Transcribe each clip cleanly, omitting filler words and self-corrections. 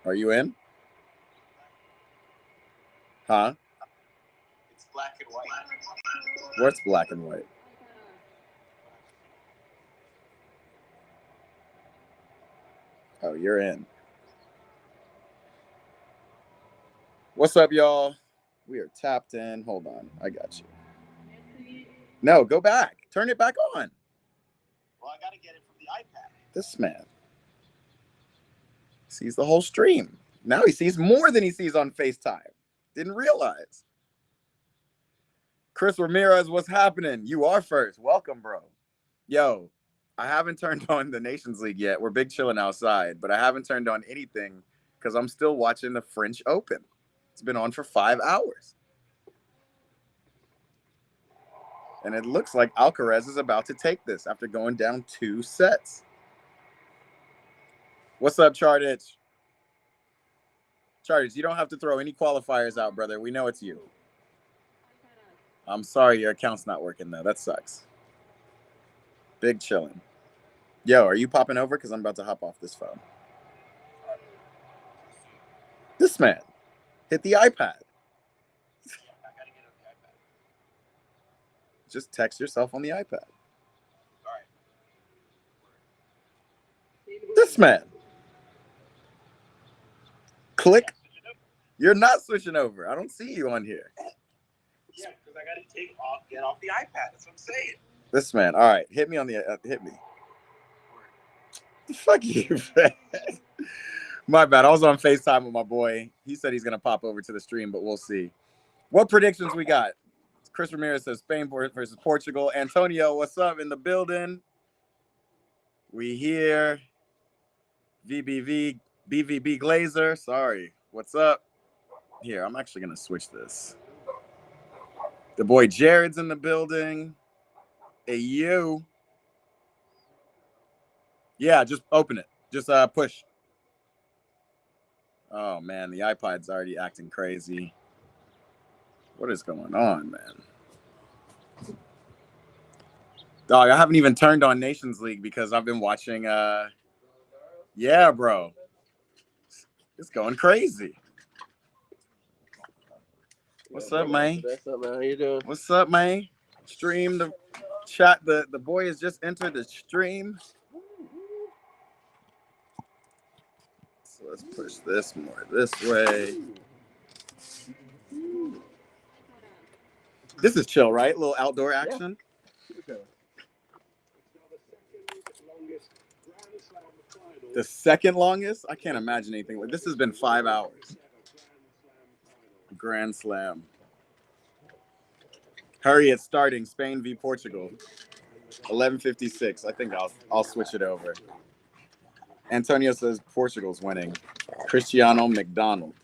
Are you in? Huh? It's black and white. What's black and white? Oh, you're in. What's up, y'all? We are tapped in. Hold on. I got you. No, go back. Turn it back on. Well, I got to get it from the iPad. This man sees the whole stream. Now he sees more than he sees on FaceTime. Didn't realize. Chris Ramirez, what's happening? You are first. Welcome, bro. Yo, I haven't turned on the Nations League yet. We're big chilling outside, but I haven't turned on anything because I'm still watching the French Open. It's been on for 5 hours. And it looks like Alcaraz is about to take this after going down 2 sets. What's up, Chardich? Chardich, you don't have to throw any qualifiers out, brother. We know it's you. I'm sorry your account's not working, though. That sucks. Big chilling. Yo, are you popping over? Because I'm about to hop off this phone. This man hit the iPad. Just text yourself on the iPad. All right. This man. Click. You're not switching over. I don't see you on here. Yeah, because I got to get off the iPad. That's what I'm saying. This man. All right. Hit me on the, hit me. Fuck you, man. My bad. I was on FaceTime with my boy. He said he's going to pop over to the stream, but we'll see. What predictions we got? Chris Ramirez says Spain versus Portugal. Antonio, what's up in the building? We here. BVB Glazer. Sorry. What's up? Here, I'm actually going to switch this. The boy Jared's in the building. Hey, you. Yeah, just open it. Just push. Oh, man, the iPod's already acting crazy. What is going on, man? Dog, I haven't even turned on Nations League because I've been watching, yeah, bro. It's going crazy. What's up, man? What's up, man? How you doing? What's up, man? Stream the chat. The boy has just entered the stream. So let's push this more this way. This is chill, right? A little outdoor action. Yeah. The second longest? I can't imagine anything. This has been 5 hours. Grand Slam. Hurry, it's starting. Spain v Portugal. 11:56. I think I'll switch it over. Antonio says Portugal's winning. Cristiano McDonald.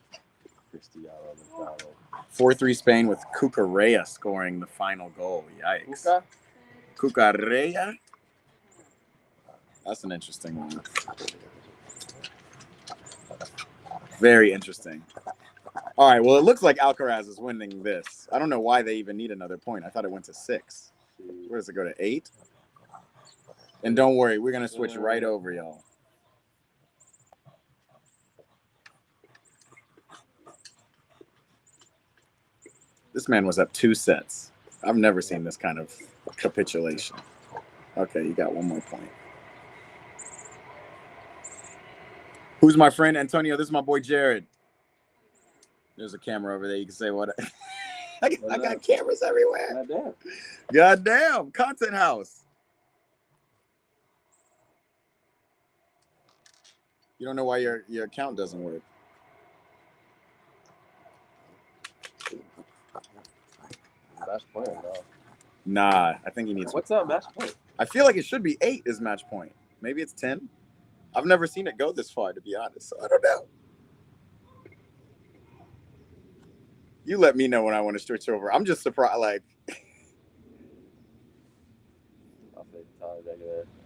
4-3 Spain with Cucurella scoring the final goal. Yikes. Cucurella? That's an interesting one. Very interesting. All right, well, it looks like Alcaraz is winning this. I don't know why they even need another point. I thought it went to 6. Where does it go to 8? And don't worry, we're going to switch right over, y'all. This man was up 2 sets. I've never seen this kind of capitulation. Okay, you got 1 more point. Who's my friend? Antonio, this is my boy Jared. There's a camera over there. You can say what? I got cameras everywhere. Goddamn. Content house. You don't know why your account doesn't work. Match point, no. Nah, I think he needs. What's up, match point? I feel like it should be 8 is match point. Maybe it's 10. I've never seen it go this far, to be honest. So I don't know. You let me know when I want to switch over. I'm just surprised. Like,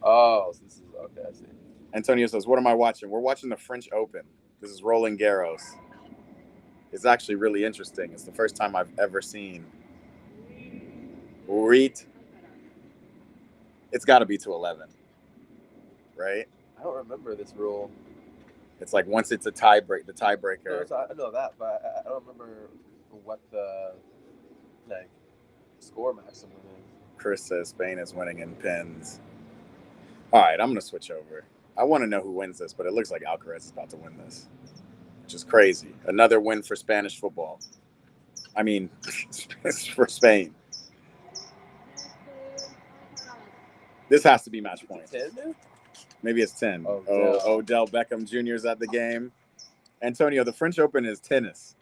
oh, so this is okay. I see. Antonio says, "What am I watching?" We're watching the French Open. This is Roland Garros. It's actually really interesting. It's the first time I've ever seen. It's got to be to 11, right? I don't remember this rule. It's like once it's a tie break, the No, tiebreaker. so I know that, but I don't remember what the like score maximum is. Chris says Spain is winning in pins. All right, I'm gonna switch over. I want to know who wins this, but it looks like Alcaraz is about to win this, which is crazy. Another win for Spanish football. I mean, for Spain. This has to be match point. 10 now? Maybe it's 10. Odell. Odell Beckham Jr. is at the game. Antonio, the French Open is tennis.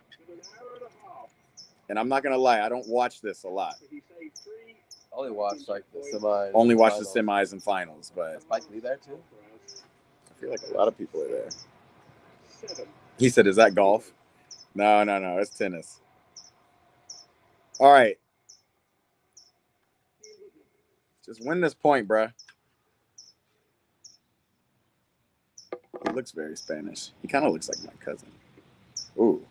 And I'm not going to lie, I don't watch this a lot. I only watch like the semis. Only watch the finals. semis and finals, but Is Spike Lee there too? I feel like a lot of people are there. He said, is that golf? No, it's tennis. All right. Just win this point, bruh. He looks very Spanish. He kind of looks like my cousin. Ooh.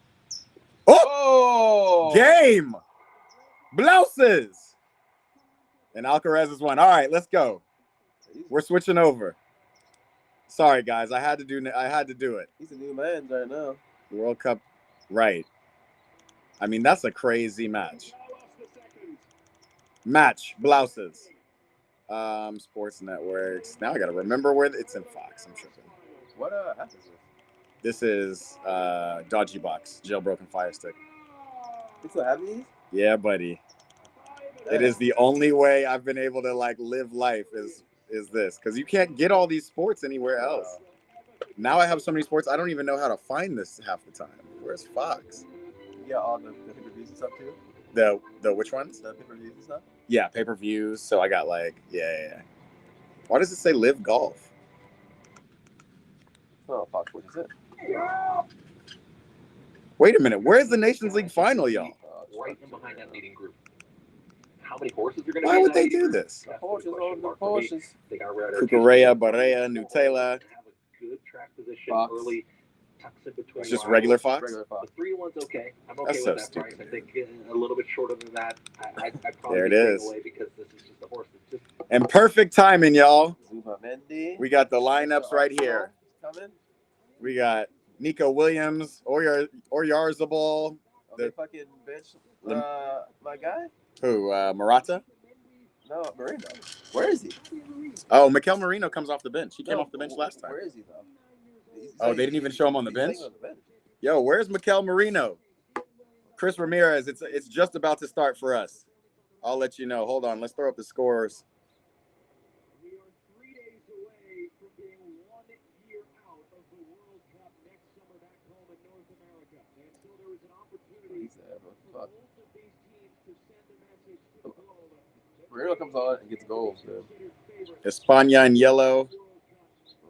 Oh! Game! Blouses! And Alcaraz is one. All right, let's go. We're switching over. Sorry, guys. I had to do it. He's a new man right now. World Cup, right. I mean, that's a crazy match. Blouses. Sports networks. Now I got to remember where it's in Fox. I'm tripping. What app is this? This is Dodgy Box, jailbroken Fire Stick. You still have these? Yeah, buddy. It is the only way I've been able to like live life is this, because you can't get all these sports anywhere else. Now I have so many sports, I don't even know how to find this half the time. Where's Fox? Yeah, all the pay-per-views and stuff too. The which ones? The pay-per-views and stuff. Yeah, pay-per-views. So I got like yeah. Why does it say Live Golf? Oh, Fox, what is it? Wait a minute. Where's the Nations League final, y'all? Right in behind that leading group. How many horses are going to be? Why would they do this? The Porsches. They got rid of Cucurella, Barea, Nutella. Have a good track position Fox. early. Tucks in between. It's just lines. regular Fox? Regular The Fox. 3-1's okay. I'm okay That's with so that stupid. price. I think a little bit shorter than that. I probably There it be staying is. away because this is just a horse that's just And perfect timing, y'all. Zuma Mendy. We got the lineups right here. Coming. We got Nico Williams, Oyarzabal. They fucking bench my guy? Who? Murata? No, Marino. Where is he? Oh, Mikel Marino comes off the bench. He came off the bench last time. Where is he though? Oh, they didn't even show him on the he's bench? laying on the bench. Yo, where's Mikel Marino? Chris Ramirez, it's just about to start for us. I'll let you know. Hold on. Let's throw up the scores. We are 3 days away from being 1 year out of the World Cup next summer back home in North America. And so there is an opportunity He's there, but for fuck. both of these teams to send a message to the globe. Marino comes on and gets goals, man. España in yellow.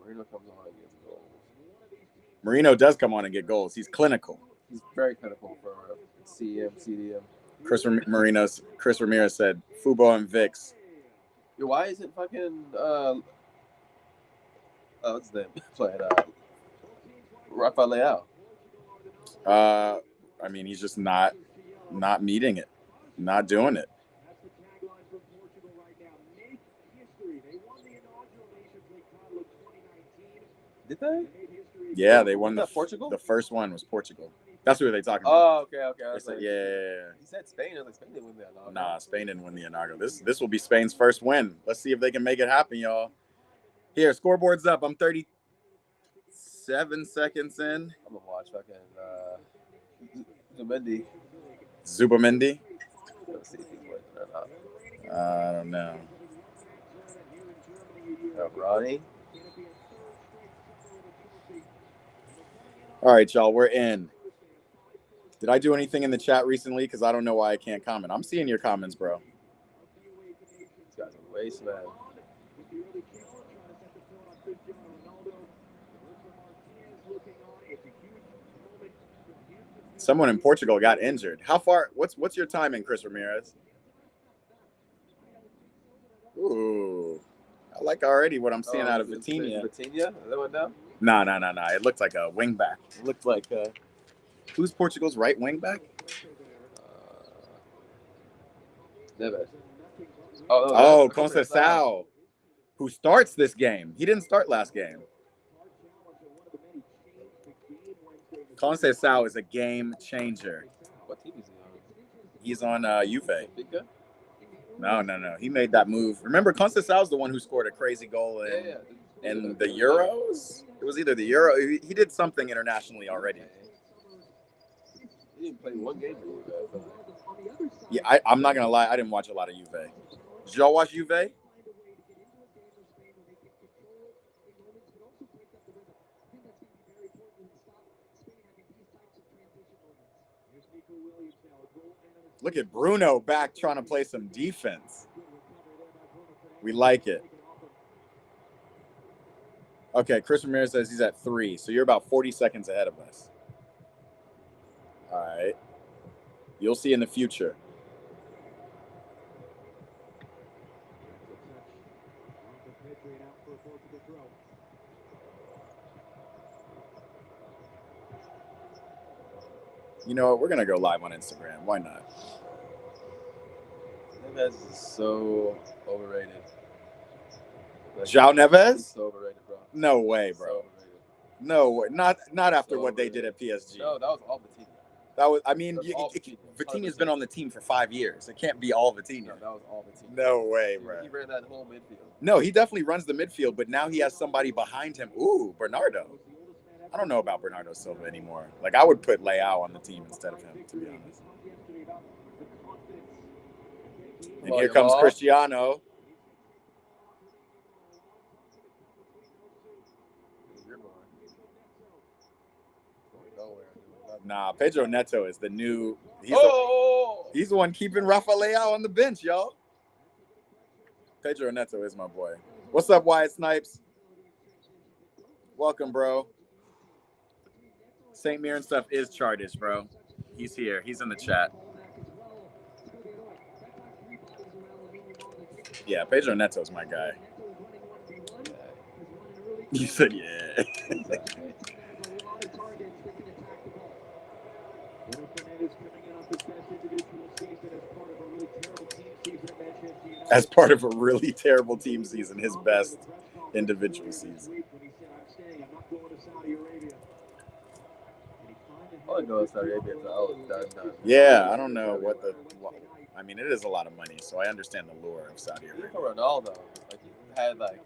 Marino comes on and gets goals. Marino does come on and get goals. He's clinical. He's very critical for CM, CDM. Chris Ramirez said, Fubo and Vix. Yo, why isn't fucking what's his name? Playing Rafael Leao. I mean, he's just not meeting it, not doing it. Did they? Yeah, they won Was that Portugal? The first one was Portugal. That's who they're talking about. Oh, okay. I They was said, like, yeah. He said Spain. I was like, Spain didn't win that. Nah, Spain didn't win the inaugural. This will be Spain's first win. Let's see if they can make it happen, y'all. Here, scoreboard's up. I'm 37 seconds in. I'm gonna watch fucking Zumendi. Zubamendi? Let's see if he's winning or not. I don't know. Ronnie. All right, y'all, we're in. Did I do anything in the chat recently? Because I don't know why I can't comment. I'm seeing your comments, bro. These guys are waste, man. Someone in Portugal got injured. How far? What's your timing, Chris Ramirez? Ooh, I like already what I'm seeing out of Vitinha. Vitinha? That went down? Nah. It looked like a wing back. It looked like who's Portugal's right wing back? Neves. Oh, Conceição, who starts this game. He didn't start last game. Conceição is a game changer. What team is he on? He's on Juve. Benfica? No. He made that move. Remember, Conceição is the one who scored a crazy goal in the Euros. It was either the Euro. He did something internationally already. He didn't play one game for Juve, I feel like. Yeah, I'm not gonna lie. I didn't watch a lot of Juve. Did y'all watch Juve? Look at Bruno back trying to play some defense. We like it. Okay, Chris Ramirez says he's at 3, so you're about 40 seconds ahead of us. All right. You'll see in the future. You know what? We're going to go live on Instagram. Why not? Neves is so overrated. Like, João Neves? he's so overrated, bro. No way, So bro. overrated. No way. Not after So what they did at PSG. No, that was all Vitinha. That was. I mean, That's all Vitinha. Vitinha's been on the team for 5 years. It can't be all No, Vitinha. that was all Vitinha. No way, bro. He ran that whole midfield. No, he definitely runs the midfield, but now he has somebody behind him. Ooh, Bernardo. I don't know about Bernardo Silva anymore. Like, I would put Leao on the team instead of him, to be honest. And here comes Cristiano. Nah, Pedro Neto is the new. He's the one keeping Rafa Leao on the bench, y'all. Pedro Neto is my boy. What's up, Wyatt Snipes? Welcome, bro. St. Mirren stuff is charted, bro. He's here. He's in the chat. Yeah, Pedro Neto's my guy. You said yeah. As part of a really terrible team season, his best individual season. All I know is Saudi Arabia is done. Yeah, I don't know what the. I mean, it is a lot of money, so I understand the lure of Saudi Arabia. For Ronaldo, like he had like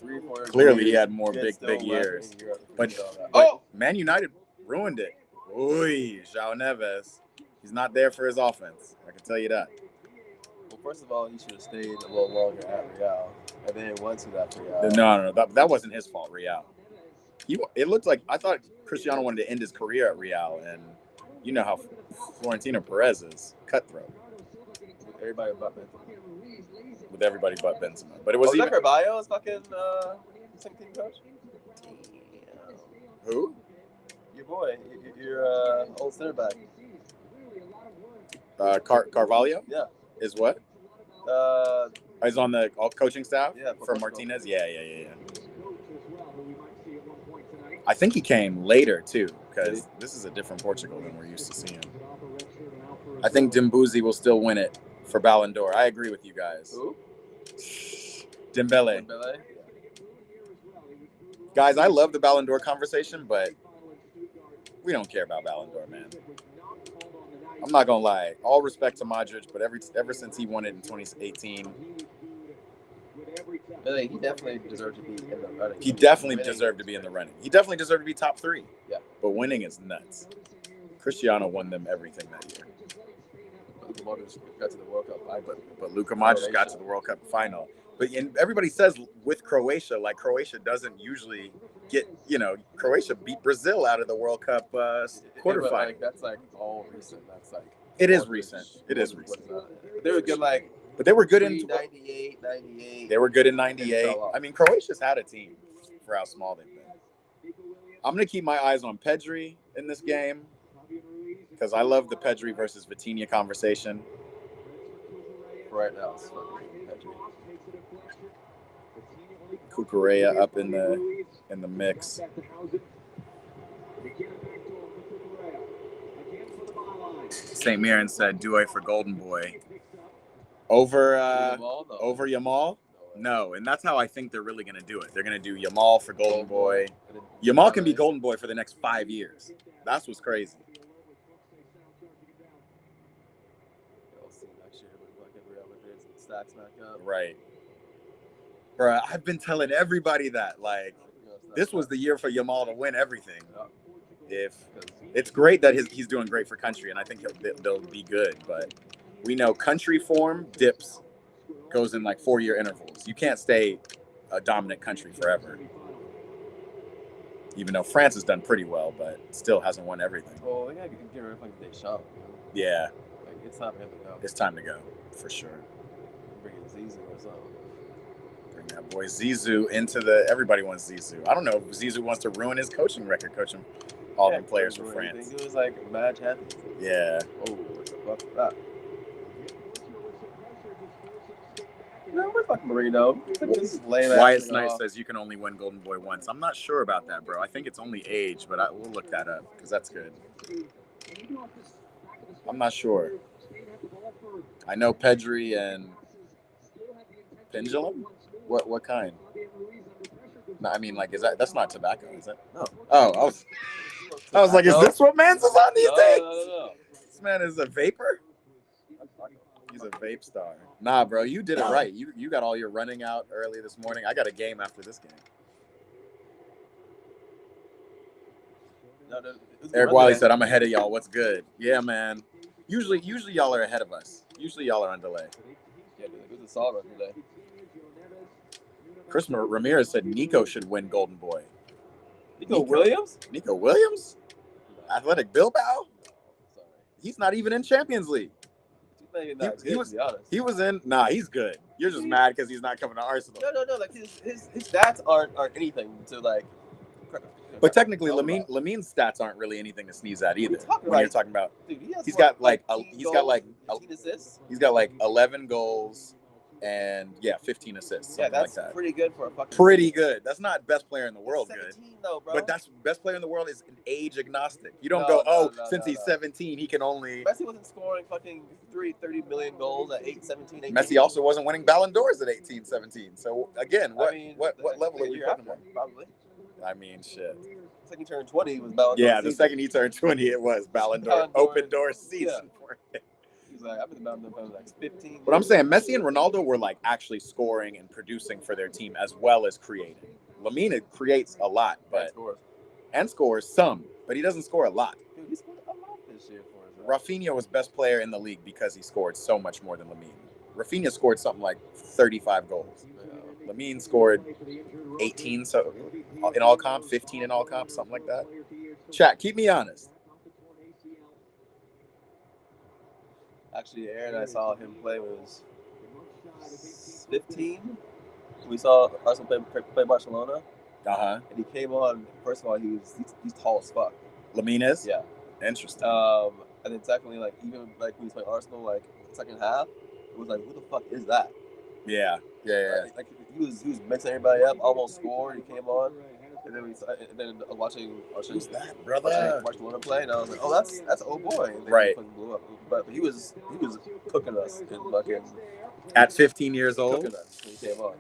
3-4. Clearly, he had more big years. But Man United ruined it. Oy, João Neves. He's not there for his offense. I can tell you that. Well, first of all, he should have stayed a little longer at Real, and then went to that Real. No. That wasn't his fault, Real. It looked like I thought Cristiano wanted to end his career at Real, and you know how Florentino Perez is cutthroat. Everybody but Benzema. With everybody but Benzema. But it was even Carvalho's fucking second team coach. Who? Your boy, your old center back. Carvalho? Yeah. Is what? He's on the coaching staff? Yeah. For Martinez? Yeah. I think he came later, too, because this is a different Portugal than we're used to seeing. I think Dembuzi will still win it for Ballon d'Or. I agree with you guys. Who? Dembele. Guys, I love the Ballon d'Or conversation, but we don't care about Ballon d'Or, man. I'm not going to lie. All respect to Modric, but ever since he won it in 2018, he definitely deserved to be in the running. He definitely deserved to be in the running. He definitely deserved to be top 3. Yeah. But winning is nuts. Cristiano won them everything that year. Luka Modric got to the World Cup final. But Luka Modric got to the World Cup final. And everybody says with Croatia, like Croatia doesn't usually get, Croatia beat Brazil out of the World Cup quarterfinal. Like, that's like all recent. That's like. It is recent. It is recent. They were good, But they were good in 98. They were good in 98. I mean, Croatia's had a team for how small they've been. I'm going to keep my eyes on Pedri in this game because I love the Pedri versus Vitinha conversation. Right now, it's fucking Pedri. Cucurella up in the mix. St. Mirren said Doué for Golden Boy. Over Yamal? No, and that's how I think they're really going to do it. They're going to do Yamal for Golden Boy. Yamal can be Golden Boy for the next 5 years. That's what's crazy. We'll see next year when fucking Real Madrid's stacks back up. Right. Bro, I've been telling everybody that. Like, this was the year for Yamal to win everything. If it's great that he's doing great for country, and I think they'll be good, but we know country form dips, goes in like 4-year intervals. You can't stay a dominant country forever. Even though France has done pretty well, but still hasn't won everything. Well, they gotta get rid of fucking Deschamps. Yeah. Like, it's time for him to go. It's time to go, for sure. Bring in Zizou or something. Bring that boy Zizou into the. Everybody wants Zizou. I don't know if Zizou wants to ruin his coaching record, coaching all them players for France. It was like mad happy. Yeah. Oh, what's the fuck with that? No, we're fucking Marino. Wyatt Snipes says you can only win Golden Boy once. I'm not sure about that, bro. I think it's only age, but we'll look that up because that's good. I'm not sure. I know Pedri and Pendulum. What kind? No, I mean, like, that's not tobacco, is it? No. Oh, I was like, is this what Mans is on these days? No. This man is a vapor. He's a vape star. Nah, bro, you did it right. You got all your running out early this morning. I got a game after this game. Eric Wiley said, I'm ahead of y'all. What's good? Yeah, man. Usually y'all are ahead of us. Usually y'all are on delay. Yeah, dude, it was a solid run today. Chris Ramirez said Nico should win Golden Boy. Nico Williams? Nico Williams? Athletic Bilbao? Sorry. He's not even in Champions League. He was in. Nah, he's good. You're just mad because he's not coming to Arsenal. No. Like his stats aren't anything to like. But technically, Lamine's stats aren't really anything to sneeze at either. When you're talking about, dude, he's got like 15 assists. He's got like 11 goals and 15 assists. Yeah, that's like that. Pretty good for a fucking. Pretty good. That's not best player in the world. Good. Though, bro. But that's best player in the world is age agnostic. You don't since he's 17, he can only. Messi wasn't scoring fucking 30 million goals at 17, 18. Messi also wasn't winning Ballon d'Ors at 18, 17. So again, what level are we talking about? Probably. I mean, shit. The second he turned 20, he was Ballon d'Or. Yeah, the second he turned 20, it was Ballon d'Or. Open door season for him. He's like, I've been Ballon d'Or for like 15 years. But I'm saying Messi and Ronaldo were like actually scoring and producing for their team as well as creating. Lamine creates a lot, and scores some, but he doesn't score a lot. Dude, he scored a lot this year for us. Rafinha was best player in the league because he scored so much more than Lamine. Rafinha scored something like 35 goals. Lamine scored 18 so in all comp, 15 in all comp, something like that. Chat, keep me honest. Actually, Aaron, I saw him play when he was 15. We saw Arsenal play Barcelona. Uh-huh. And he came on, first of all, he's tall as fuck. Lamine is? Yeah. Interesting. And then secondly, like, even like when he was playing Arsenal, like, second half, it was like, who the fuck is that? Yeah. Like he was mixing everybody up, almost scored. He came on, and then watching who's that, brother? Barcelona play, and I was like, oh, that's old boy. And then right. He fucking blew up. But he was cooking us in fucking at 15 years old. Cooking us when he came on.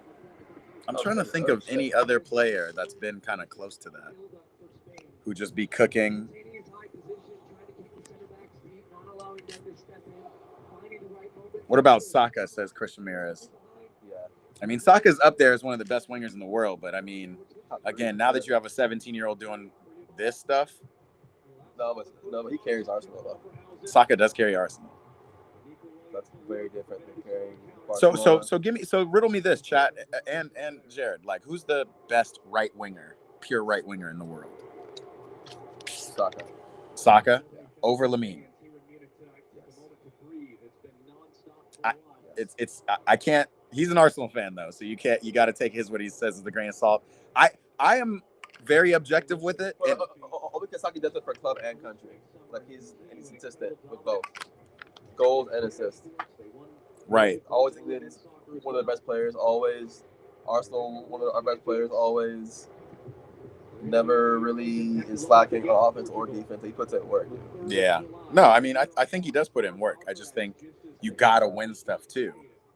I'm trying to think of any other player that's been kind of close to that, who just be cooking. What about Saka, says Chris Ramirez. Yeah. I mean, Saka's up there as one of the best wingers in the world, but I mean, again, now that you have a 17-year-old doing this stuff. No, but he carries Arsenal, though. Saka does carry Arsenal. That's very different than carrying Barcelona. So riddle me this, chat, and Jared, like, who's the best right winger, pure right winger in the world? Saka? Yeah. Over Lamine? I can't. He's an Arsenal fan though, so you got to take what he says with a grain of salt. I am very objective with it. Because Saka does it for club and country. Like he's consistent with both goals and assists. Right. Always England, one of the best players. Always Arsenal, one of our best players. Always. Never really is slacking on offense or defense. He puts in work. Yeah. No, I mean, I think he does put in work. I just think you gotta win stuff too.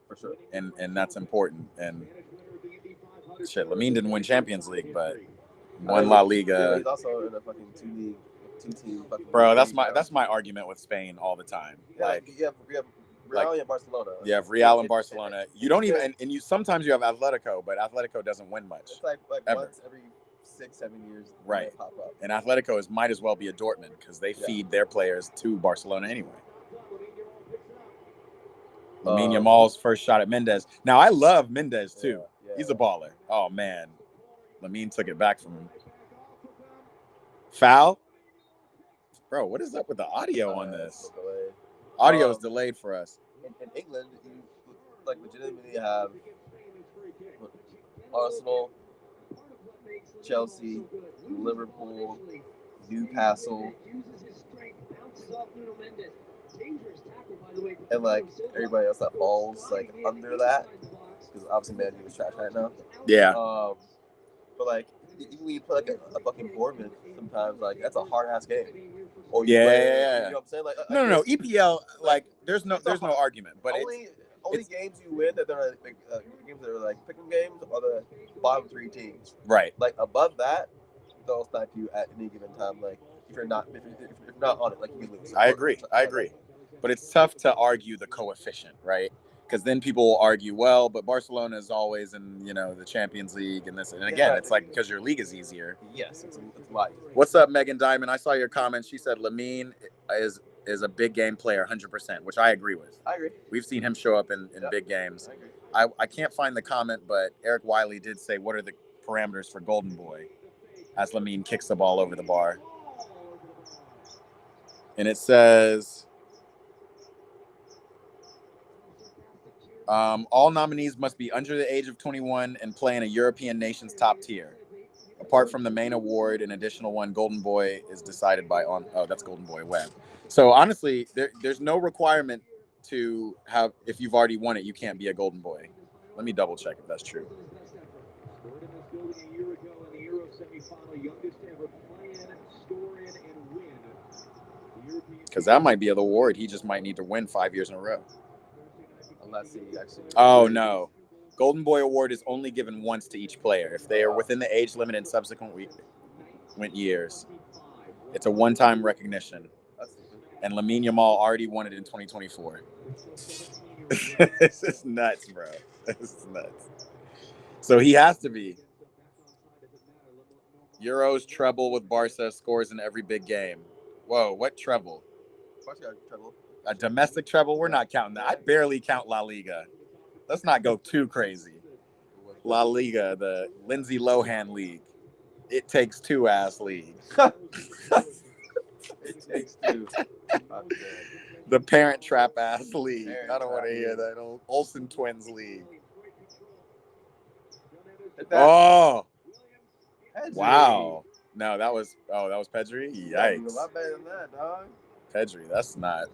For sure. And that's important. And shit, Lamine didn't win Champions League, but won La Liga. He's also in a fucking 2 league 2 teams. Bro, that's my argument with Spain all the time. Yeah, Like you have Real and Barcelona. you have Real and Barcelona. You don't even and you sometimes you have Atletico, but Atletico doesn't win much. It's like ever. once every 6-7 years. Right. They pop up. And Atletico might as well be a Dortmund because they feed their players to Barcelona anyway. Lamine Yamal's first shot at Mendes. Now, I love Mendes, too. Yeah. He's a baller. Oh, man. Lamine took it back from him. Foul? Bro, what is up with the audio on this? Audio is delayed for us. In England, you like legitimately have Arsenal, Chelsea, Liverpool, Newcastle, and like everybody else that falls like under that, because obviously Man U is trash right now. Yeah. But like even when you play like a fucking Bournemouth, sometimes like that's a hard ass game. Or Yeah. You know what I'm saying? Like No. EPL, like there's no argument, but only games you win that are like games that are like picking games are the bottom 3 teams. Right. Like above that, they'll snipe you at any given time. Like if you're not on it, like you can lose. I agree. But it's tough to argue the coefficient, right? Because then people will argue, well, but Barcelona is always in, the Champions League and this. And again, it's like because your league is easier. Yes, it's a lot easier. What's up, Megan Diamond? I saw your comment. She said Lamine is a big game player, 100%, which I agree with. I agree. We've seen him show up in big games. I agree. I can't find the comment, but Eric Wiley did say, what are the parameters for Golden Boy? As Lamine kicks the ball over the bar. And it says... all nominees must be under the age of 21 and play in a European nation's top tier. Apart from the main award, an additional one, Golden Boy, is decided by that's Golden Boy Web. So honestly, there's no requirement to have, if you've already won it, you can't be a Golden Boy. Let me double check if that's true. Because that might be the award. He just might need to win 5 years in a row. Unless he actually. Oh, no. Golden Boy Award is only given once to each player. If they are within the age limit in subsequent years, it's a one-time recognition. And Lamine Yamal already won it in 2024. This is nuts, bro. This is nuts. So he has to be. Euros treble with Barca, scores in every big game. Whoa, what treble? A domestic treble? We're not counting that. I barely count La Liga. Let's not go too crazy. La Liga, the Lindsay Lohan League. It takes two ass league. It takes two. The Parent Trap ass league. I don't want to hear that. Old Olsen Twins league. Oh. Pedri. Wow. No, that was Pedri? Yikes. A lot better than that, dog. Pedri, that's not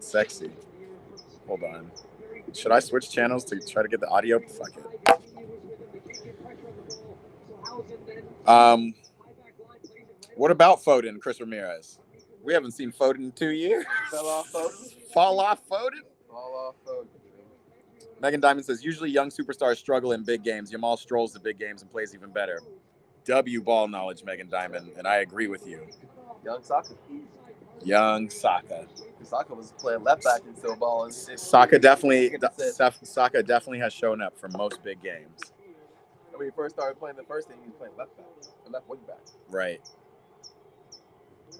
sexy. Hold on. Should I switch channels to try to get the audio? Fuck it. What about Foden, Chris Ramirez? We haven't seen Foden in 2 years. Fall off Foden? Fall off Foden? Fall off Foden. Megan Diamond says, usually young superstars struggle in big games. Yamal strolls to big games and plays even better. W ball knowledge, Megan Diamond, and I agree with you. Young Saka. Saka was playing left back and still balling. Saka definitely has shown up for most big games. When he first started playing the first team, he was playing left back, or left wing back. Right.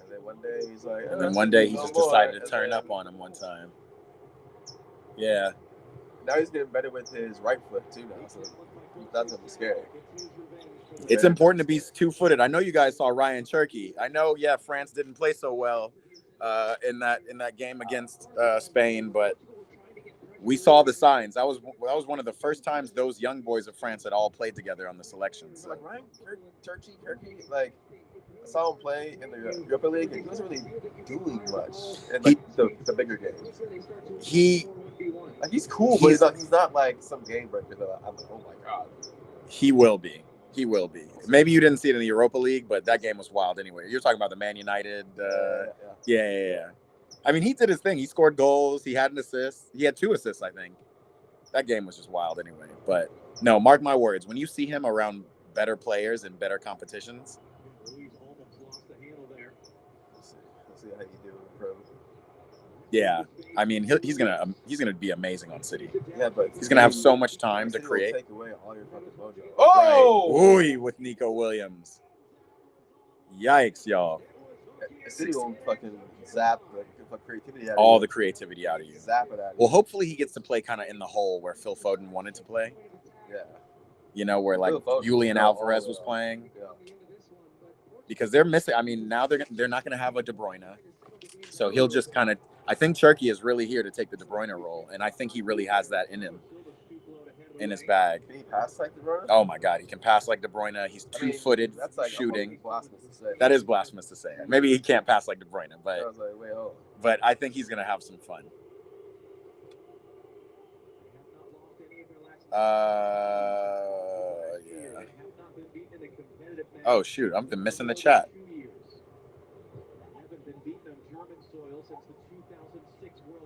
And then one day he's like, and then one day he just decided to turn up on him one time. Yeah. Now he's getting better with his right foot too now, so that's gonna be scary. It's important to be two-footed. I know you guys saw Ryan Cherky. I know, France didn't play so well in that game against Spain, but we saw the signs. That was one of the first times those young boys of France had all played together on the selections. So. Like Ryan Cherky, like I saw him play in the Europa League, and he wasn't really doing much in the bigger games. He's cool, but he's not like some game breaker that I'm like, oh my god. He will be. Maybe you didn't see it in the Europa League, but that game was wild anyway. You're talking about the Man United. Yeah. I mean, he did his thing. He scored goals. He had an assist. He had 2 assists, I think. That game was just wild anyway. But no, mark my words. When you see him around better players and better competitions, see how you do in the Pro. Yeah, I mean he's gonna be amazing on City. Yeah, but He's gonna have so much time to City will create. take away all your fucking mojo. Oh! Right. Ooh, with Nico Williams. Yikes, y'all. City will fucking zap the creativity out of All you. the creativity out of you. Zap it out of you. Well, hopefully he gets to play kind of in the hole where Phil Foden wanted to play. Yeah. You know, where like Julian Alvarez was playing. Yeah. Because they're missing. I mean, now they're not going to have a De Bruyne. So he'll just kind of. I think Turkey is really here to take the De Bruyne role, and I think he really has that in him, in his bag. Can he pass like De Bruyne? Oh my God, he can pass like De Bruyne. He's two-footed, that's like shooting. Blasphemous to say. That is blasphemous to say. Maybe he can't pass like De Bruyne, I but was like, wait, hold on. but I think he's gonna have some fun. Yeah. Oh shoot, I've been missing the chat.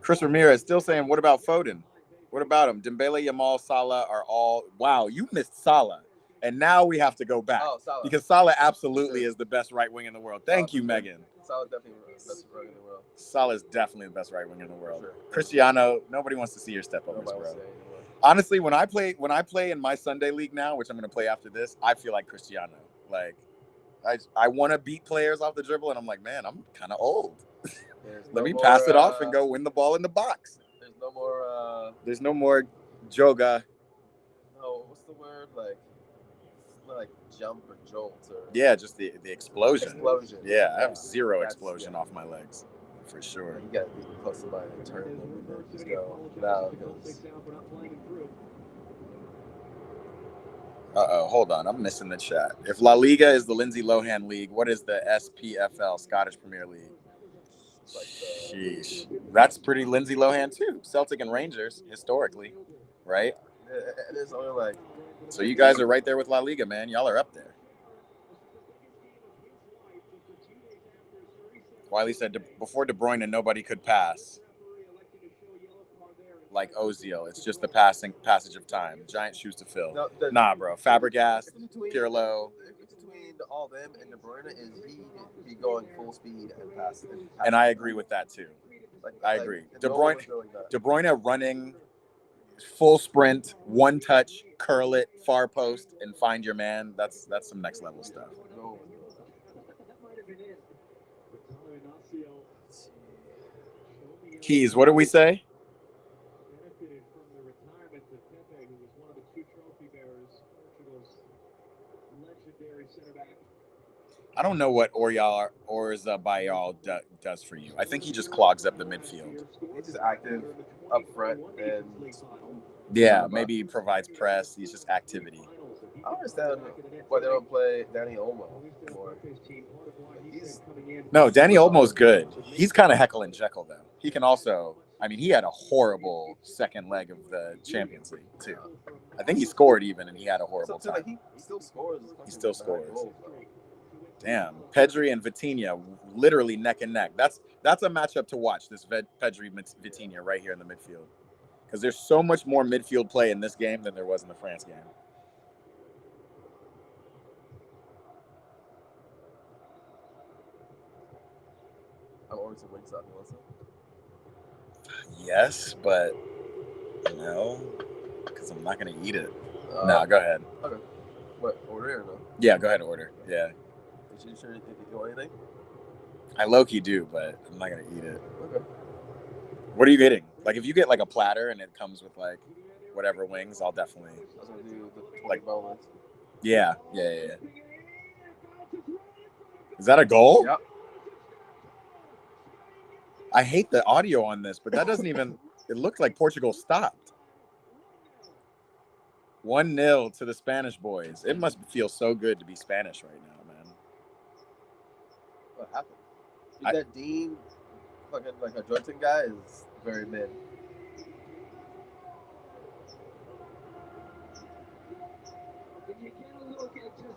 Chris Ramirez still saying, what about Foden? What about him? Dembele, Yamal, Salah are all... Wow, you missed Salah. And now we have to go back. Oh, Salah. Because Salah absolutely is the best right wing in the world. Thank you, Megan. Salah's definitely the best right wing in the world. Salah is definitely the best right wing in the world. Sure. Cristiano, nobody wants to see your step-overs, bro. Honestly, when I play in my Sunday league now, which I'm going to play after this, I feel like Cristiano. Like, I want to beat players off the dribble, and I'm like, man, I'm kind of old. Let me pass it off and go win the ball in the box. There's no more. There's no more joga. No, what's the word? Like, it's not like jump or jolt or. Yeah, just the explosion. Explosion. Yeah, I have zero explosion off my legs, for sure. You gotta be close to somebody and turn them and just go now because. Hold on, I'm missing the chat. If La Liga is the Lindsay Lohan League, what is the SPFL, Scottish Premier League? Sheesh. That's pretty Lindsay Lohan too. Celtic and Rangers, historically, right? It is only like. So you guys are right there with La Liga, man. Y'all are up there. Wiley said, before De Bruyne, nobody could pass. Like Ozil. It's just the passage of time. Giant shoes to fill. No, nah, bro. Fabregas, Pirlo. Between all them and De Bruyne is he be going full speed and pass. And I agree with that too. I agree. De Bruyne running full sprint, one touch, curl it, far post, and find your man. That's some next level stuff. Keys, what do we say? I don't know what Orzabal does for you. I think he just clogs up the midfield. He's just active up front and maybe he provides press. He's just activity. I don't understand why they don't play Danny Olmo more. No, Danny Olmo's good. He's kind of Heckle and Jekyll though. He can also. I mean, he had a horrible second leg of the Champions League too. I think he scored even, and he had a horrible time. He still scores. He still scores. Damn, Pedri and Vitinha literally neck and neck. That's a matchup to watch. This Pedri Vitinha right here in the midfield, because there's so much more midfield play in this game than there was in the France game. I'm ordering some Wingstop. You want some? Yes, but no, because I'm not gonna eat it. No, go ahead. Okay. What, order or no? Yeah, go ahead and order. Yeah. You sure you want anything? I low-key do, but I'm not gonna eat it. Okay. What are you getting? Like, if you get like a platter and it comes with like whatever wings, I'll definitely. I was gonna do the like boneless. Yeah. Is that a goal? Yep. I hate the audio on this, but that doesn't even. It looked like Portugal stopped. 1-0 to the Spanish boys. It must feel so good to be Spanish right now, man. What happened? That Dean, fucking like a Johnson guy, is very mid.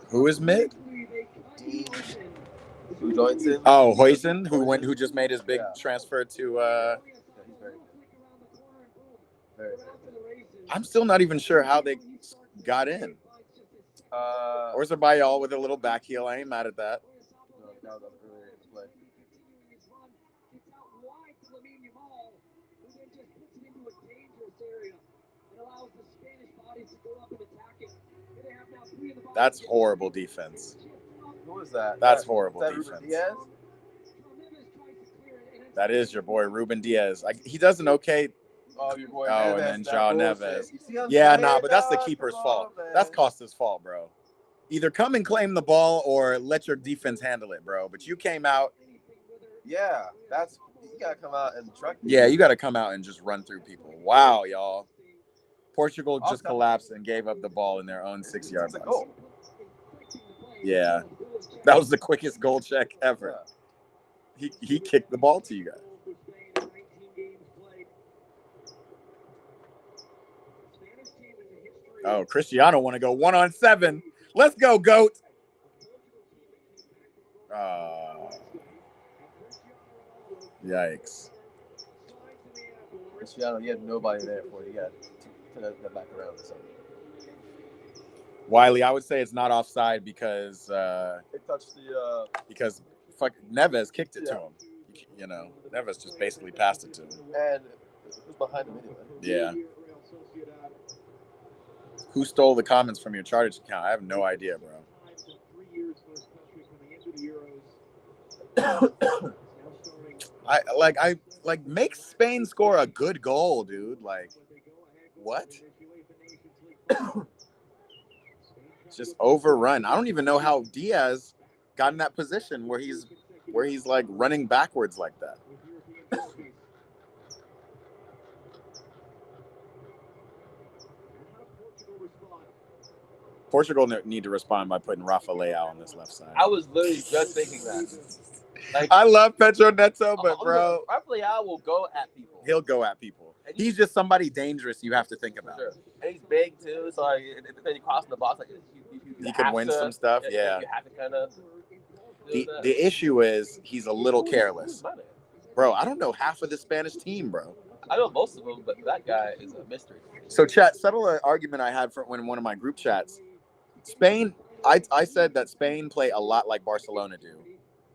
Who is mid? Dean. Who joins in? Oh, Huijsen, who just made his big transfer to. Yeah, he's very. I'm still not even sure how they got in. Orzabal with a little back heel. I ain't mad at that. No, that was earlier in the play. That's horrible defense. Who is that? That's horrible Is that defense. Ruben Diaz? That is your boy Ruben Diaz. He does an okay. Oh, your boy Oh, Neves. and then that João bullshit. Neves. You see what I'm Yeah, saying, nah, but that's the dog? keeper's Come fault. on, man. That's Costa's fault, bro. Either come and claim the ball or let your defense handle it, bro. But you came out. Yeah, that's you gotta come out and truck. Yeah, you got to come out and just run through people. Wow, y'all. Portugal just Okay. collapsed and gave up the ball in their own 6-yard It's a box. goal. Yeah, that was the quickest goal check ever. He kicked the ball to you guys. Oh, Cristiano want to go 1-on-7. Let's go, GOAT. Yikes. Cristiano, you had nobody there for you. You got to turn that back around or something. Wiley, I would say it's not offside because It touched the. because Neves kicked it to him. You know, Neves just basically passed it to him. And it was behind him anyway. Yeah. Who stole the comments from your Charters account? I have no idea, bro. I make Spain score a good goal, dude. Like, what? Just overrun. I don't even know how Diaz got in that position where he's like running backwards like that. Portugal need to respond by putting Rafa Leao on this left side. I was literally just thinking that. Like, I love Pedro Neto, but bro, Rafa Leao will go at people. He'll go at people. He's just somebody dangerous you have to think about. Sure. And he's big too, so like, then you cross the box, like he can win some stuff. Yeah. You have to kind of. The issue is he's a little careless, bro. I don't know half of the Spanish team, bro. I know most of them, but that guy is a mystery. So, chat, settle an argument I had in one of my group chats. Spain, I said that Spain play a lot like Barcelona do,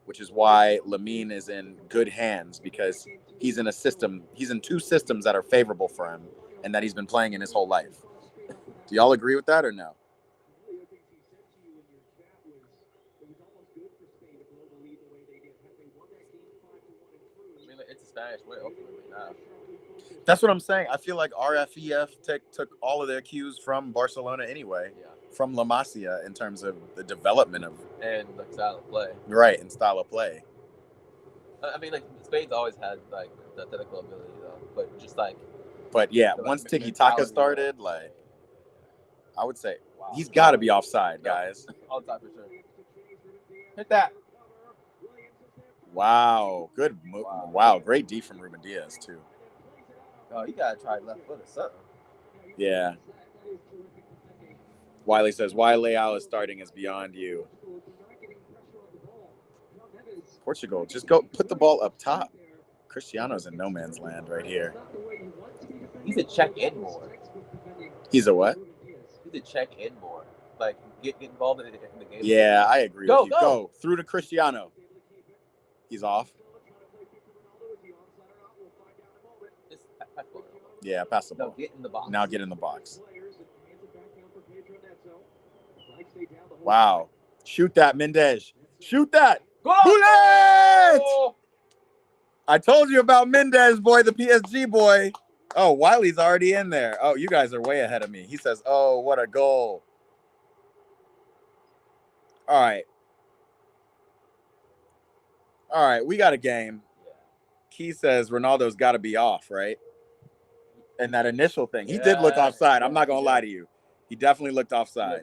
which is why Lamine is in good hands because he's in two systems that are favorable for him and that he's been playing in his whole life. Do y'all agree with that or no? I mean, it's a Spanish way ultimately now. That's what I'm saying. I feel like RFEF took all of their cues from Barcelona anyway, from La Masia in terms of the development of and the style of play. Right, and style of play. I mean, like Spain's always had like the technical ability though, but just like. But yeah, once Tiki Taka started, like, I would say he's got to be offside, guys. Offside for sure. Hit that. Wow, good move. Wow, great D from Ruben Diaz too. Oh, you gotta try left foot or something. Yeah. Wiley says, why Leao is starting is beyond you. Portugal, just go put the ball up top. Cristiano's in no man's land right here. He's a check in more. He's a what? He's a check in more. Like, get involved in the game. Yeah, I agree with you. Go. Through to Cristiano. He's off. Yeah, pass the ball. Get in the box. Now get in the box. Wow. Shoot that, Mendes. Shoot that. Bullet! I told you about Mendes, boy, the PSG boy. Oh, Wiley's already in there. Oh, you guys are way ahead of me. He says, oh, what a goal. All right. All right, we got a game. Key says Ronaldo's got to be off, right? And that initial thing. He did look offside. I'm not going to lie to you. He definitely looked offside.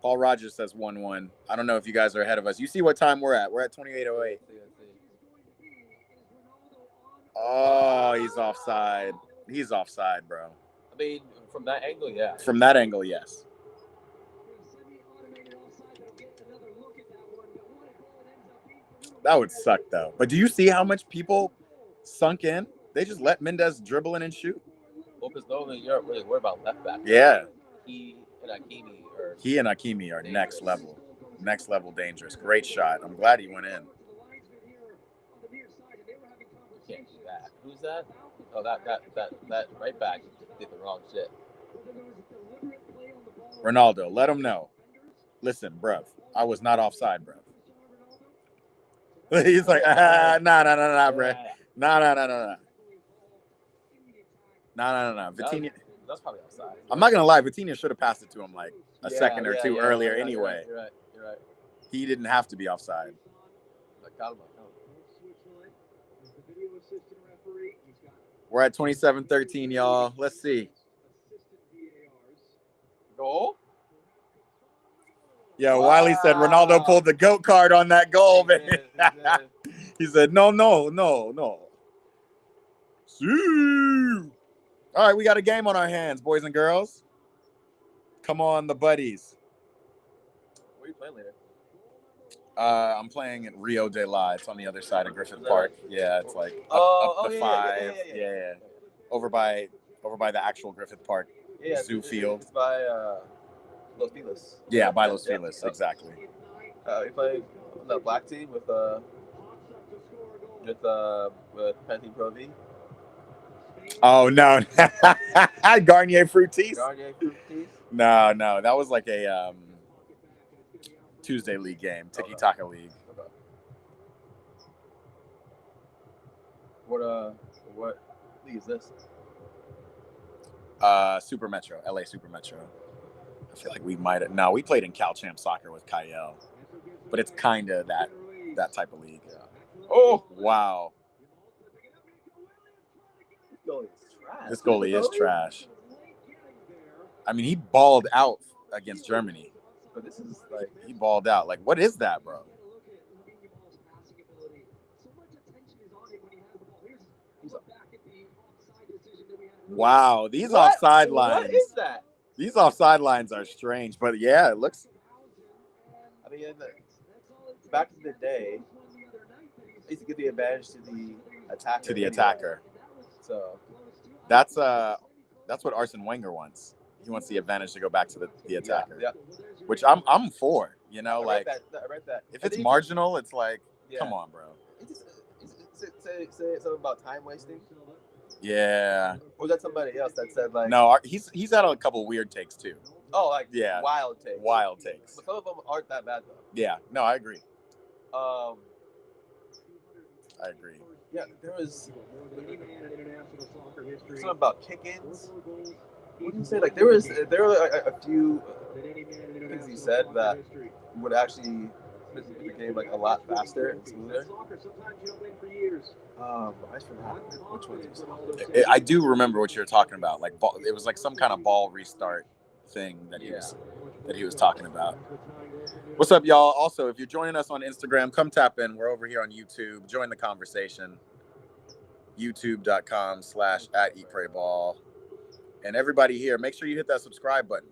Paul Rogers says 1-1. I don't know if you guys are ahead of us. You see what time we're at. We're at 28:08. Oh, he's offside. He's offside, bro. I mean, from that angle, yeah. From that angle, yes. That would suck, though. But do you see how much people sunk in? They just let Mendes dribble in and shoot. Well, because normally you're really worried about left back. Yeah. He and Hakimi are next level. Next level dangerous. Great shot. I'm glad he went in. Can't do that. Who's that? Oh, that right back did the wrong shit. Ronaldo, let him know. Listen, bruv, I was not offside, bruv. He's like, nah, bruh. Nah. Vitinha. That's probably outside. I'm not gonna lie, Vitinha should have passed it to him like a Yeah, second or two earlier yeah, anyway. You're right. He didn't have to be offside. Got him. We're at 27-13, y'all. Let's see. Goal? Yo, Wiley said Ronaldo pulled the GOAT card on that goal, man. He said, no. See. All right, we got a game on our hands, boys and girls. Come on, the buddies. Where are you playing later? I'm playing at Rio de La. It's on the other side of Griffith Park. Yeah, it's like up the 5. Yeah. Over by the actual Griffith Park zoo field. It's by Los Feliz. Yeah, by Los Feliz, exactly. You playing on the black team with Pantene Pro V? Oh no, Garnier Fructis. No, that was like a Tuesday League game, Tiki Taka League. Okay. What league is this? Super Metro, LA Super Metro. I feel like we might have. No, we played in Cal Champ Soccer with Kyle, but it's kind of that type of league. Yeah. Oh wow. This goalie is trash. I mean, he balled out against Germany. But this is like he balled out. Like, what is that, bro? Wow, these offside lines. What is that? These offside lines are strange, but yeah, it looks. I mean, back in the day, I used to give the advantage to the attacker. To the attacker. So that's what Arsene Wenger wants. He wants the advantage to go back to the attacker. Yeah. Which I'm for. You know, I read that. If it's marginal, it's like, come on, bro. Say something about time wasting. Yeah. Or was that somebody else that said like? No, he's had a couple weird takes too. Oh, like yeah, wild takes. Wild takes. But some of them aren't that bad though. Yeah. No, I agree. I agree. Yeah, there was something about kick-ins. What did you say? Like there were a few things he said that would actually make the game like a lot faster and smoother. I forgot which one. I do remember what you're talking about. Like it was like some kind of ball restart thing that he was talking about. What's up, y'all? Also, if you're joining us on Instagram, come tap in. We're over here on YouTube. Join the conversation. YouTube.com/@EatPrayBall. And everybody here, make sure you hit that subscribe button.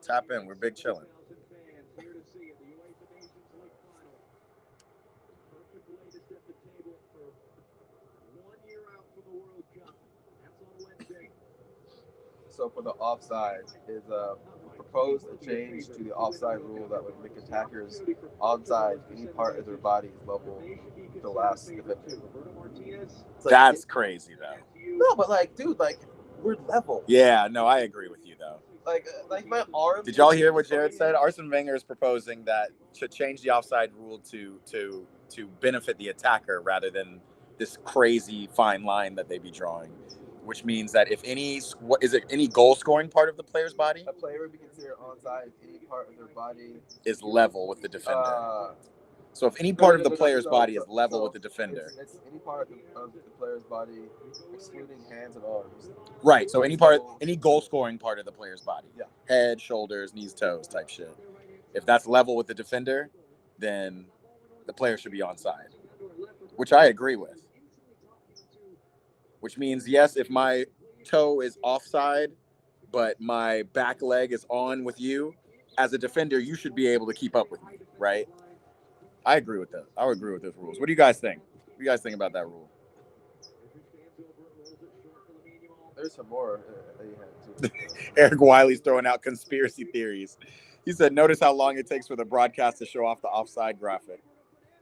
Tap in. We're big chilling. So for the offside is proposed a change to the offside rule that would make attackers onside any part of their body is level with the last defender. That's crazy though. No, but like, dude, like we're level. Yeah, no, I agree with you though. Like my arm. Did y'all hear what Jared said? Arsene Wenger is proposing that to change the offside rule to benefit the attacker rather than this crazy fine line that they be drawing. Which means that if any goal scoring part of the player's body, a player would be considered onside if any part of their body is level with the defender. So if any part of the player's body is level with the defender, it's any part of the player's body excluding hands and arms. Right. So any goal scoring part of the player's body, head, shoulders, knees, toes, type shit. If that's level with the defender, then the player should be onside, which I agree with. Which means, yes, if my toe is offside, but my back leg is on with you, as a defender, you should be able to keep up with me, right? I agree with that. I would agree with those rules. What do you guys think? What do you guys think about that rule? There's some more that you had too. Eric Wiley's throwing out conspiracy theories. He said, notice how long it takes for the broadcast to show off the offside graphic.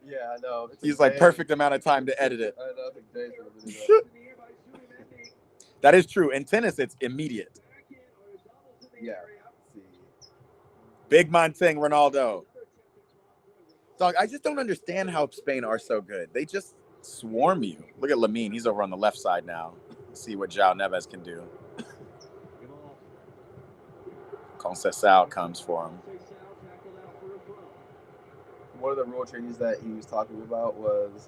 Yeah, I know. He's like, perfect amount of time to edit it. I know. I think Jay's gonna do that. That is true. In tennis, it's immediate. Yeah. See. Big man thing, Ronaldo. Dog, I just don't understand how Spain are so good. They just swarm you. Look at Lamine. He's over on the left side now. See what João Neves can do. Conceição comes for him. One of the rule changes that he was talking about was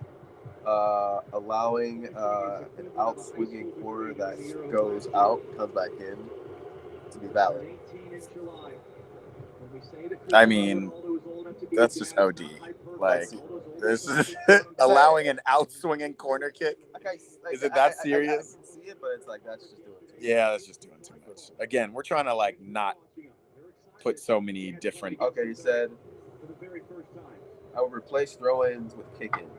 allowing an out-swinging corner that goes out, comes back in, to be valid. I mean, that's just OD. Like, this is allowing an out-swinging corner kick. Is it that serious? I can see it, but it's like that's just doing too much. Yeah, that's just doing too much. Again, we're trying to like not put so many different. Okay, you said I would replace throw-ins with kick-ins.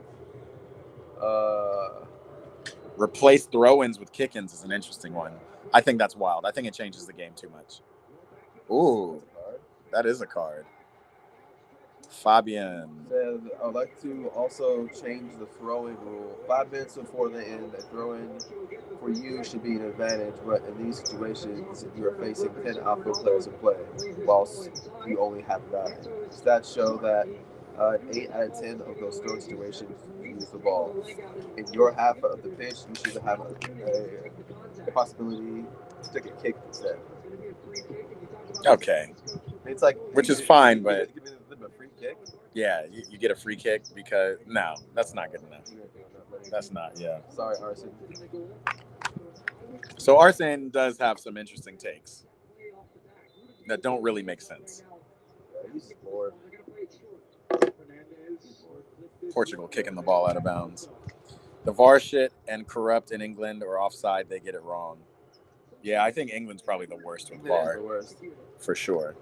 Replace throw-ins with kick-ins is an interesting one. I think that's wild. I think it changes the game too much. Ooh, that is a card. Fabian says, I'd like to also change the throw-in rule. 5 minutes before the end, a throw-in for you should be an advantage, but in these situations, you are facing 10 outfield players in play, whilst you only have 9. Stats show that 8 out of 10 of those throw situations, you use the ball. In your half of the pitch, you should have a possibility to take a kick instead. Okay. It's like, which is fine, but give me a free kick. Yeah, you get a free kick because no, that's not good enough. That's not. Yeah. Sorry, Arsene. So Arsene does have some interesting takes that don't really make sense. He's bored. Portugal kicking the ball out of bounds. The VAR shit and corrupt in England or offside, they get it wrong. Yeah, I think England's probably the worst with VAR. For sure.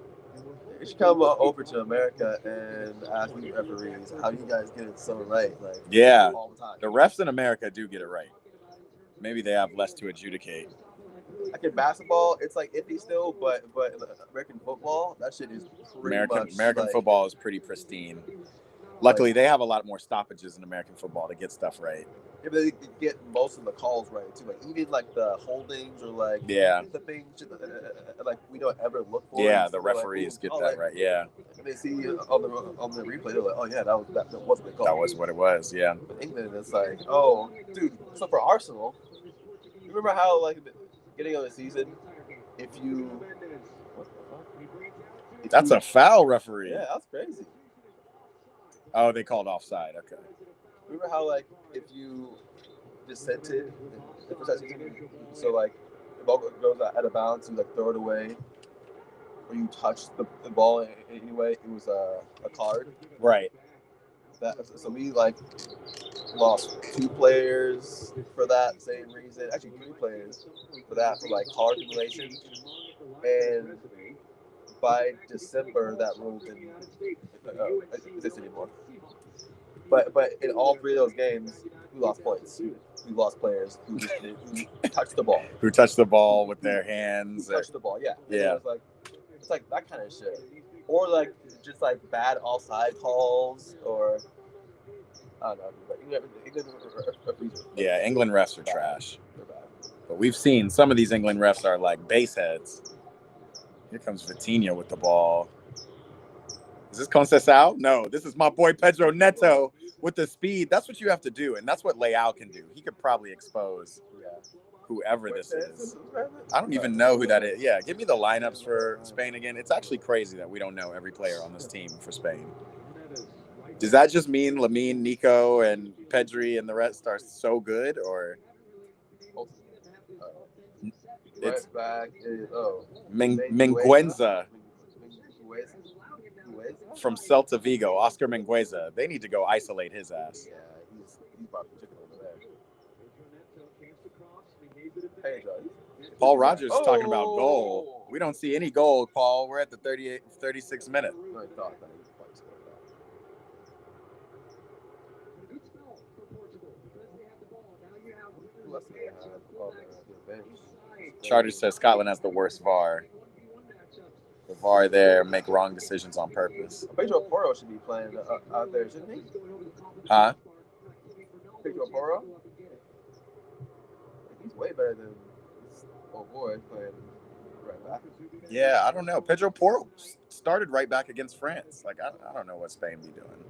You should come over to America and ask the referees how you guys get it so right. Like, yeah, all the time. The refs in America do get it right. Maybe they have less to adjudicate. Like in basketball, it's like iffy still, but American football, that shit is pretty American football is pretty pristine. Luckily, they have a lot more stoppages in American football to get stuff right. Yeah, they get most of the calls right too. Like even like the holdings or like the things like we don't ever look for. Yeah, the referees get that right. Yeah. And they see on the replay, they're like, oh yeah, that wasn't the call. That was what it was. Yeah. But England, it's like, oh, dude. So for Arsenal, you remember how like beginning of the season, if you that's a foul, referee. Yeah, that's crazy. Oh, they called offside. Okay. Remember how like if you dissented the first season, so like the ball goes out of bounds, you like throw it away, or you touch the ball in any way, it was a card. Right. So we like lost 2 players for that same reason. Actually, 3 players for that for like card accumulation. And by December, that rule didn't exist anymore. But in all 3 of those games, we lost points. We lost players who touched the ball. Who touched the ball with their hands. Who touched the ball, yeah. Yeah. It's like that kind of shit. Or like just like bad offside calls, or I don't know. Yeah, England refs are trash. They're bad. But we've seen some of these England refs are like base heads. Here comes Vitinha with the ball. Is this Conceição? No, this is my boy Pedro Neto with the speed. That's what you have to do, and that's what Leao can do. He could probably expose whoever this is. I don't even know who that is. Yeah, give me the lineups for Spain again. It's actually crazy that we don't know every player on this team for Spain. Does that just mean Lamine, Nico, and Pedri and the rest are so good, or it's back is Mingueza from Celta Vigo, Oscar Mingueza. They need to go isolate his ass. Yeah, he's probably chicken over there. Hey, Paul Rogers is talking about goal. We don't see any goal, Paul. We're at the 36th minute. I thought that he was probably scored that. Charter says Scotland has the worst VAR. The VAR there make wrong decisions on purpose. Pedro Porro should be playing out there, shouldn't he? Huh? Pedro Porro? He's way better than Oh boy, playing right back. Yeah, I don't know. Pedro Porro started right back against France. Like, I don't know what Spain be doing.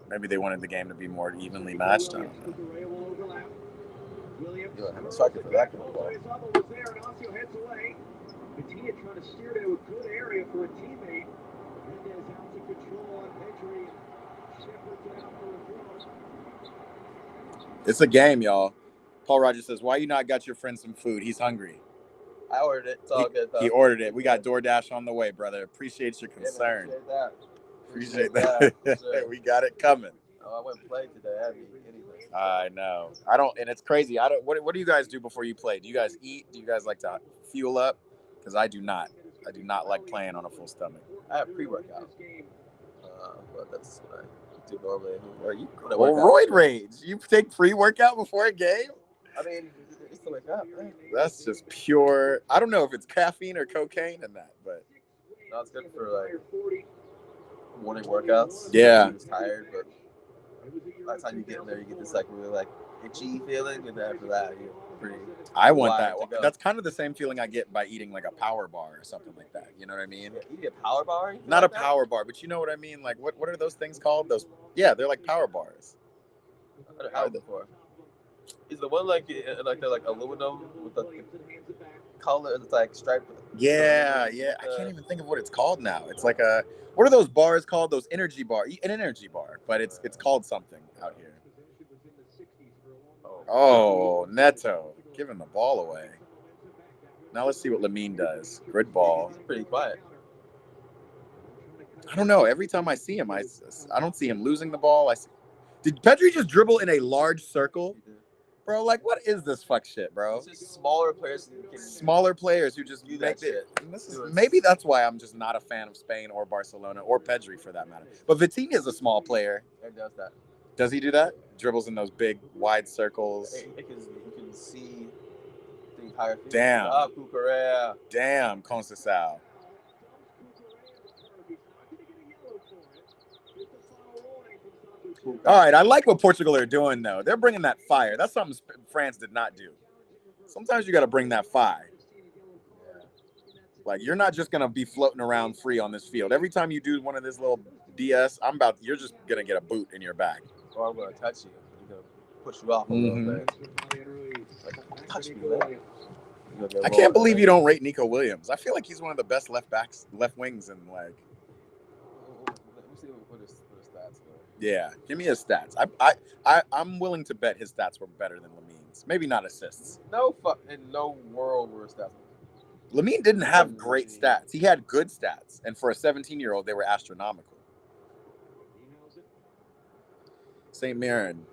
Maybe they wanted the game to be more evenly matched. I don't know. You don't have a striker for that kind of ball. Mattia trying to steer to a good area for a teammate. Mendez out to control on Pedri. Shepard's it out for a throw. It's a game, y'all. Paul Rogers says, "Why you not got your friend some food? He's hungry." I ordered it. It's all good though. He ordered it. We got DoorDash on the way, brother. Appreciate your concern. Yeah, Appreciate that. Sure. We got it coming. Oh, I went and played today. I haven't eaten anything. I know. I don't, and it's crazy. I don't. What do you guys do before you play? Do you guys eat? Do you guys like to fuel up? Because I do not. I do not like playing on a full stomach. I have pre-workout, but that's what I do normally. Are you going to Well, work out? roid rage. You take pre-workout before a game? I mean, it's to wake up. Right? That's just pure. I don't know if it's caffeine or cocaine in that, but No, it's good for like morning workouts. Yeah. You're just tired, but by the time you get in there, you get this like really like itchy feeling, and then after that, you're pretty. I want that. wired to go. That's kind of the same feeling I get by eating like a power bar or something like that. You know what I mean? You get a power bar? Not a like that? power bar, but you know what I mean? Like, what are those things called? Those, yeah, they're like power bars. I've never had it before. Is the one like they're like aluminum with the color? It's like striped. Yeah. I can't even think of what it's called now. It's like a, what are those bars called? Those energy bar, an energy bar, but it's called something out here. Oh, Neto giving the ball away. Now let's see what Lamine does. Good ball. It's pretty quiet. I don't know. Every time I see him, I don't see him losing the ball. Did Pedri just dribble in a large circle? Bro, like, what is this fuck shit, bro? It's just smaller players. Smaller players who just Do make that it. shit. Maybe that's why I'm just not a fan of Spain or Barcelona or Pedri for that matter. But Vitinha is a small player. It does that. Does he do that? Dribbles in those big, wide circles. You can see the entire field. Damn. Ah, Cucurella. Damn, Conceição. All right, I like what Portugal are doing, though. They're bringing that fire. That's something France did not do. Sometimes you got to bring that fire. Like, you're not just going to be floating around free on this field. Every time you do one of this little BS, you're just going to get a boot in your back. Or I'm going to touch you. I'm going to push you off a little bit. Like, touch me, man. I can't believe you don't rate Nico Williams. I feel like he's one of the best left wings in, like. Let me see what his stats are. Yeah, give me his stats. I'm willing to bet his stats were better than Lamine's. Maybe not assists. In no world were his stats. Lamine didn't have great stats. He had good stats, and for a 17-year-old, they were astronomical. St. Mirren,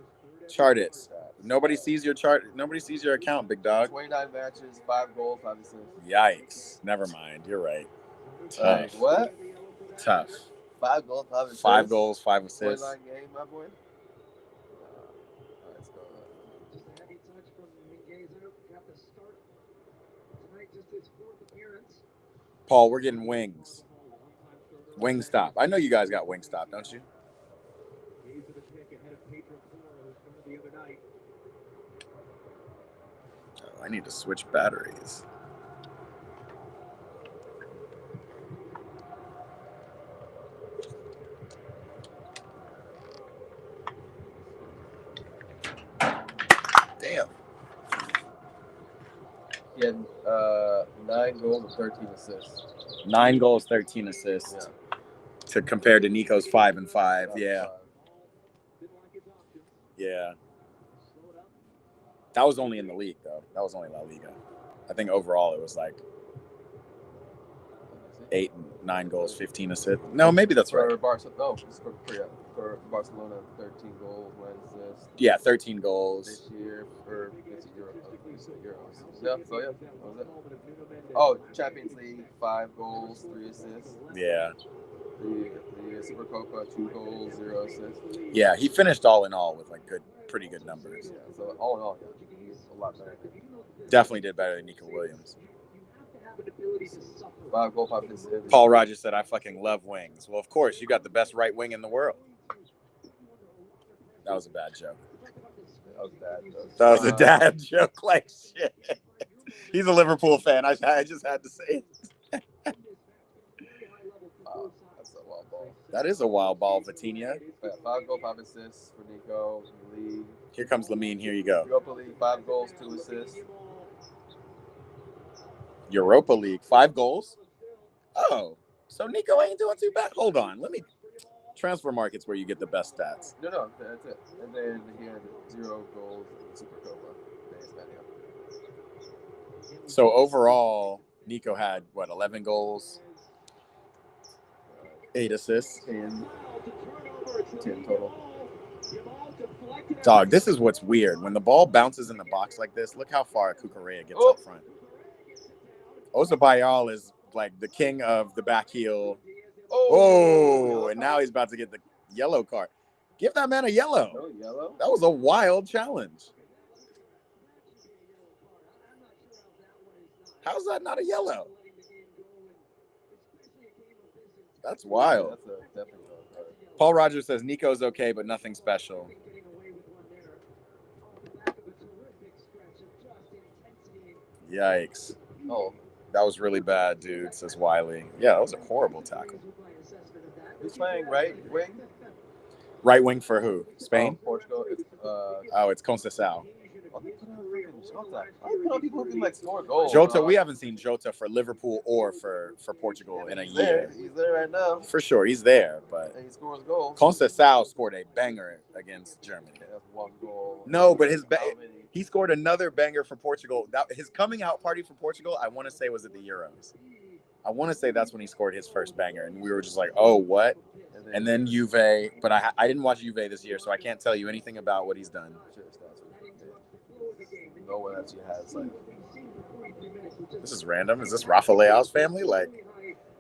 chart it. Nobody sees your chart. Nobody sees your account, big dog. 29 matches, 5 goals, 5 assists. Yikes! Never mind. You're right. Tough. What? Tough. 5 goals, 5 assists. 5 goals, 5 assists. 49 game, my boy. Let's go. Paul, we're getting wings. Wingstop. I know you guys got Wingstop, don't you? Oh, I need to switch batteries. Damn. He had 9 goals and 13 assists. 9 goals, 13 assists. Yeah. To compare to Nico's 5 and 5. Yeah. Yeah. That was only in the league, though. That was only La Liga. I think overall it was like 8 and 9 goals, 15 assists. No, maybe that's right. For Barcelona, 13 goals, 9 assists. Yeah, 13 goals. This year for Euros. Yeah, so yeah, that was it. Oh, Champions League, 5 goals, 3 assists. Yeah. The Super Copa, 2 goals, 0 assists. Yeah, he finished all in all with like pretty good numbers. Yeah, so all in all, yeah, he's a lot better. Definitely did better than Nico Williams. 5 goals, 5 assists. Paul Rogers said, I fucking love wings. Well, of course, you got the best right wing in the world. That was a bad joke. That was bad. That was a dad joke like shit. He's a Liverpool fan. I just had to say it. Wow, that's a wild ball. That is a wild ball, Vitinha. Yeah, 5 goals, 5 assists for Nico in the league. Here comes Lamine. Here you go. Europa League, 5 goals, 2 assists. Europa League, 5 goals. Oh, so Nico ain't doing too bad. Hold on. Let me. Transfer market's where you get the best stats. No, that's it. And then he had 0 goals in Super Copa. So overall, Nico had, what, 11 goals? 8 assists? 10 total. Dog, this is what's weird. When the ball bounces in the box like this, look how far Cucurella gets up front. Osabayal is like the king of the back heel. Oh, and now he's about to get the yellow card. Give that man a yellow. No yellow? That was a wild challenge. How's that not a yellow? That's wild. That's a definitely yellow card. Paul Rogers says Nico's okay, but nothing special. Yikes. Oh, That was really bad, dude, says Wiley. Yeah, that was a horrible tackle. who's playing right wing? Right wing for who? Spain? Portugal. It's It's Conceição. Jota. I put on people who can like score goals. Jota, we haven't seen Jota for Liverpool or for Portugal in a year. He's there right now. For sure, he's there, but And he scores goals. Conceição scored a banger against Germany. That's 1 goal. No, but How many? he scored another banger for Portugal. His coming out party for Portugal, I want to say, was at the Euros. I want to say that's when he scored his first banger, and we were just like, oh, what? And then Juve, but I didn't watch Juve this year, so I can't tell you anything about what he's done. No one actually has like. This is random. Is this Rafael's family? Like,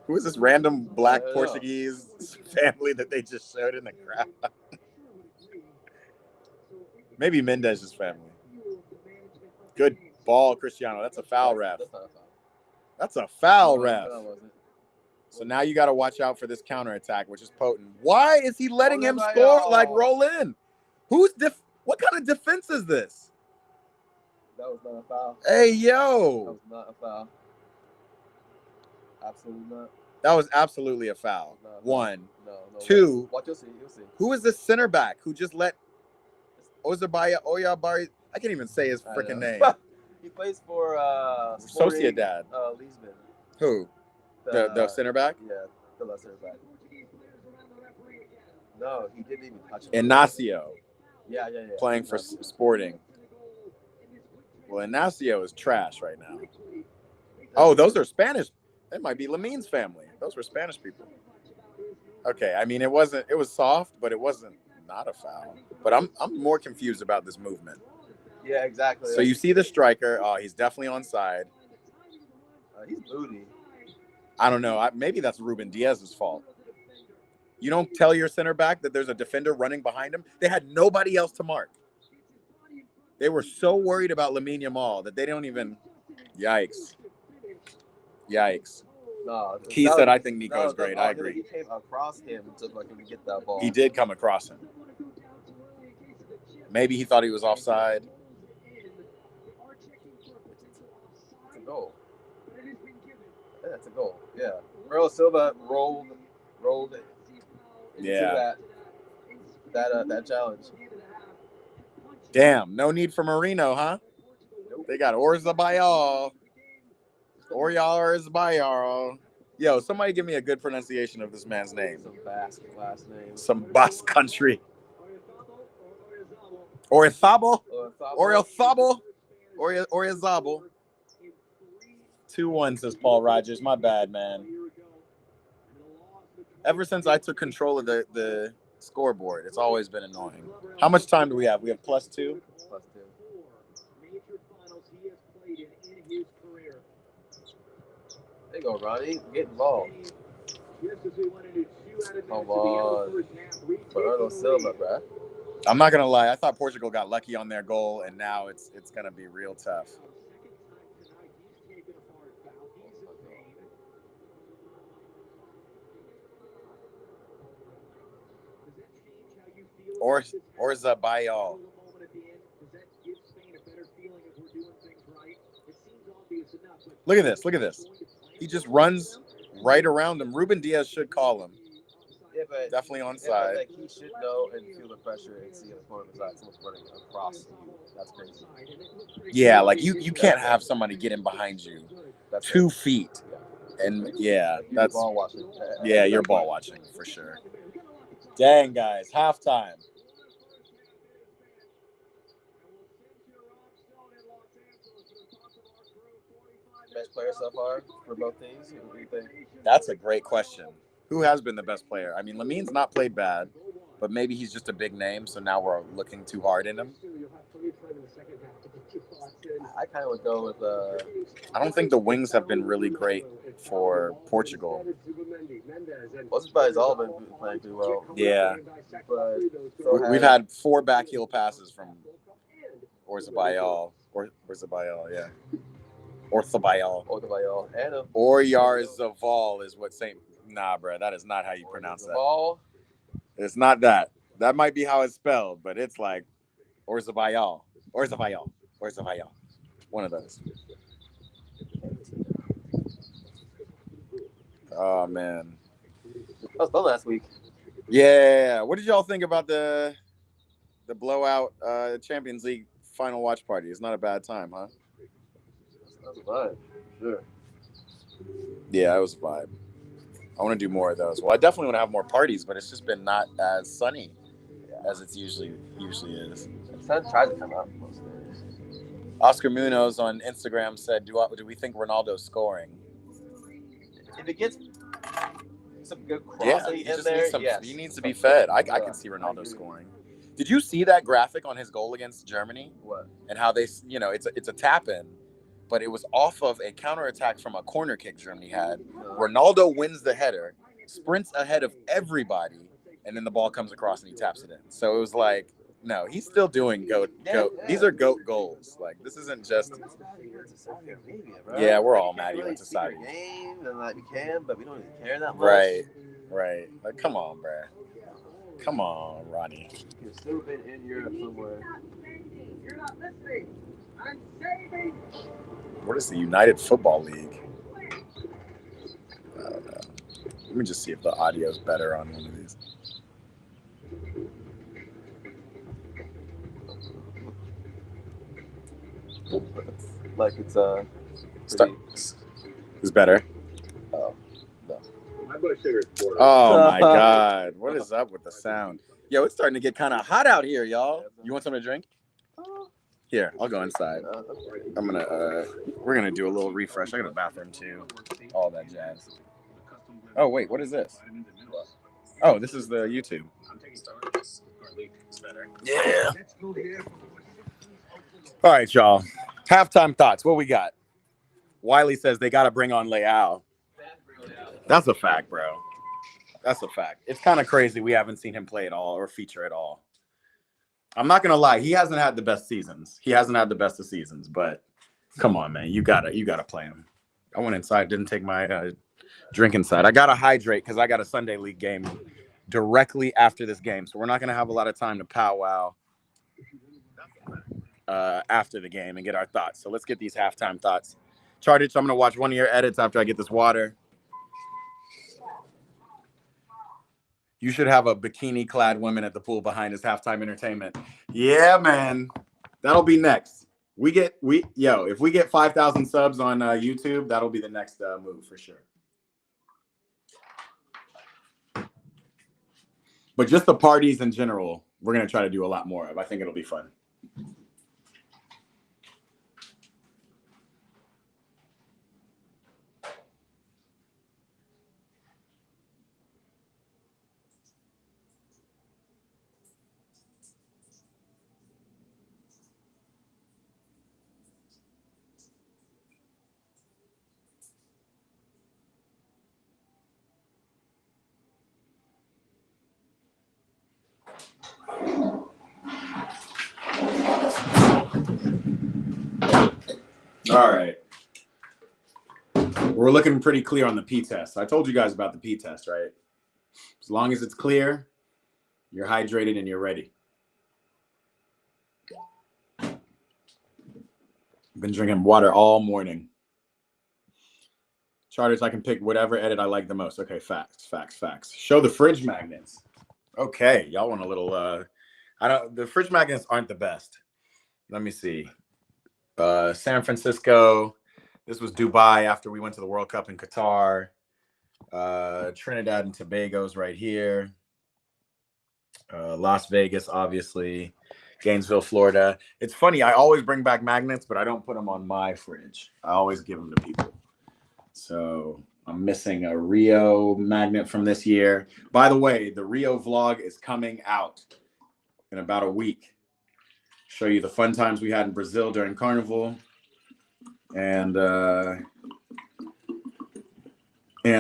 who is this random black I don't know. Portuguese family that they just showed in the crowd? Maybe Mendez's family. Good ball, Cristiano. That's a foul, ref. That's not a foul. That's a foul, ref. No, it wasn't. So now you got to watch out for this counterattack, which is potent. Why is he letting him my score? God. Like, roll in. What kind of defense is this? That was not a foul. Hey, That yo. was not a foul. Absolutely not. That was absolutely a foul. No. 1. No. Two. Watch, you'll see. You'll see. Who is this center back who just let Oyabari? I can't even say his I freaking know. name. He plays for Sporting, Sociedad. Lisbon. Who? The center back? Yeah, the left center back. No, he didn't even touch him. Inacio, Yeah. playing for Sporting. Well, Inacio is trash right now. Oh, those are Spanish. That might be Lamine's family. Those were Spanish people. Okay, I mean, it was soft, but it wasn't not a foul. But I'm more confused about this movement. Yeah, exactly. So you see the striker. Oh, he's definitely onside. He's booty. I don't know. Maybe that's Ruben Diaz's fault. You don't tell your center back that there's a defender running behind him. They had nobody else to mark. They were so worried about Lamine Yamal that they don't even. Yikes. No, He said, I think Nico's great. I agree. He came across him to fucking get that ball. He did come across him. Maybe he thought he was offside. It's a goal. Yeah, it's a goal. Yeah. Earl Silva rolled it. Yeah. That challenge. Damn, no need for Marino, huh? Nope. They got Orzabal. Orzabal. Yo, somebody give me a good pronunciation of this man's name. Some Basque last name. Some Basque country. Orizabal. Orizabal. 2-1, says Paul Rogers. My bad, man. Ever since I took control of the scoreboard, it's always been annoying. How much time do we have? We have +2? +2. There you go, Ronnie. Get involved. Come on. Bernardo Silva, bruh. I'm not going to lie. I thought Portugal got lucky on their goal, and now it's going to be real tough. Orzabal. Look at this. Look at this. He just runs right around him. Ruben Diaz should call him. Yeah, but Definitely yeah, but, onside. like, he should know and feel the pressure and see in the corner of his eye someone's running across you. That's crazy. Yeah, like you can't have somebody get in behind you That's 2 it. feet. Yeah. And yeah, You're that's ball watching. yeah, you're ball watching for sure. Dang, guys, halftime. Best player so far for both teams. What do you think? That's a great question. Who has been the best player? I mean, Lamine's not played bad, but maybe he's just a big name, so now we're looking too hard in him. I kind of would go with. I don't think the wings have been really great for Portugal. Offside's all been playing pretty well. Yeah, But so we've had 4 back heel passes from Orzabayal. Yeah. Orzabayal. Otabayal and Oyarzabal is what Saint. Nah, bro, that is not how you pronounce that. ball. It's not that. That might be how it's spelled, but it's like Orzabayal. One of those. Oh man. That was fun last week. Yeah. What did y'all think about the blowout Champions League final watch party? It's not a bad time, huh? That was a vibe. Sure. Yeah, it was a vibe. I want to do more of those. Well, I definitely want to have more parties, but it's just been not as sunny as it usually is. The sun tries to come out most days. Oscar Munoz on Instagram said, "Do we think Ronaldo's scoring?" If it gets some good Yeah, crossing he in just there, needs some, yes. he needs to be fed. I can see Ronaldo scoring. Did you see that graphic on his goal against Germany? What? And how they, it's a tap in, but it was off of a counterattack from a corner kick Germany had. Ronaldo wins the header, sprints ahead of everybody, and then the ball comes across and he taps it in. So it was like, no, he's still doing goat. These are goat goals. Like, this isn't just. Yeah, we're all mad he went to Saudi. Game and like we can, but we don't even care that much. Right. Like, come on, bruh. Come on, Ronnie. You've still been in Europe somewhere. You're not listening. I'm saving. What is the United Football League? I don't know. Let me just see if the audio is better on one of these. Like it's It's better. Oh, no. My blood sugar is 4. Oh my God. What is up with the sound? Yo, it's starting to get kind of hot out here, y'all. You want something to drink? Here, I'll go inside. We're gonna do a little refresh. I got a bathroom too. All that jazz. Oh wait, what is this? Oh, this is the YouTube. Yeah. All right, y'all. Halftime thoughts. What we got? Wiley says they got to bring on Leao. That's a fact, bro. That's a fact. It's kind of crazy we haven't seen him play at all or feature at all. I'm not gonna lie, he hasn't had the best seasons. He hasn't had the best of seasons, but come on, man, you gotta play him. I went inside, didn't take my drink inside. I gotta hydrate because I got a Sunday league game directly after this game, so we're not gonna have a lot of time to powwow after the game and get our thoughts. So let's get these halftime thoughts. Charted, so I'm gonna watch one of your edits after I get this water. You should have a bikini-clad woman at the pool behind us halftime entertainment. Yeah, man. That'll be next. If we get 5,000 subs on YouTube, that'll be the next move for sure. But just the parties in general, we're going to try to do a lot more of. I think it'll be fun. All right. We're looking pretty clear on the P test. I told you guys about the P test, right? As long as it's clear, you're hydrated and you're ready. Been drinking water all morning. Charters, I can pick whatever edit I like the most. Okay, facts. Show the fridge magnets. Okay, y'all want a little the fridge magnets aren't the best. Let me see. San Francisco. This was Dubai after we went to the World Cup in Qatar. Trinidad and Tobago's right here. Las Vegas, obviously. Gainesville, Florida. It's funny, I always bring back magnets, but I don't put them on my fridge. I always give them to people. So I'm missing a Rio magnet from this year. By the way, the Rio vlog is coming out in about a week. Show you the fun times we had in Brazil during Carnival. And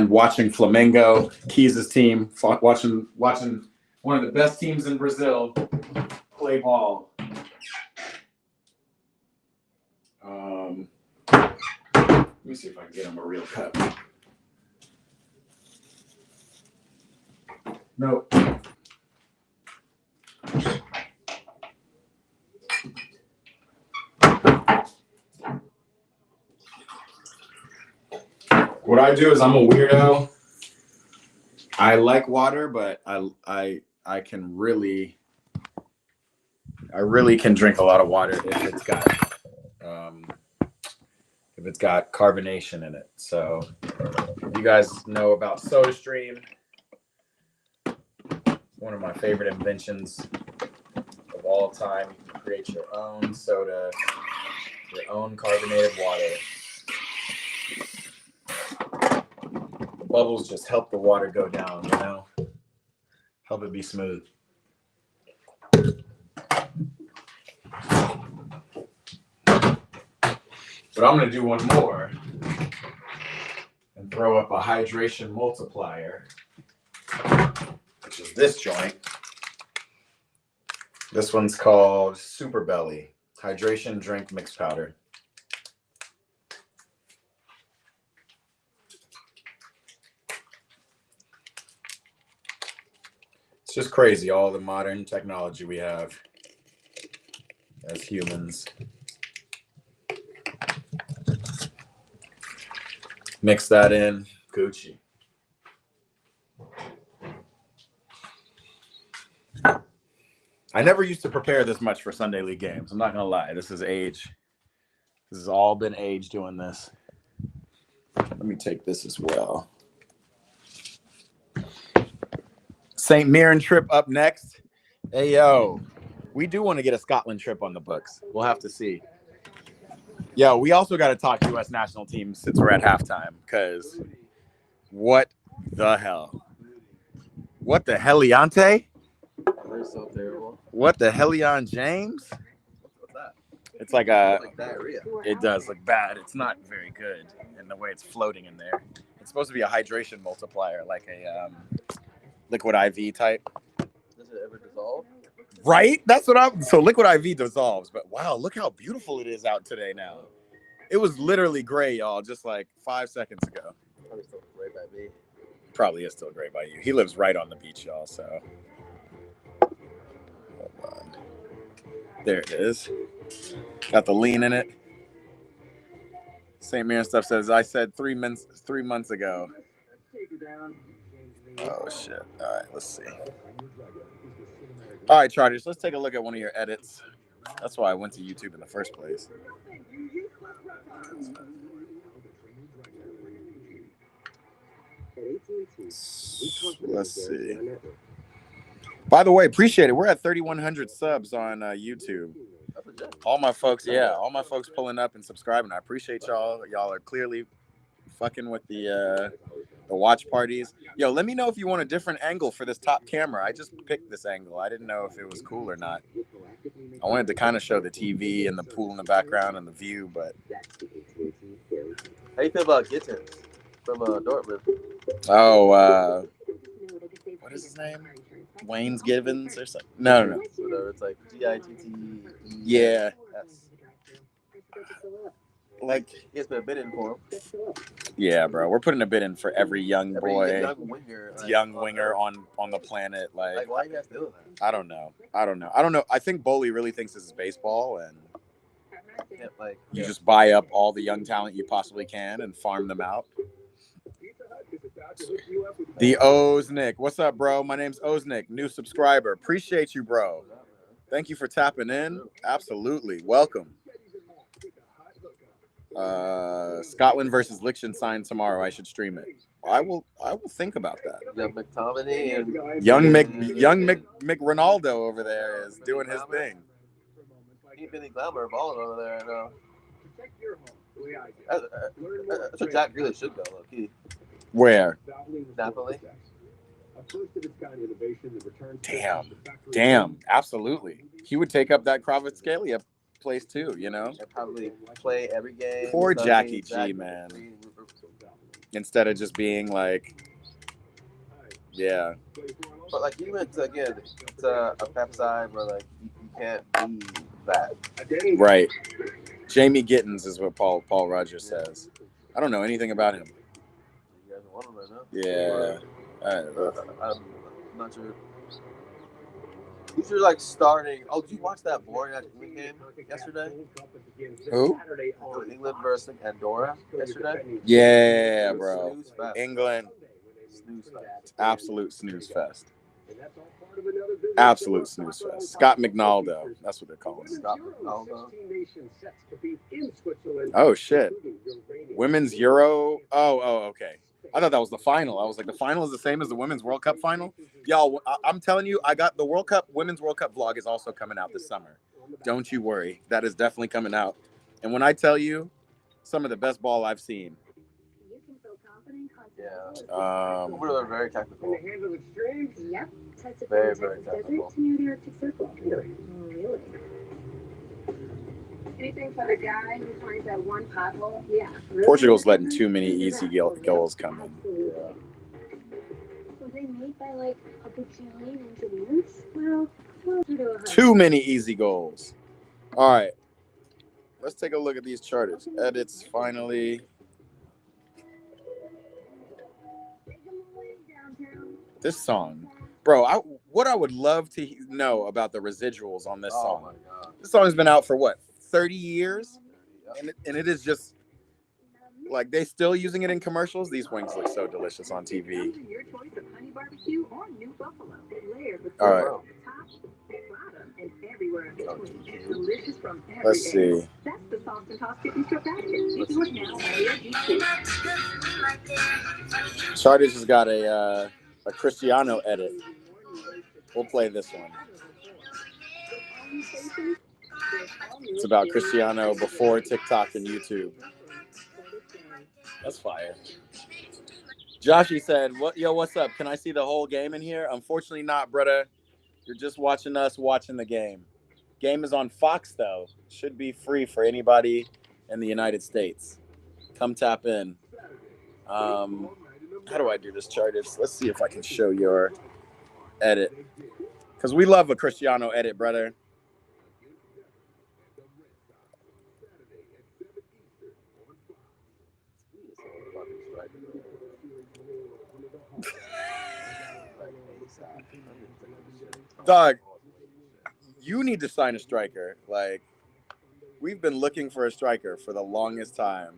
watching Flamengo, Keys' team, watching one of the best teams in Brazil play ball. Let me see if I can get him a real cup. Nope. What I do is I'm a weirdo. I like water, but I really can drink a lot of water if it's got carbonation in it. So you guys know about SodaStream, one of my favorite inventions of all time. You can create your own soda, your own carbonated water. Bubbles just help the water go down, you know? Help it be smooth. But I'm going to do one more and throw up a hydration multiplier, which is this joint. This one's called Super Belly Hydration Drink Mix Powder. It's just crazy, all the modern technology we have as humans. Mix that in, Gucci. I never used to prepare this much for Sunday League games. I'm not gonna lie. This is age. This has all been age doing this. Let me take this as well. St. Mirren trip up next. Hey, yo. We do want to get a Scotland trip on the books. We'll have to see. Yo, we also got to talk U.S. national team since we're at halftime, because what the hell? What the Heliante? They're so terrible. What the Helion James? What's that? It's like a... Like diarrhea. It does look bad. It's not very good in the way it's floating in there. It's supposed to be a hydration multiplier, like a liquid IV type. Does it ever dissolve? Right? That's what I'm... So liquid IV dissolves, but wow, look how beautiful it is out today now. It was literally gray, y'all, just like 5 seconds ago. Probably still gray by me. Probably is still gray by you. He lives right on the beach, y'all, so... Hold on. There it is. Got the lean in it. St. Mirren stuff says, I said 3 months ago. Oh, shit. All right, let's see. All right, Chargers, let's take a look at one of your edits. That's why I went to YouTube in the first place. Let's see. By the way, appreciate it. We're at 3,100 subs on YouTube. All my folks, all my folks pulling up and subscribing. I appreciate y'all. Y'all are clearly fucking with the watch parties. Yo, let me know if you want a different angle for this top camera. I just picked this angle. I didn't know if it was cool or not. I wanted to kind of show the TV and the pool in the background and the view, but... How you feel about Gittins from Dortmund? Oh, what is his name? Wayne's Givens or something? No. Whatever, it's like Gitte. Yeah. Like, he has been a bid in for him. Yeah, bro. We're putting a bid in for every young boy, young winger on the planet. Like why you guys doing that? I don't know. I think Boley really thinks this is baseball, and you just buy up all the young talent you possibly can and farm them out. The Oznick. What's up, bro? My name's Oznick, new subscriber. Appreciate you, bro. Thank you for tapping in. Absolutely. Welcome. Scotland versus Liechtenstein tomorrow. I should stream it. I will think about that. Young McTominay and Young Mick Ronaldo over there is doing his thing. Keep Billy Glamour balling over there. I know. That's where Jack really should go, low key. Where? Napoli. Damn. Absolutely. He would take up that Kvaratskhelia place too, you know? And probably play every game. Poor Jackie G, man. Instead of just being like, yeah. But like you went to a pep side where like you can't be that. Right. Jamie Gittins is what Paul Rogers says. I don't know anything about him. You guys want him right now? Yeah. I'm not sure. Who's your like starting? Oh, did you watch that boring game yesterday? Who? England versus Andorra yesterday. Yeah, bro. Snooze fest. England. Snooze fest. Absolute snooze fest. Absolute snooze fest. Scott McNaldo. That's what they're calling him. Scott McNaldo. Oh, shit. Women's Euro. Oh, okay. I thought that was the final. I was like, the final is the same as the Women's World Cup final? Y'all, I'm telling you, I got the Women's World Cup vlog is also coming out this summer. Don't you worry. That is definitely coming out. And when I tell you, some of the best ball I've seen. Yeah. We're very technical. Yep. Very, very technical. Near the Arctic Circle. Really? Anything for the guy who finds that one pothole? Yeah. Really? Portugal's letting too many easy goals come in. Yeah. Was they made by like a bajillion engineers? Well, too many easy goals. All right. Let's take a look at these charters. Edits finally. This song. Bro, what I would love to know about the residuals on this song. My God. This song has been out for what, 30 years? And it is just like they still using it in commercials. These wings look so delicious on TV. All right. Let's see. Charters has got a Cristiano edit. We'll play this one. It's about Cristiano before TikTok and YouTube. That's fire. Joshy said, what's up? Can I see the whole game in here? Unfortunately not, brother. You're just watching us watching the game. Game is on Fox, though. Should be free for anybody in the United States. Come tap in. How do I do this, Charters? Let's see if I can show your edit. Because we love a Cristiano edit, brother. Dog, you need to sign a striker. Like, we've been looking for a striker for the longest time.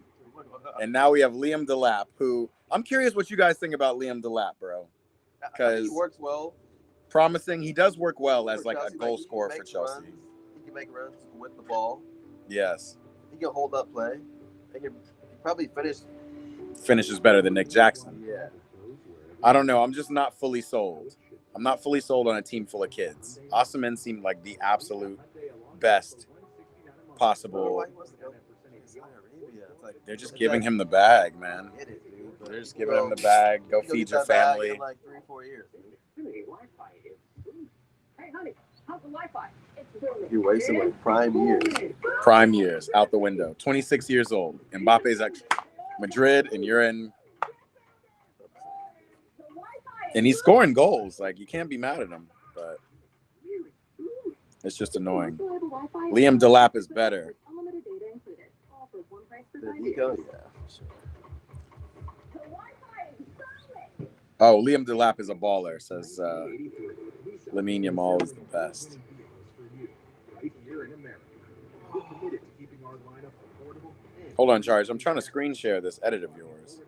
And now we have Liam Delap, who I'm curious what you guys think about Liam Delap, bro. Because he works well. Promising. He does work well as like a goal scorer for Chelsea. Runs. He can make runs with the ball. Yes. He can hold up play. He can probably finishes better than Nick Jackson. Yeah. I don't know. I'm just not fully sold. I'm not fully sold on a team full of kids. Osimhen seemed like the absolute best possible. They're just giving him the bag, man. They're just giving him the bag. Go feed your family. In like 3-4 years. Hey, honey, how's the Wi-Fi? You're wasting like prime years. Prime years out the window. 26 years old. Mbappe's at Madrid, and you're in. And he's scoring goals. Like, you can't be mad at him. But it's just annoying. Liam Delap is better. Oh, Liam Delap is a baller, says Lamine Yamal is the best. Hold on, Charge. I'm trying to screen share this edit of yours.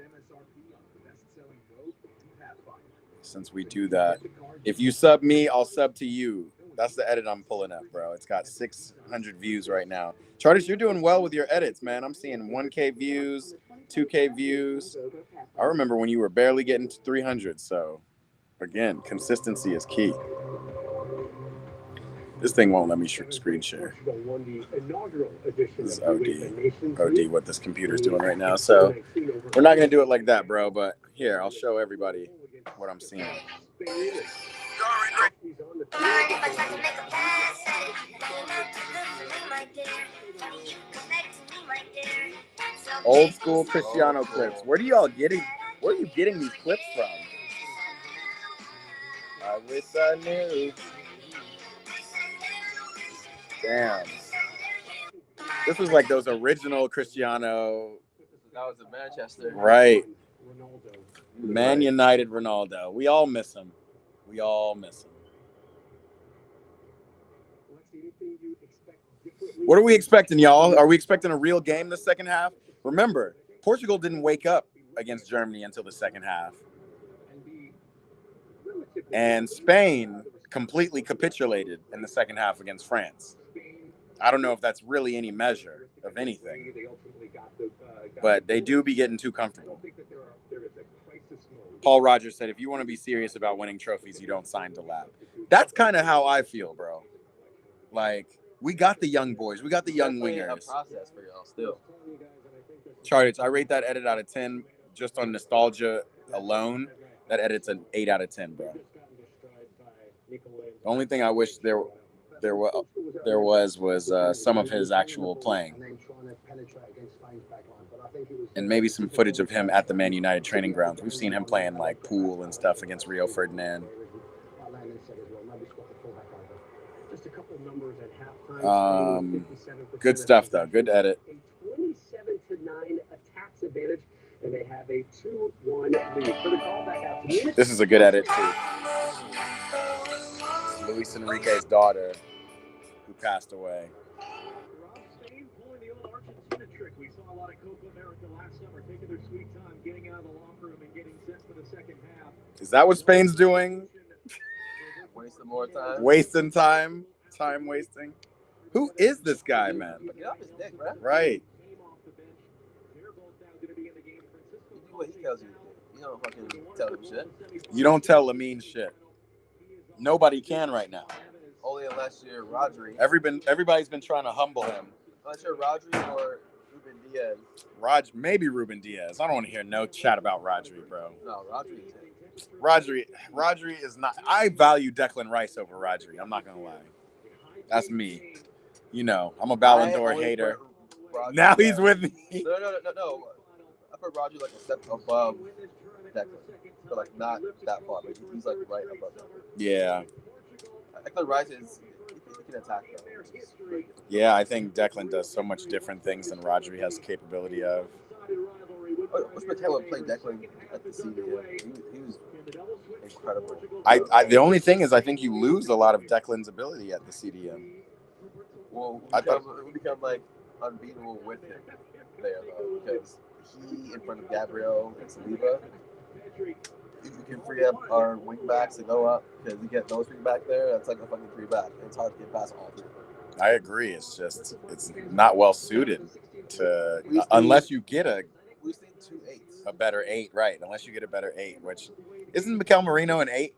since we do that. If you sub me, I'll sub to you. That's the edit I'm pulling up, bro. It's got 600 views right now. Charters, you're doing well with your edits, man. I'm seeing 1K views, 2K views. I remember when you were barely getting to 300. So, again, consistency is key. This thing won't let me screen share. This is OD what this computer's doing right now. So, we're not going to do it like that, bro. But here, I'll show everybody what I'm seeing. Old school Cristiano clips. Where are you getting these clips from? I wish I knew. Damn. This was like those original Cristiano. That was in Manchester. Right. Man United Ronaldo. We all miss him. What are we expecting, y'all? Are we expecting a real game the second half? Remember, Portugal didn't wake up against Germany until the second half. And Spain completely capitulated in the second half against France. I don't know if that's really any measure of anything, but they do be getting too comfortable. Paul Rogers said, if you want to be serious about winning trophies, you don't sign to lap. That's kind of how I feel, bro. Like, we got the young boys. We got the young wingers. A process for y'all still. Charters, I rate that edit out of 10 just on nostalgia alone. That edit's an 8 out of 10, bro. The only thing I wish there was some of his actual playing. And maybe some footage of him at the Man United training grounds. We've seen him playing like pool and stuff against Rio Ferdinand. Good stuff though. Good edit. 27-9 attacks advantage, and they have a 2-1 lead. For the call back out to this is a good edit too. Luis Enrique's daughter, who passed away. Spain pulling the old Argentina trick. We saw a lot of Copa America last summer, taking their sweet time, getting out of the locker room and getting set for the second half. Is that what Spain's doing? Wasting more time. Wasting time. Time wasting. Who is this guy, man? Get off his dick, bro. Right. What he tells you. You don't fucking tell him shit. You don't tell Lamine shit. Nobody can right now. Only unless you're Rodri. Everybody's been trying to humble him. Unless you're Rodri or Ruben Diaz. Maybe Ruben Diaz. I don't want to hear no chat about Rodri, bro. No, Rodri is it. Rodri is not. I value Declan Rice over Rodri. I'm not gonna lie. That's me. You know, I'm a Ballon d'Or hater. Now he's with me. No. I put Rodri like a step above Declan, but like not that far. But he's like right above Declan. Yeah. Declan Rice he can attack though. Yeah, I think Declan does so much different things than Rodri has the capability of. What's McKellen played Declan at the CDM? He was incredible. The only thing is, I think you lose a lot of Declan's ability at the CDM. Well, we become like unbeatable with him there though, because he in front of Gabriel and Saliba, if we can free up our wing backs to go up, because we get those three back there, that's like a fucking three back. And it's hard to get past all three. I agree. It's not well suited to unless you get a better 8, right? Unless you get a better 8, which isn't Mikel Merino an 8?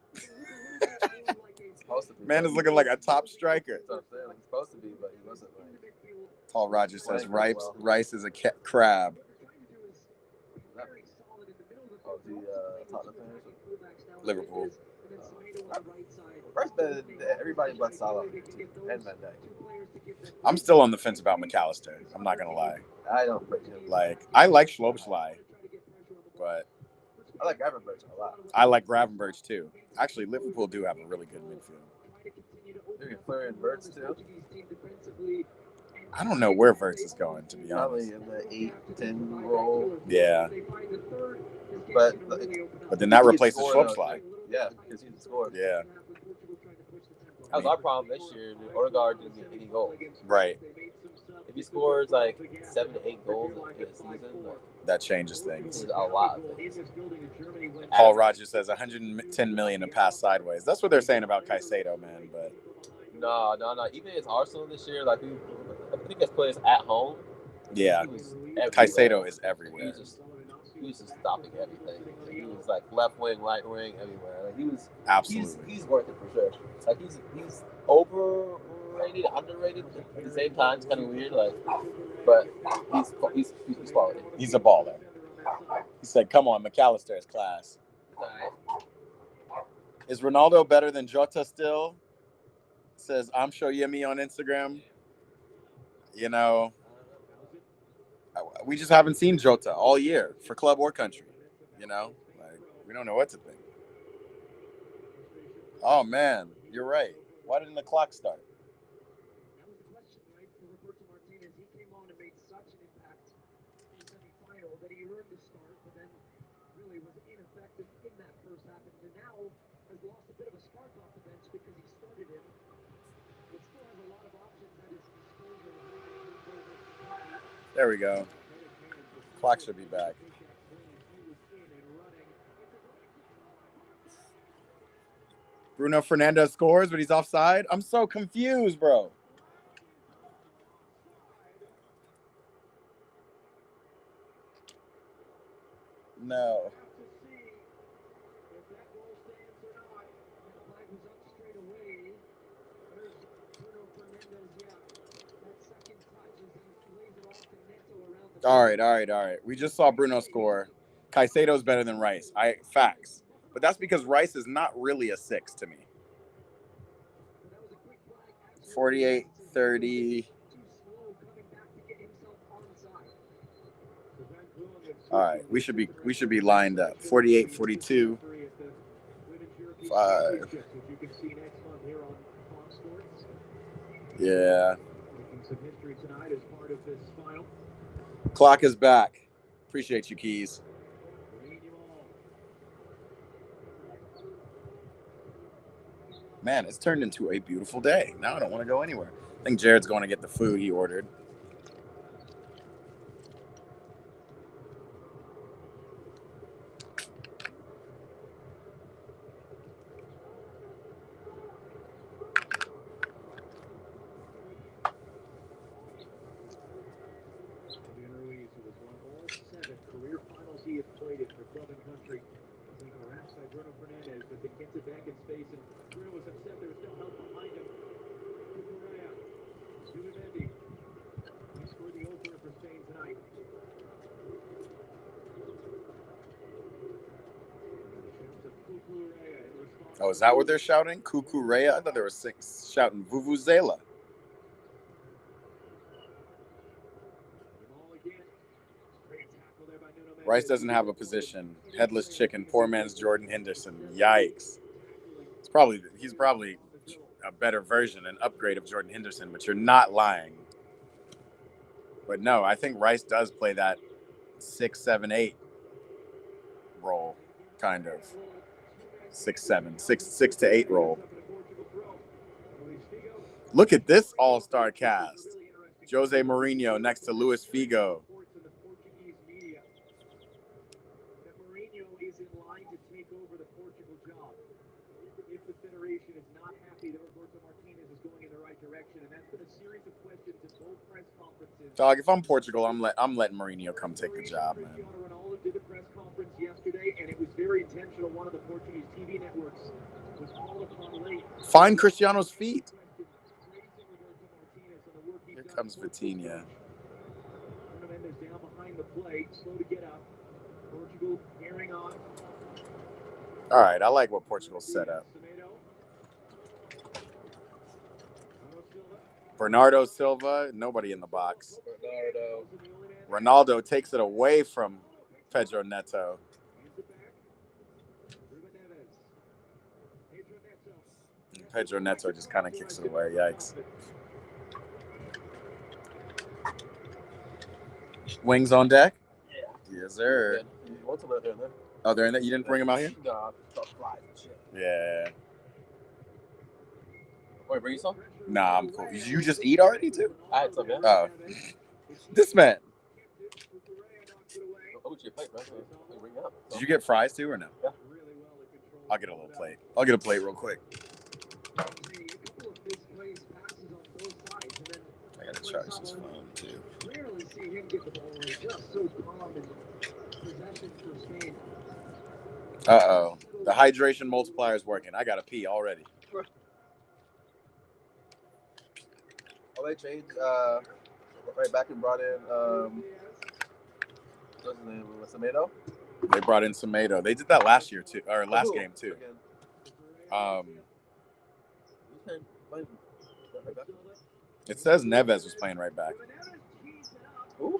Man is looking like a top striker. That's what I'm saying. He's supposed to be, but he wasn't. Paul Rogers says Rice is a crab. Liverpool. Rice better than everybody but Salah and Van Dijk. I'm still on the fence about McAllister. I'm not gonna lie. I don't put him. I like Schloboslai, but I like Gravenberch a lot. I like Gravenberch too. Actually, Liverpool do have a really good midfield. You can Fleur and Verts too. I don't know where Verts is going, to be honest. Probably in the 8-10 role. Yeah. But then that replaces Schloboslai. Yeah, because he scored. Yeah. That was our problem this year. Odegaard didn't get any goals. Right. If he scores like 7 to 8 goals in a season, like, That changes this things. is a lot of things. Paul Rogers says 110 million to pass sideways. That's what they're saying about Caicedo, man. But No. Even against Arsenal this year, like I think his players at home. yeah, He was everywhere. Caicedo is He everywhere. was just stopping everything. Like, he was like left wing, right wing, everywhere. Like he was Absolutely. He's worth it for sure. Like he's overrated, underrated at the same time. It's kind of weird. Like, but he's quality. He's a baller. He said, "Come on, McAllister is class." All right. Is Ronaldo better than Jota still? Says, I'm Shoyemi on Instagram. You know, we just haven't seen Jota all year for club or country. You know, like we don't know what to think. Oh man, you're right. Why didn't the clock start? That was the question, right? For Roberto Martinez, he came on and made such an impact in the semifinal that he earned the start, but then really was ineffective in that first half, and now has lost a bit of a spark off the bench because he started him, but still has a lot of options at his disposal. There we go. Clock should be back. Bruno Fernandes scores, but he's offside. I'm so confused, bro. No. All right. We just saw Bruno score. Caicedo's better than Rice. Facts. But that's because Rice is not really a 6 to me. 48-30. All right, we should be lined up. 48-42. 5. Yeah. Clock is back. Appreciate you, Keys. Man, it's turned into a beautiful day. Now I don't want to go anywhere. I think Jared's going to get the food he ordered. Career finals he has played it for club and country. Taking a wraps by Bruno Fernandes, but then gets it back in space, and Bruno was upset there was no help behind him. Cucurella, Zubimendi. He scored the opener for Spain tonight. Oh, is that what they're shouting? Cucurella? I thought they were shouting Vuvuzela. Rice doesn't have a position. Headless chicken. Poor man's Jordan Henderson. Yikes. He's probably a better version, an upgrade of Jordan Henderson, but you're not lying. But no, I think Rice does play that 6, 7, 8 role, kind of. 6, 7, 6 to 8 role. Look at this all-star cast. Jose Mourinho next to Luis Figo. Is in line to take over the Portugal job. If the Federation is not happy that Roberto Martinez is going in the right direction, and that's been a series of questions at both press conferences. Dog, if I'm Portugal, I'm letting Mourinho come take the job, man. Cristiano Ronaldo did a press conference yesterday, and it was very intentional. One of the Portuguese TV networks was called upon late. Find Cristiano's feet. Here comes Vitinha. Bruno Mendes down behind the plate, slow to get up. Portugal gearing on. All right, I like what Portugal set up. Bernardo Silva, nobody in the box. Ronaldo takes it away from Pedro Neto. Pedro Neto just kind of kicks it away. Yikes. Wings on deck? Yeah. Yes, sir. Oh, they're in there? You didn't bring them out here? No, flies and shit. Yeah. Wait, bring you some? Nah, I'm cool. Did you just eat already too? I had some, yeah. Oh, this man. I'll put you a plate, bro. Bring it up. Did you get fries too or no? Yeah. I'll get a little plate. I'll get a plate real quick. I gotta charge this phone too. Rarely see him get the ball away. Just so calm in possession for Spain. Uh-oh. The hydration multiplier is working. I gotta pee already. Oh, they changed right back and brought in what's his name? Tomato? They brought in Tomato. They did that last year too, or last game too. It says Neves was playing right back. Who?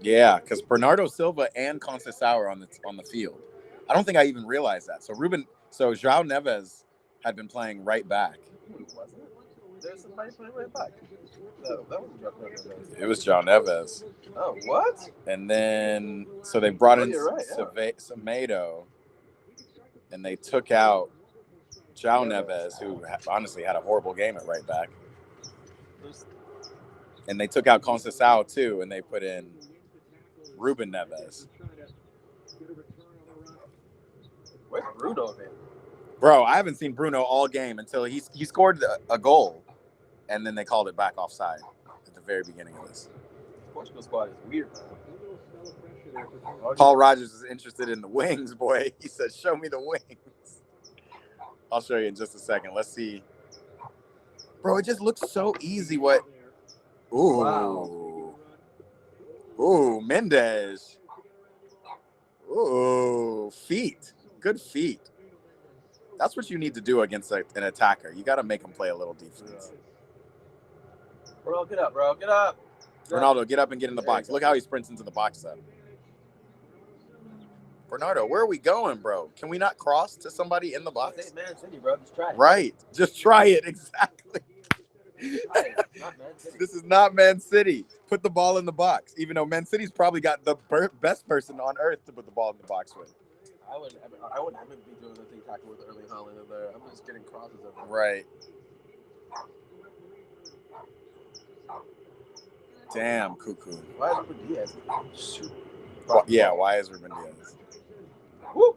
Yeah, because Bernardo Silva and Conceição are on the field. I don't think I even realized that. So João Neves had been playing right back. There's somebody playing right back. That wasn't João Neves. It was João Neves. Oh, what? And then so they brought in right, Tomato, and they took out João Neves, who honestly had a horrible game at right back. And they took out Conceição too, and they put in Ruben Neves. Where's Bruno, man? Bro, I haven't seen Bruno all game until he scored a goal, and then they called it back offside at the very beginning of this. Portugal squad is weird, man. Paul Rogers is interested in the wings, boy. He said, show me the wings. I'll show you in just a second. Let's see. Bro, it just looks so easy. What? Ooh. Wow. Ooh, Mendes. Ooh, feet. Good feet. That's what you need to do against an attacker. You got to make him play a little defense. Bro, get up, bro. Get up. Ronaldo, get up and get in the box. Look how he sprints into the box up. Bernardo, where are we going, bro? Can we not cross to somebody in the box? This ain't Man City, bro. Just try it. Right. Just try it. Exactly. Not Man City. This is not Man City. Put the ball in the box. Even though Man City's probably got the best person on earth to put the ball in the box with. I wouldn't be doing the thing tackle with Erling Haaland in there. I'm just getting crosses of him. Right. Damn, cuckoo. Why is Ruben Diaz? Shoot. Well, yeah, why is Ruben Diaz? Woo!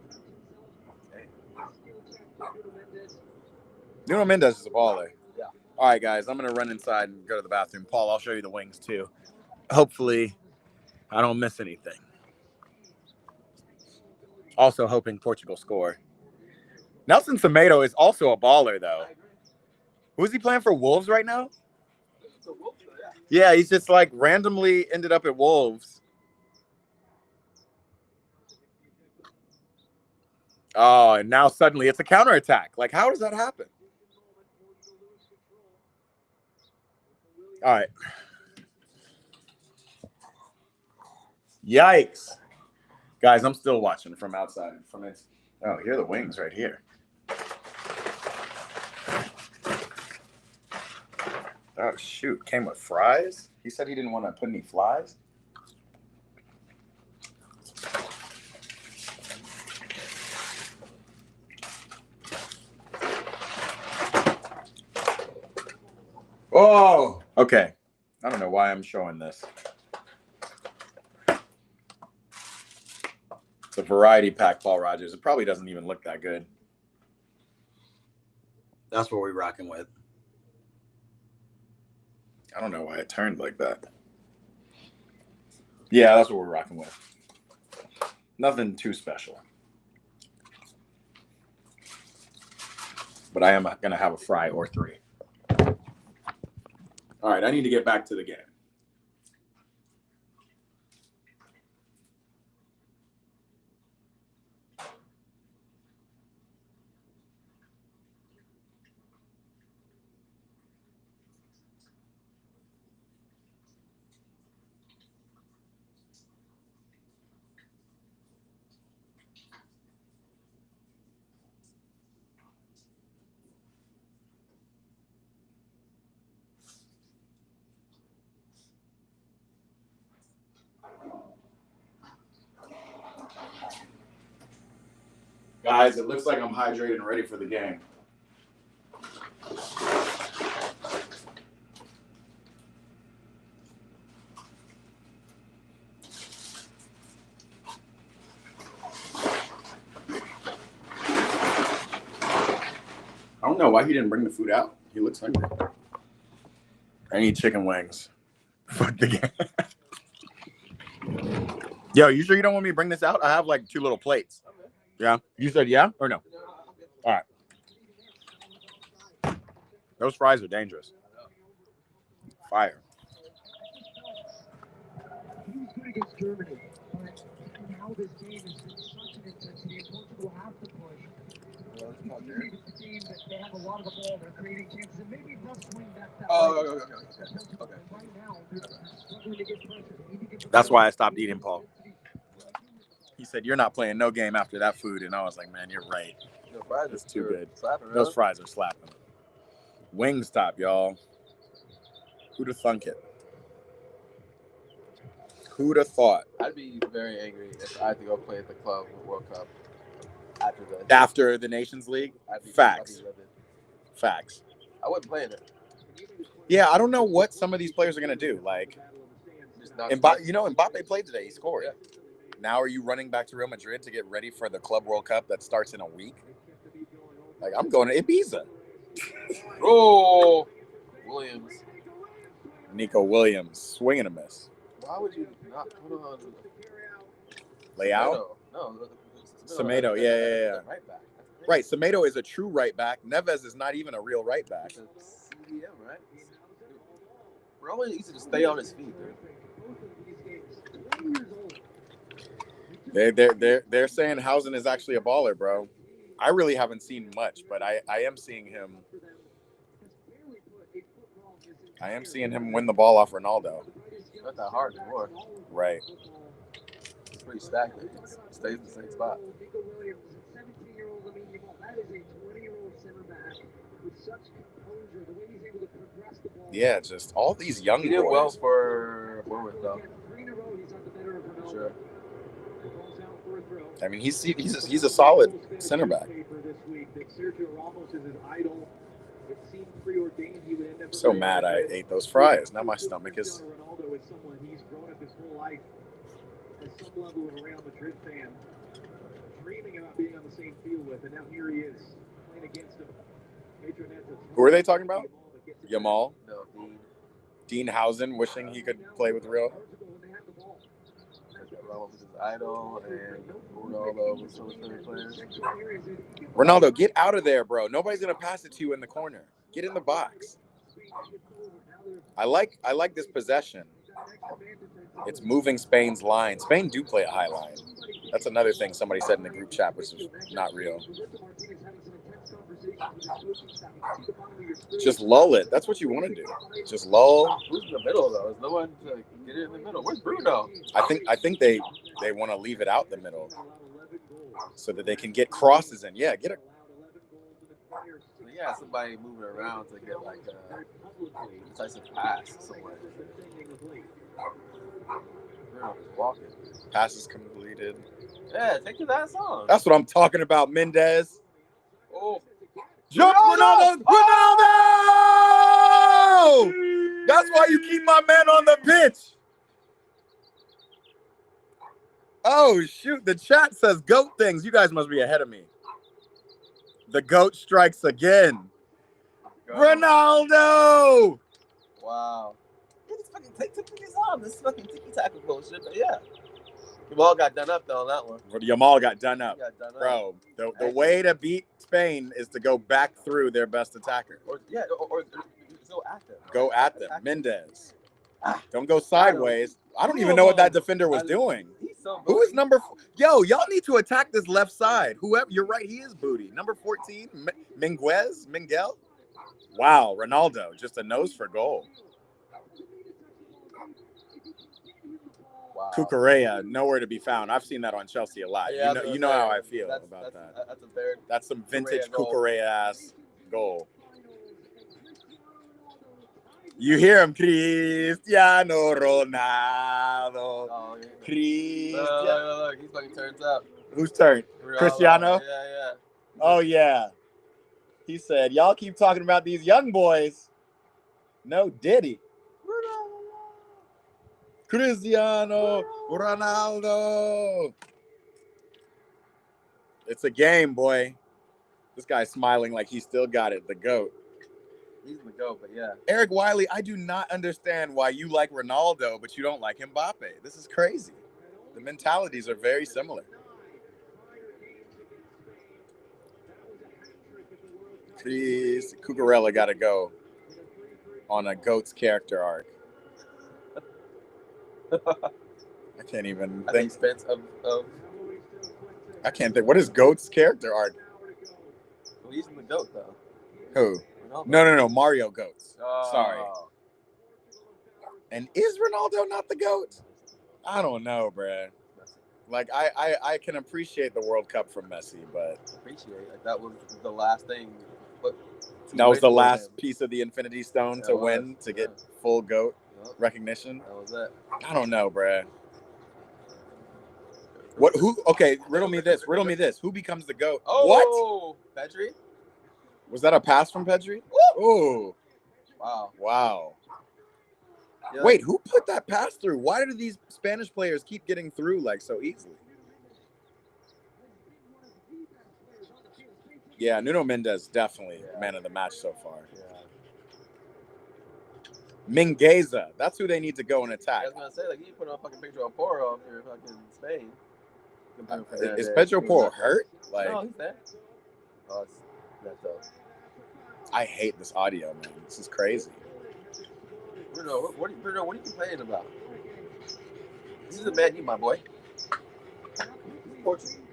Nuno Mendes is a baller. Yeah. All right, guys, I'm going to run inside and go to the bathroom. Paul, I'll show you the wings, too. Hopefully, I don't miss anything. Also hoping Portugal score. Nelson Semedo is also a baller, though. Who's he playing for, Wolves right now? Yeah, he's just like randomly ended up at Wolves. Oh, and now suddenly it's a counterattack. Like, how does that happen? All right. Yikes. Guys, I'm still watching from outside. Oh, here are the wings right here. Oh, shoot. Came with fries? He said he didn't want to put any flies? Oh, okay. I don't know why I'm showing this. It's a variety pack, Paul Rogers. It probably doesn't even look that good. That's what we're rocking with. I don't know why it turned like that. Yeah, that's what we're rocking with. Nothing too special. But I am going to have a fry or three. All right, I need to get back to the game. Guys, it looks like I'm hydrated and ready for the game. I don't know why he didn't bring the food out. He looks hungry. I need chicken wings. Fuck the game. Yo, you sure you don't want me to bring this out? I have like 2 little plates. Yeah? You said yeah or no? All right. Those fries are dangerous. Fire. He was good against Germany, but now this game has been such an intensity, and Portugal have to push. Maybe it's a game that they have a lot of the ball, they're creating chances, and maybe it does swing back that way. Okay. Right now, they're struggling to get pressure. They need to get the That's ball. why I stopped eating, Paul. He said, you're not playing no game after that food. And I was like, man, you're right. The fries It's are too good. Slapping, Those fries are slapping. Wingstop, y'all. Who'd have thunk it? Who'd have thought? I'd be very angry if I had to go play at the club World Cup after this. After the Nations League? Facts. I'd be livid. Facts. I wouldn't play in it. Yeah, I don't know what some of these players are going to do. Like, Mbappe played today. He scored. Yeah. Now are you running back to Real Madrid to get ready for the Club World Cup that starts in a week? Like, I'm going to Ibiza. Oh, Williams. Nico Williams, swing and a miss. Why would you not put on Layout? No. Semedo, yeah. Right back. Right, Semedo is a true right back. Neves is not even a real right back. It's a CDM, right? Rowan needs to stay on his feet, dude. They're saying Housen is actually a baller, bro. I really haven't seen much, but I am seeing him. I am seeing him win the ball off Ronaldo. It's not that hard anymore. Right. It's pretty stagnant. It stays in the same spot. Nico Williams, 17-year-old Lamine Yamal. That is a 20-year-old center back with such composure. The way he's able to progress the ball. Yeah, just all these young He did boys. well for Bournemouth, though. 3 in a row, he's on the better of Ronaldo. Sure. Ball's out for a throw. I mean, he's a solid center back. This week that Sergio Ramos is his idol. It seemed preordained he would end up. So mad I ate those fries. Now my stomach is. Ronaldo is someone he's grown up his whole life as some level of a Real Madrid fan, dreaming about being on the same field with, and now here he is playing against him. Who are they talking about? Yamal? No, Dean Housen, wishing he could play with Real. Ramos is his idol, and Ronaldo was some of the players. Ronaldo, get out of there, bro. Nobody's gonna pass it to you in the corner. Get in the box. I like this possession. It's moving Spain's line. Spain do play a high line. That's another thing somebody said in the group chat, which is not real. Just lull it. That's what you want to do. Just lull. Who's in the middle, though? There's no one to get it in the middle. Where's Bruno? I think they want to leave it out the middle so that they can get crosses in. Yeah, get a. Yeah, somebody moving around to get like a decisive pass somewhere. Bruno's walking. Passes completed. Yeah, take your ass on. That's what I'm talking about, Mendez. Oh. Jump, Ronaldo! Ronaldo! That's why you keep my man on the pitch. Oh, shoot. The chat says GOAT things. You guys must be ahead of me. The GOAT strikes again. Ronaldo! Wow. Just fucking take this off. This fucking tiki-taka bullshit. But yeah. Yamal got done up, though, on that one. Yamal got done up. Bro, the way to beat Spain is to go back through their best attacker. Or go at them. Go at them. Mendez. Don't go sideways. I don't even know what that defender was doing. Who is number 4? Yo, y'all need to attack this left side. Whoever, you're right, he is booty. Number 14, Miguel. Wow, Ronaldo, just a nose for goal. Wow. Cucurella, nowhere to be found. I've seen that on Chelsea a lot. Yeah, you know how I feel about that. That's some vintage Cucurella ass goal. You hear him, Cristiano Ronaldo. Oh, yeah. Cristiano. Look, he fucking turns up. Whose turn? Ronaldo. Cristiano? Yeah. Oh, yeah. He said, y'all keep talking about these young boys. No Diddy. Cristiano Ronaldo. It's a game, boy. This guy's smiling like he still got it. The GOAT. He's the GOAT, but yeah. Eric Wiley, I do not understand why you like Ronaldo, but you don't like Mbappe. This is crazy. The mentalities are very similar. Please, Cucurella got to go on a GOAT's character arc. I can't even At the think. expense of I can't think. What is GOAT's character arc? well, he's the GOAT though. Who? Ronaldo. No. Mario GOATs. Oh. Sorry. And is Ronaldo not the GOAT? I don't know, bruh. Like, I can appreciate the World Cup from Messi, but Appreciate like that was the last thing. that was the last piece of the Infinity Stone to win, to get full GOAT recognition. That was it. I don't know, bruh. What? Who? Okay, riddle me this. Who becomes the GOAT? Oh, what? Pedri? Was that a pass from Pedri? Oh. Wow. Yeah. Wait, who put that pass through? Why do these Spanish players keep getting through like so easily? Yeah, Nuno Mendes definitely man of the match so far. Yeah. Mingueza, that's who they need to go and attack. I was gonna say, like, you put a fucking picture of Porro if you're fucking Spain. Is Pedro Porro hurt? Like, no, he's there. Oh, that's dope. I hate this audio, man. This is crazy. Bruno, what are you complaining about? This is a Man U, my boy. Portugal.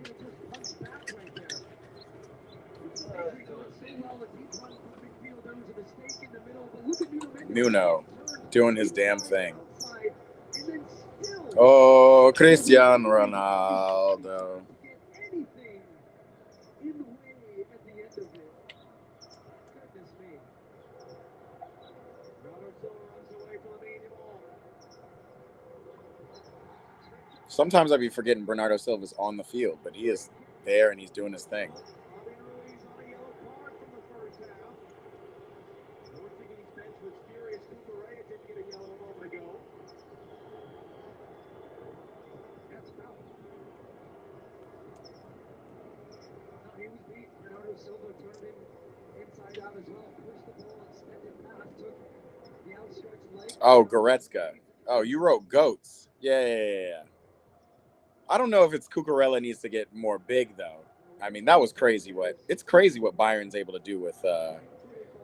Nuno doing his damn thing. Oh, Cristiano Ronaldo. Sometimes I'd be forgetting Bernardo Silva's on the field, but he is there and he's doing his thing. Oh, Goretzka. Oh, you wrote goats. Yeah. I don't know if it's Cucurella needs to get more big though. I mean, that was crazy. It's crazy what Bayern's able to do with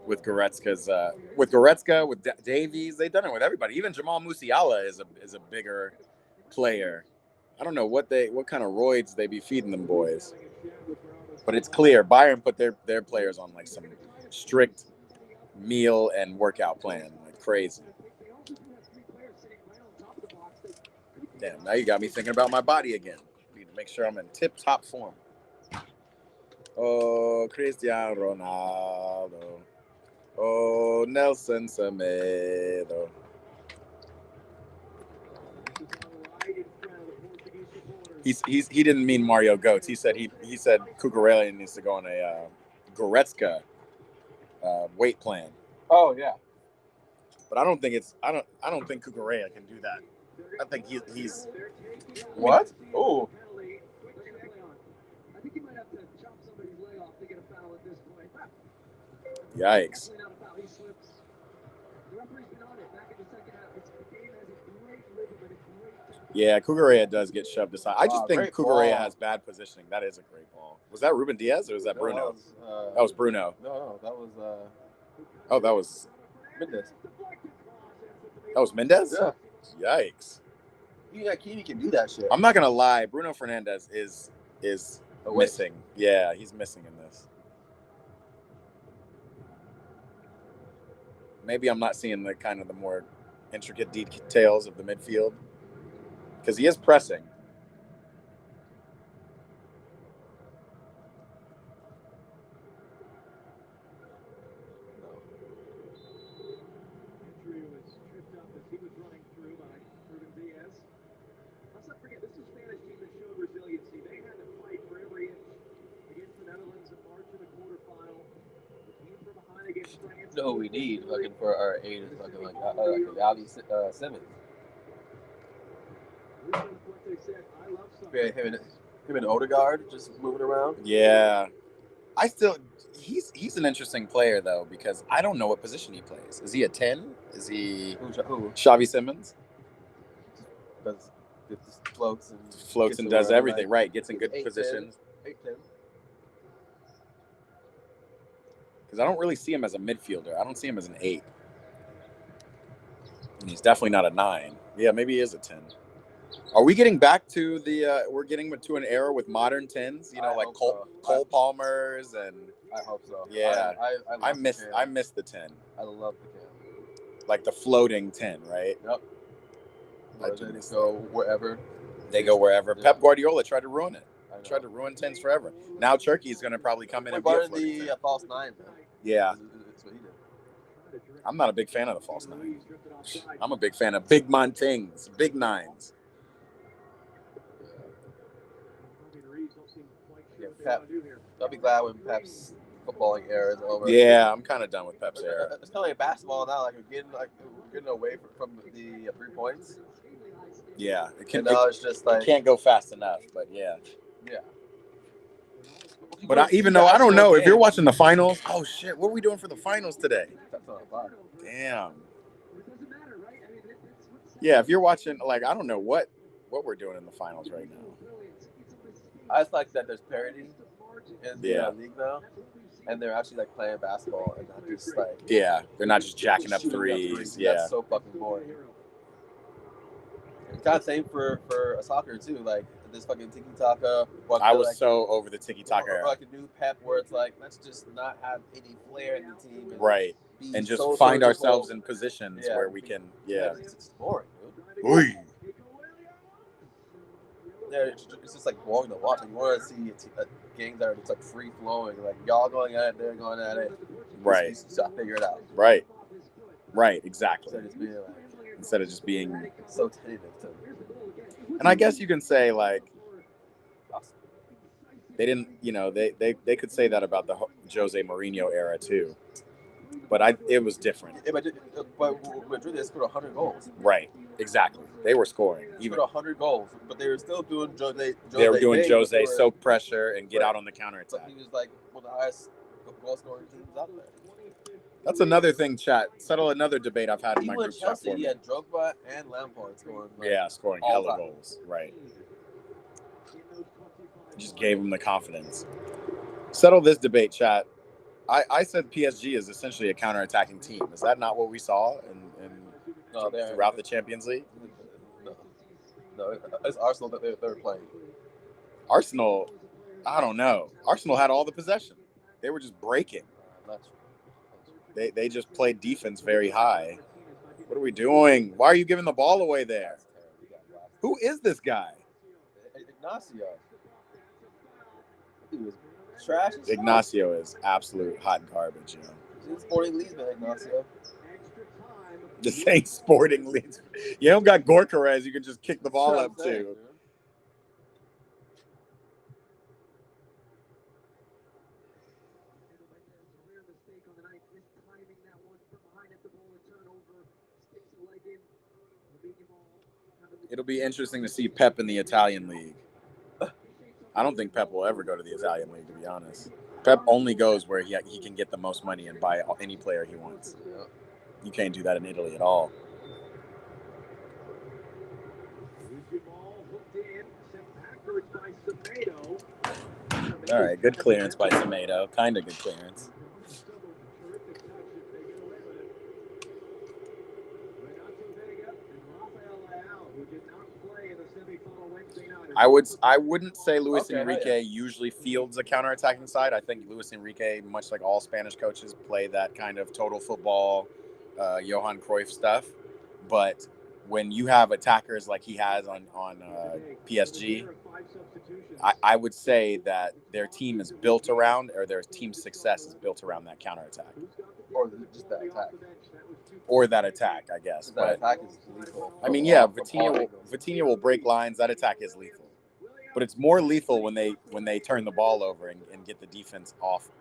Goretzka's with Goretzka, with Davies. They've done it with everybody. Even Jamal Musiala is a bigger player. I don't know what kind of roids they be feeding them boys. But it's clear Bayern put their players on like some strict meal and workout plan, like crazy. Damn, now you got me thinking about my body again. Need to make sure I'm in tip-top form. Oh, Cristiano Ronaldo. Oh, Nelson Semedo. He didn't mean Mario Goetz. He said Cucurella needs to go on a Goretzka weight plan. Oh yeah. But I don't think Cucurella can do that. I think he's what? Oh. I think he might have to chop somebody's leg off to get a foul at this point. Yikes. Yeah, Cucurella does get shoved aside. I just think Cucurella has bad positioning. That is a great ball. Was that Ruben Diaz or was that Bruno? That was Bruno. No, that was that was Mendes. That was Mendes? Yeah. Yikes. Yeah, Keeney can do that shit. I'm not gonna lie, Bruno Fernandes is missing. Yeah, he's missing in this. Maybe I'm not seeing the more intricate details of the midfield. Because he is pressing. You know who we need fucking for our aid is fucking like Ali Simmons. Yeah, him and Odegaard just moving around. Yeah. He's an interesting player though, because I don't know what position he plays. Is he a 10? Is he Who? Xavi Simmons? Because it just floats And does wherever, everything, like, right? Gets in good 8'10", positions. 8'10". Because I don't really see him as a midfielder. I don't see him as an 8. And he's definitely not a 9. Yeah, maybe he is a 10. Are we getting back to we're getting to an era with modern 10s? You know, like Cole Palmers and. I hope so. Yeah, I miss the 10. I love the 10. Like the floating 10, right? Yep. They go wherever. They go wherever. Yeah. Pep Guardiola tried to ruin it. Tried to ruin 10s forever. Now Turkey's going to probably come in and be a floating 10. False 9. Yeah. That's what he did. I'm not a big fan of the false 9. I'm a big fan of big montings, big 9s. Yeah, Pep. I'll be glad when Pep's footballing era is over. Yeah, I'm kind of done with Pep's era. It's kind of like basketball now. We're getting away from the 3 points. Yeah, it's just like it can't go fast enough. But yeah. Yeah. But I don't know if you're watching the finals. Oh shit! What are we doing for the finals today? Damn. Yeah, if you're watching, like, I don't know what we're doing in the finals right now. I just like that there's parity in the league now, and they're actually like playing basketball and not just like they're not just jacking up threes. Yeah, that's so fucking boring. It's kind of same for soccer too. Like this fucking tiki taka. I was so over the tiki taka era. Or like a new Pep where it's like, let's just not have any flair in the team. Right. And just find ourselves in positions where we can. Yeah. It's boring, dude. Oy. Yeah, it's just like boring to watch. Like, you want to see games that are just like free flowing, like y'all going at it, they're going at it. Right. Just figure it out. Right. Right. Exactly. Instead of just being so tentative. And I guess you can say like they didn't, they could say that about the Jose Mourinho era too. But it was different. Yeah, but Madrid, they scored 100 goals. Right. Exactly. They were scoring. They scored 100 goals, but they were still doing Jose. They were doing Jose soak pressure and get out on the counterattack. But he was like one of the highest goal scoring teams out there. That's another thing, chat. Settle another debate I've had in my group chat for me. He had Drogba and Lampard scoring. Scoring hella goals. Right. Just gave him the confidence. Settle this debate, chat. I said PSG is essentially a counterattacking team. Is that not what we saw throughout the Champions League? No, it's Arsenal that they're playing. Arsenal, I don't know. Arsenal had all the possession. They were just breaking. They just played defense very high. What are we doing? Why are you giving the ball away there? Who is this guy? Ignacio. He was trash. Ignacio is absolute hot garbage, He's Sporting Leeds, man, Ignacio. This ain't Sporting Leeds. You don't got Gorkarez you can just kick the ball up to. It'll be interesting to see Pep in the Italian league. I don't think Pep will ever go to the Italian league, to be honest. Pep only goes where he can get the most money and buy any player he wants. You can't do that in Italy at all. All right, good clearance by Semedo. Kind of good clearance. I wouldn't say Luis Enrique usually fields a counterattacking side. I think Luis Enrique, much like all Spanish coaches, play that kind of total football, Johan Cruyff stuff. But when you have attackers like he has on PSG, I would say that their team is built around, or their team's success is built around that counterattack. Or just that attack. Or that attack, I guess. That attack is lethal. I mean, yeah, Vitinha will break lines. That attack is lethal. But it's more lethal when they turn the ball over and get the defense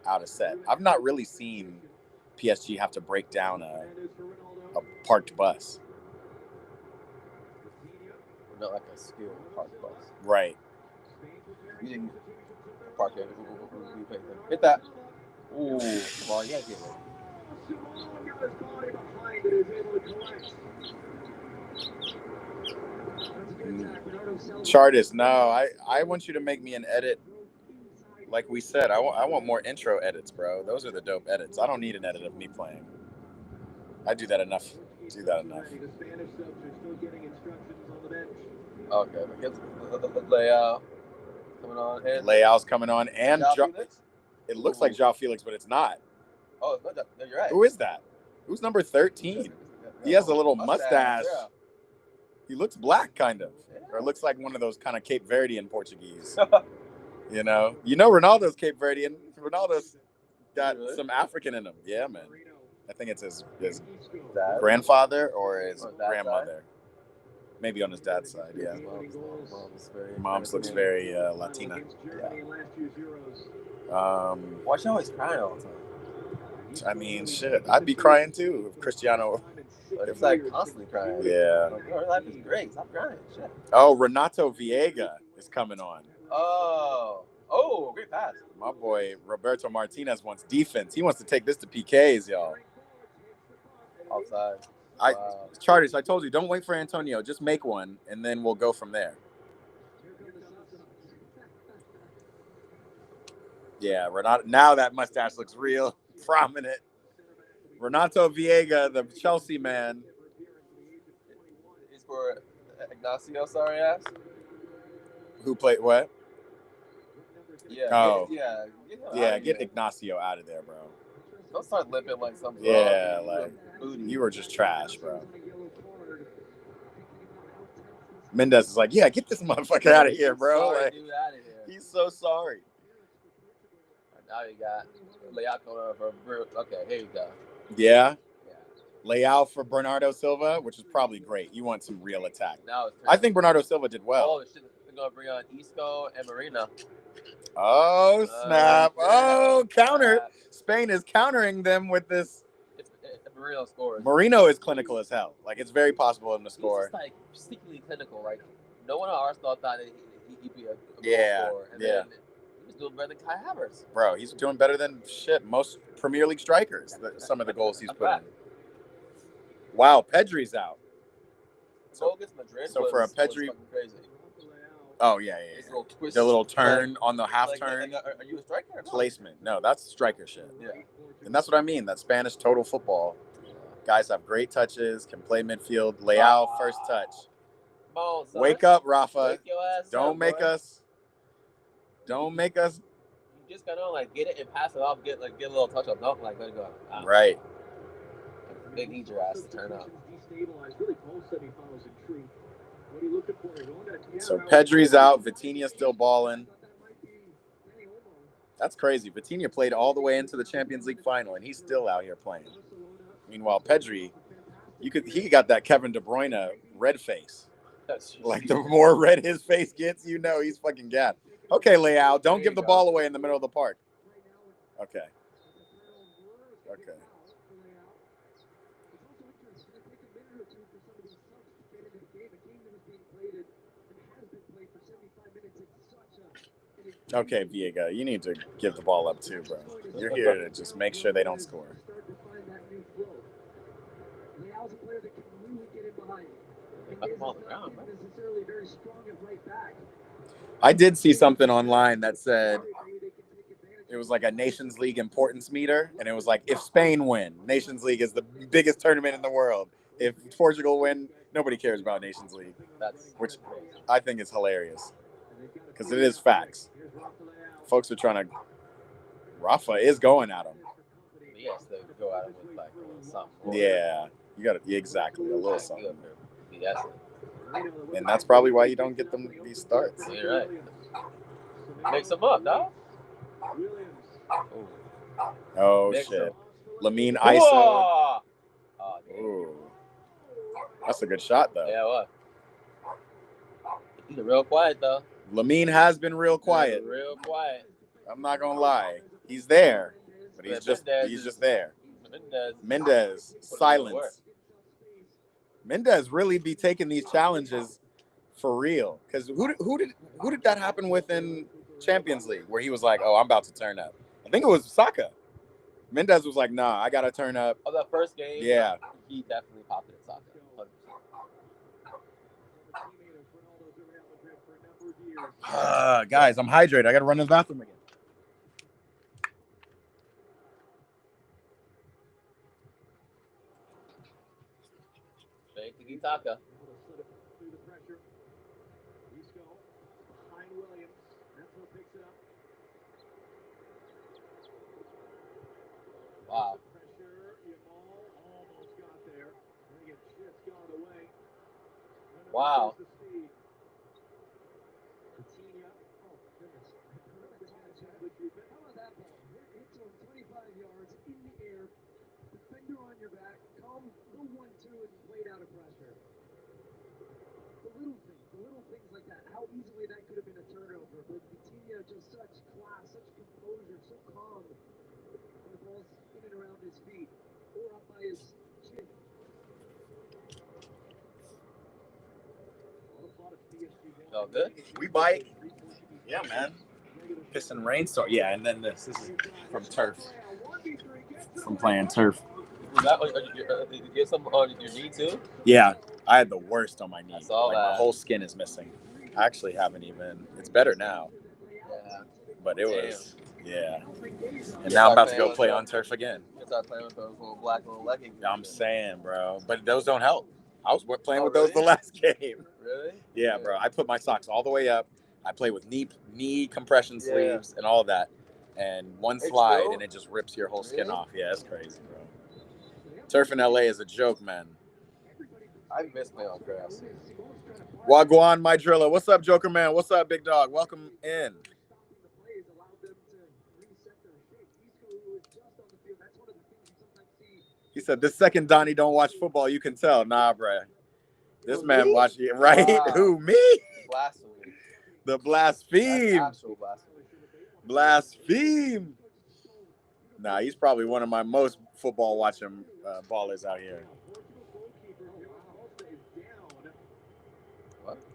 out of set. I've not really seen PSG have to break down a parked bus. Not like a skill park bus. Right. We didn't park it. We paid them. Hit that. Ooh, come on, you gotta get it. Chartist, no, I want you to make me an edit. Like we said, I want more intro edits, bro. Those are the dope edits. I don't need an edit of me playing. I do that enough. Okay, but get the layout coming on. And Layout's coming on, and Felix? it looks like João Felix, but it's not. Oh, it's not that. No, you're right. Who is that? Who's number 13? He has a little mustache. Yeah. He looks black, kind of, or looks like one of those kind of Cape Verdean Portuguese. You know Ronaldo's Cape Verdean. Ronaldo's got some African in him. Yeah, man. I think it's his grandfather or his grandmother. Maybe on his dad's side, yeah. Mom's looks very Latina. Yeah. Why she always crying all the time? I mean, shit. I'd be crying too if Cristiano. It's like constantly crying. Yeah. Like, her life is great. Stop crying. Shit. Oh, Renato Viega is coming on. Oh, great pass. My boy Roberto Martinez wants defense. He wants to take this to PKs, y'all. Offside. Charters, I told you, don't wait for Antonio. Just make one, and then we'll go from there. Yeah, Renato. Now that mustache looks real prominent. Renato Viega, the Chelsea man. He's for Ignacio, sorry ass. Who played what? Yeah. Oh. Yeah. Get Ignacio out of there, bro. Don't start limping like something. Yeah, like you were just trash, bro. Mendes is like, yeah, get this motherfucker out of here, bro. Sorry, Like, dude, out of here. he's so sorry. Now you got layout going over. Okay, here you go. Yeah. Layout for Bernardo Silva, which is probably great. You want some real attack. Now it's I think Bernardo Silva did well. Oh shit! They're gonna bring on Isco and Marina. Oh snap! Oh, counter! Snap. Spain is countering them with this. If Marino scores, Marino is clinical as hell. Like, it's very possible him to score. He's just like sneakily clinical. Like no one at Arsenal thought that he'd be a goal scorer. And then he was doing better than Kai Havertz. Bro, he's doing better than most Premier League strikers. Some of the goals he's put in. Wow, Pedri's out. So against Madrid. So for a Pedri, crazy. Oh yeah. The little turn on the half turn. Like, are you a striker? Or Placement. No, that's striker shit. Yeah. And that's what I mean. That Spanish total football. Guys have great touches, can play midfield. Leao, first touch. On, Wake up, Rafa. Wake your ass Don't up, make boy. us. Don't make us. You just gotta like get it and pass it off. Get a little touch up. Don't like let it go. Right. They need your ass to turn up. So Pedri's out. Vitinha's still balling. That's crazy. Vitinha played all the way into the Champions League final, and he's still out here playing. Meanwhile, Pedri, he got that Kevin De Bruyne red face. Like, the more red his face gets, he's fucking gassed. Okay, Leao, don't give the ball away in the middle of the park. Okay. Okay, Viega, you need to give the ball up too, bro. You're here to just make sure they don't score. I did see something online that said it was like a Nations League importance meter, and it was like, if Spain win, Nations League is the biggest tournament in the world. If Portugal win, nobody cares about Nations League, which I think is hilarious because it is facts. Folks are trying to. Rafa is going at him. He has to go at him with like something. Yeah, you got to exactly a little something. Yes. And that's probably why you don't get them these starts. You're right. Mix them up, dog. Oh Mix shit! them. Lamine ISO. Oh, Ooh. That's a good shot though. yeah, what? He's real quiet though. Lamine has been real quiet. Real quiet. I'm not gonna lie. He's there, but he's just there. Mendez, silence. Mendez really be taking these challenges for real. Because who did that happen with in Champions League where he was like, "Oh, I'm about to turn up"? I think it was Saka. Mendez was like, "Nah, I gotta turn up." Oh, that first game. Yeah. He definitely popped it at Saka. 100%. Guys, I'm hydrated. I gotta run to the bathroom again. Thank you, Taka. Wow. Wow. The little things like that, how easily that could have been a turnover. But Coutinho just such class, such composure, so calm. And the ball's in and around his feet, or up by his chin. Oh, good. We bite. Yeah, man. Piss and rainstorm. Yeah, and then this is from turf. From playing turf. Did you get some on your knee too? Yeah, I had the worst on my knee. I saw like that. My whole skin is missing. I actually haven't even. It's better now. Yeah. But it was. Yeah. And now I'm about to go play on turf again. You start playing with those little black little leggings. I'm saying, bro. But those don't help. I was playing with those really? the last game. Really? Yeah, bro. I put my socks all the way up. I play with knee compression sleeves and all that. And one slide and it just rips your whole skin off. Yeah, it's crazy, bro. Turf in LA is a joke, man. I miss playing on grass. Wagwan, my driller. What's up, Joker Man? What's up, big dog? Welcome in. He said, this second Donnie don't watch football. You can tell. Nah, bro. This man watched it, right? Wow. Who, me? Blasphemy. The blaspheme. That's actual blasphemy. Blaspheme. Nah, he's probably one of my most football watching ballers out here.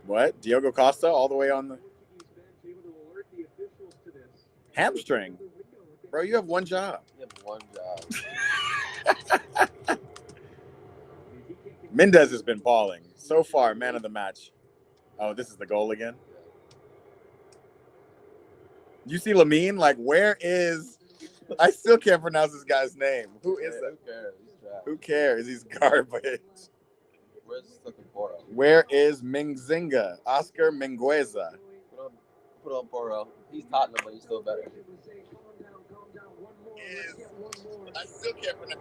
What? Diogo Costa all the way on the hamstring. Bro, you have one job. You have one job. Mendez has been balling. So far, man of the match. Oh, this is the goal again. You see Lamine? Like, where is... I still can't pronounce this guy's name. Who is that? Who cares? He's garbage. Where's looking for him? Where is Mingzinga? Oscar Mingueza. Put on Poro. He's Tottenham, but he's still better. I still can't pronounce.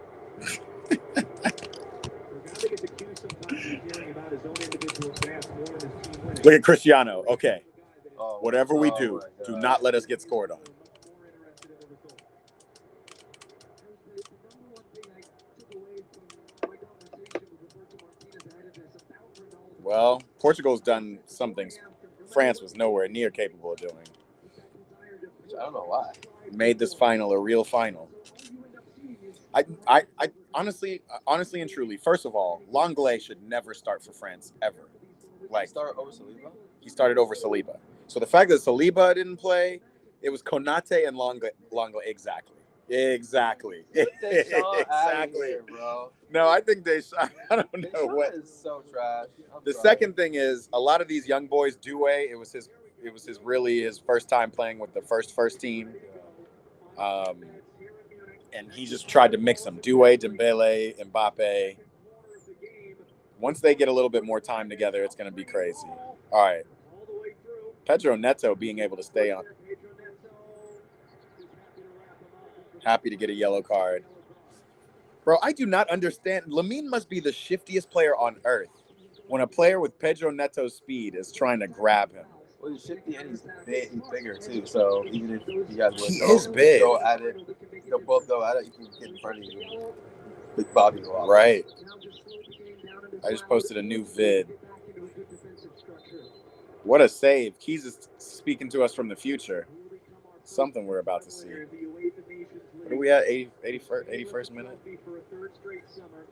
Look at Cristiano. Okay. Whatever we do, do not let us get scored on. Well, Portugal's done something France was nowhere near capable of doing. I don't know why. Made this final a real final. I honestly and truly, first of all, Lenglet should never start for France ever. Like, start over Saliba? He started over Saliba. So the fact that Saliba didn't play, it was Konate and Lenglet. Exactly. Exactly. Here, bro. No, I think Deschamps. I don't know Deschamps what. Is so trash. The second thing is a lot of these young boys. Doué, it was his first time playing with the first team, and he just tried to mix them. Doué, Dembele, Mbappe. Once they get a little bit more time together, it's going to be crazy. All right, Pedro Neto being able to stay on. Happy to get a yellow card. Bro, I do not understand. Lamine must be the shiftiest player on earth when a player with Pedro Neto's speed is trying to grab him. Well, he's shifty and he's bigger too. So even if you guys go at it, you'll both go at it, you can get in front of you. Big body roll. Right. I just posted a new vid. What a save. Keys is speaking to us from the future. Something we're about to see. Look Were we at 81st minute? For a third straight summer,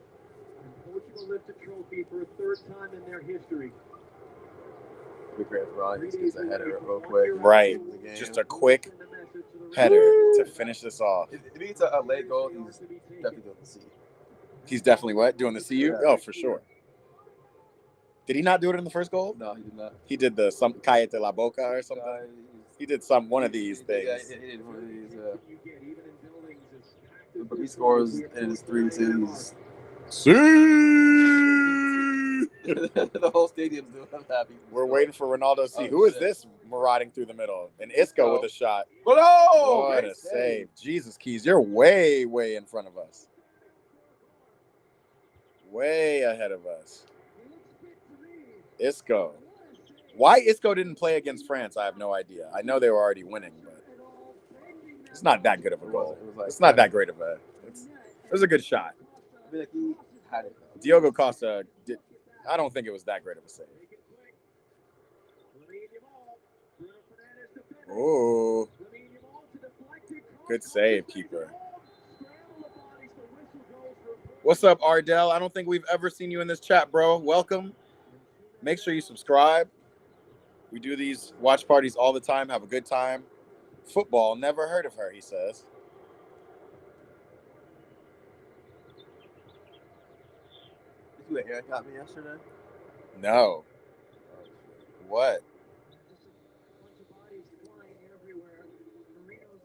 and Portugal lift a trophy for a third time in their history. Big Grand Ron just gets a header real quick. Right. Just a quick header to finish this off. If he needs a late goal, he's definitely doing the C. He's definitely what? Doing the CU? Yeah. Oh, for sure. Did he not do it in the first goal? No, he did not. He did the some Cállate la boca or something. He did one of these things. Yeah, he did one of these. But he scores and it's 3-2. The whole stadium's doing happy. We're waiting for Ronaldo C. Oh, Who is shit. this marauding through the middle? And Isco with a shot. But no! What a save. Jesus, Keys, you're way, way in front of us. Way ahead of us. Isco. Why Isco didn't play against France, I have no idea. I know they were already winning, but it's not that good of a goal. It's not that great of a. It was a good shot. I feel like he had it. Diogo Costa did. I don't think it was that great of a save. Oh, good save, keeper. What's up, Ardell? I don't think we've ever seen you in this chat, bro. Welcome. Make sure you subscribe. We do these watch parties all the time. Have a good time. Football, never heard of her, he says. Did you get a haircut me yesterday? No. What?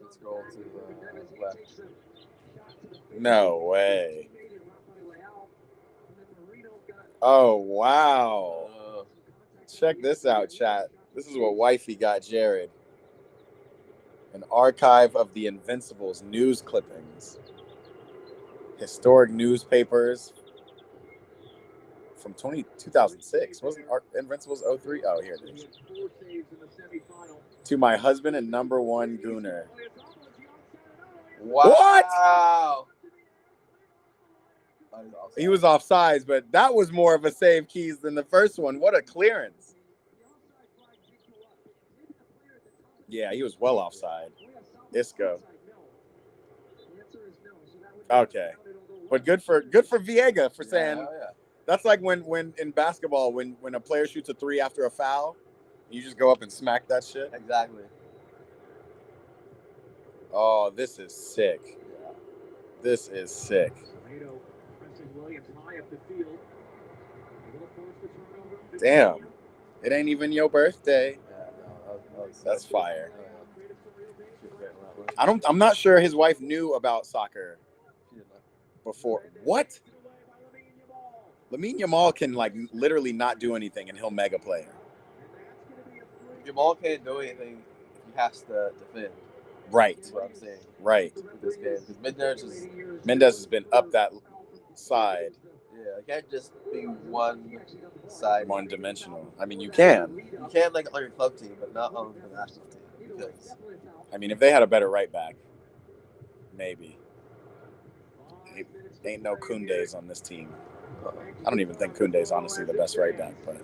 Let's go to the left. No way. Oh, wow. Check this out, chat. This is what wifey got Jared. An archive of the Invincibles news clippings. Historic newspapers from 2006. Wasn't Invincibles 03? Oh, here it is. To my husband and number one gooner. Wow. What? He was offsides, but that was more of a save, Keys, than the first one. What a clearance. Yeah, he was well offside. Isco. Okay. But good for Viega for saying that's like when in basketball when a player shoots a three after a foul, you just go up and smack that shit. Exactly. Oh, this is sick. This is sick. Damn. It ain't even your birthday. That's fire. I'm not sure his wife knew about soccer before. What? Lamine Yamal can like literally not do anything and he'll mega player. Yamal can't do anything. He has to defend. Right. That's what I'm saying. Right. This game. Because Mendes has been up that side. Yeah, it can't just be one side. One dimensional. I mean, you can. You can like on your club team, but not on the national team. Because I mean, if they had a better right back, maybe. Ain't no Koundés on this team. I don't even think Koundé's honestly the best right back, but.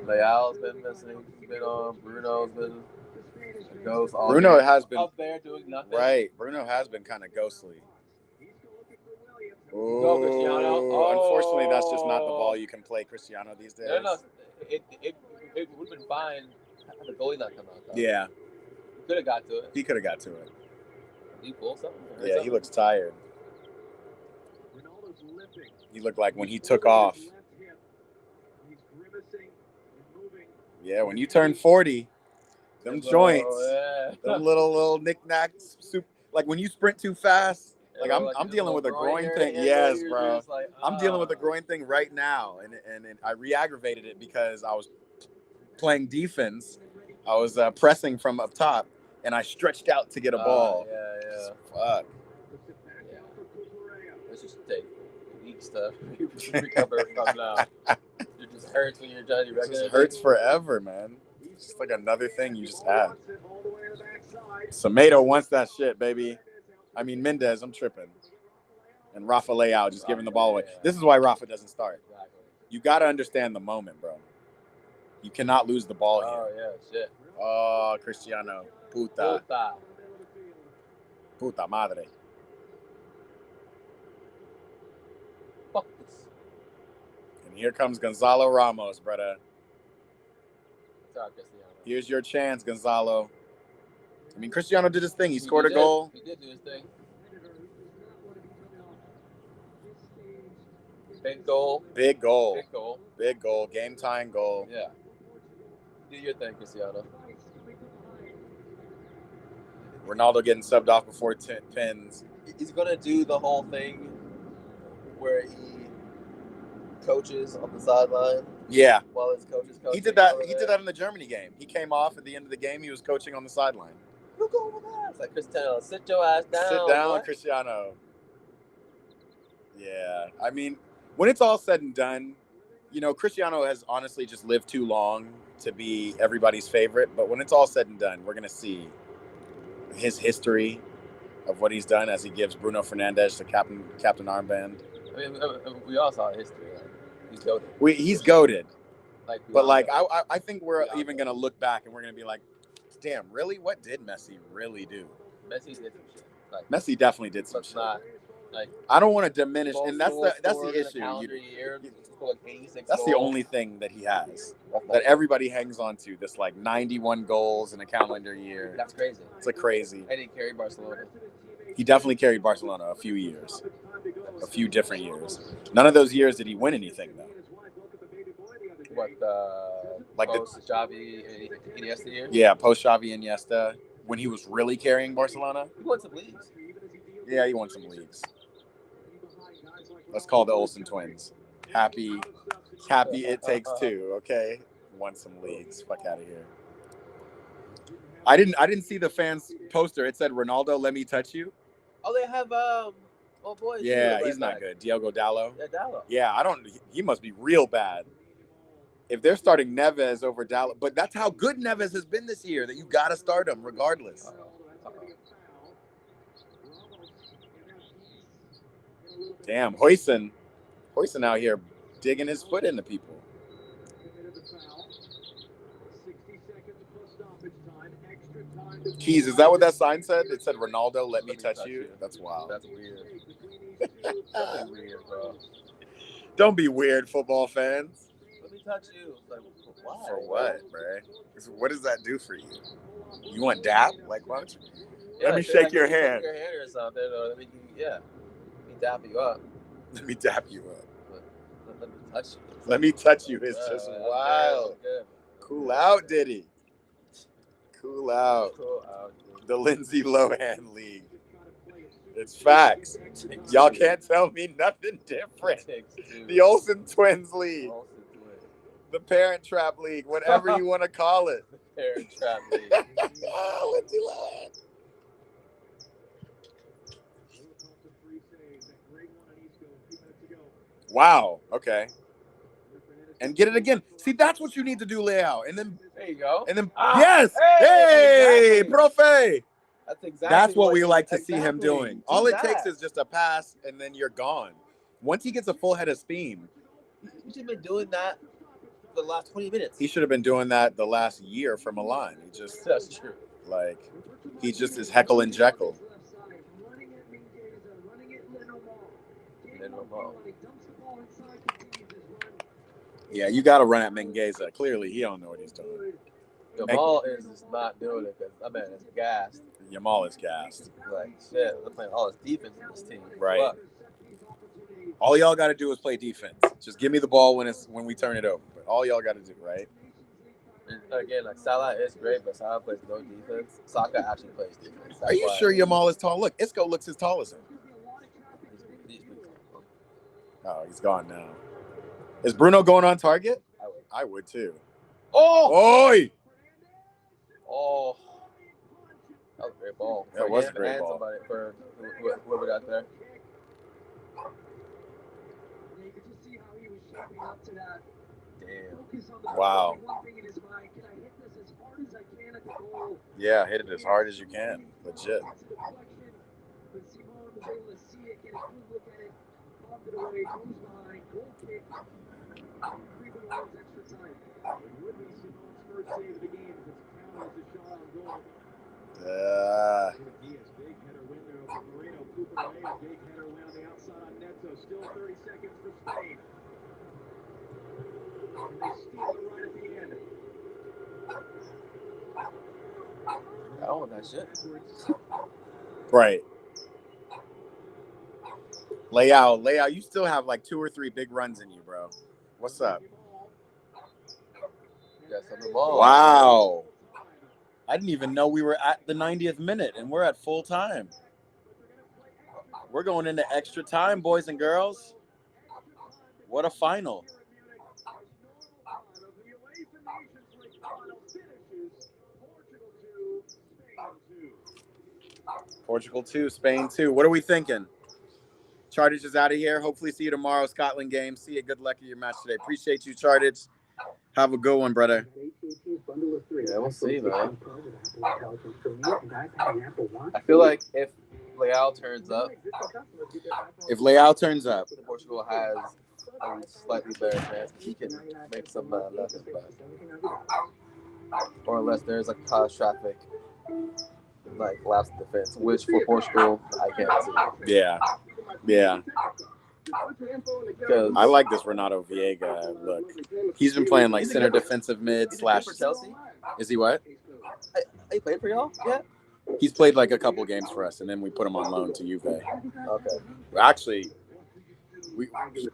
Leal's been missing. He's been on. Bruno's been. Bruno has been up there doing nothing. Right. Bruno has been kind of ghostly. Go, Cristiano. Unfortunately, that's just not the ball you can play Cristiano these days. No. It would have been fine had the goalie not come out, though. Yeah. He could have got to it. He could have got to it. Did he pull something? Yeah, he looks tired. He looked like when he took off. Yeah, when you turn 40, them joints, them little knickknacks, like when you sprint too fast. Like I'm dealing with a groin thing. Yes, bro. I'm dealing with a groin thing right now, and I re-aggravated it because I was playing defense. I was pressing from up top, and I stretched out to get a ball. Yeah. Fuck. Yeah. Let's just take weak stuff. You recover from now. It just hurts when you're trying to do regular. It just hurts forever, man. It's just like another thing you just had. Semedo wants that shit, baby. I mean, Mendes, I'm tripping. And Rafa Leao just giving the ball away. This is why Rafa doesn't start. You got to understand the moment, bro. You cannot lose the ball here. Oh, yeah, shit. Oh, Cristiano. Puta. Puta madre. Fuck this. And here comes Gonzalo Ramos, brother. Sorry, Cristiano. Here's your chance, Gonzalo. I mean, Cristiano did his thing. He scored a goal. He did do his thing. Big goal. Big goal. Big goal. Big goal. Game-tying goal. Yeah. Do your thing, Cristiano. Ronaldo getting subbed off before 10 pins. He's going to do the whole thing where he coaches on the sideline Yeah. while his coach is coaching. He did that. He did that in the Germany game. He came off at the end of the game. He was coaching on the sideline. You go over there. It's like, Cristiano, sit your ass down. Sit down, boy. Cristiano. Yeah. I mean, when it's all said and done, you know, Cristiano has honestly just lived too long to be everybody's favorite. But when it's all said and done, we're going to see his history of what he's done as he gives Bruno Fernandes the captain armband. I mean, we all saw history. Like, he's goated. He's goated. But like, know. I think we're even going to look back and we're going to be like, damn, really? What did Messi really do? Messi did some shit. Like, Messi definitely did some let's shit. not, like, I don't want to diminish, most and that's goals the scored in a issue. calendar year, scored like 86 That's the goals. only thing that he has that everybody hangs on to. This like 91 goals in a calendar year. That's crazy. It's like crazy. And he carried Barcelona. He definitely carried Barcelona a few years, a few different years. None of those years did he win anything though. What, Like the- post Xavi and Iniesta year? Yeah, post Xavi Iniesta, when he was really carrying Barcelona. He won some leagues. Yeah, he won some leagues. Let's call the Olsen twins. Happy it takes two. Okay, won some leagues. Fuck out of here. I didn't see the fans poster. It said Ronaldo, let me touch you. Oh, they have oh boy. Yeah, he's not good. Diogo Dallo. Yeah, Dallo. Yeah, he must be real bad. If they're starting Neves over Dallo, but that's how good Neves has been this year, that you got to start him regardless. Damn, Huijsen out here digging his foot into people. Keys, is that what that sign said? It said, Ronaldo, let me touch you. That's wild. That's weird. That's weird, bro. Don't be weird, football fans. Let me touch you. It's like, why? For what, bro? What does that do for you? You want dap? Like, why don't you? Yeah, let me say, shake like, your let me hand. Shake your hand or something. Or let me dap you up. Let me dap you up. Let me touch you. Let me touch you. It's just wild. Good. Cool out, Diddy. Cool out. The Lindsay Lohan League. It's facts. Y'all can't tell me nothing different. The Olsen Twins League. The Parent Trap League. Whatever you want to call it. Parent Trap League. Lindsay Lohan. Wow. Okay. And get it again. See, that's what you need to do, layout. And then there you go. And then yes. Hey, exactly. profe. That's what we like to see him doing. All it takes is just a pass, and then you're gone. Once he gets a full head of steam. You should have been doing that for the last 20 minutes. He should have been doing that the last year for Milan. That's true. Like, he just is Heckle and Jekyll. Yeah, you got to run at Mengueza. Clearly, he don't know what he's doing. Yamal is just not doing it because that man is gassed. Yamal is gassed. Like, shit, they're playing all his defense in this team. Right. Fuck. All y'all got to do is play defense. Just give me the ball when we turn it over. But all y'all got to do, right? And again, like, Salah is great, but Salah plays no defense. Saka actually plays defense. Are you sure Yamal is tall? Look, Isco looks as tall as him. Oh, he's gone now. Is Bruno going on target? I would too. Oh! Oi! Oh. That was a great ball. That was a great ball. Somebody for whoever got there. Damn. Wow. Yeah, hit it as hard as you can. Legit. I don't want that shit. Right. Leao, you still have like 2 or 3 big runs in you, bro. What's up? Yes, I'm the ball. Wow. I didn't even know we were at the 90th minute, and we're at full time. We're going into extra time, boys and girls. What a final. Portugal 2, Spain 2. What are we thinking? Chartage is out of here. Hopefully see you tomorrow, Scotland game. See you. Good luck in your match today. Appreciate you, Chartage. Have a good one, brother. Yeah, we'll see, man. I feel like if Leao turns up, Portugal has a slightly better chance. He can make some nothing, or unless there's like catastrophic lapse in defense, which for Portugal I can't see. Yeah. I like this Renato Viega look. He's been playing like center defensive mid slash. For Chelsea? Is he what? He played for y'all? Yeah. He's played like a couple games for us, and then we put him on loan to Juve. Okay. Actually,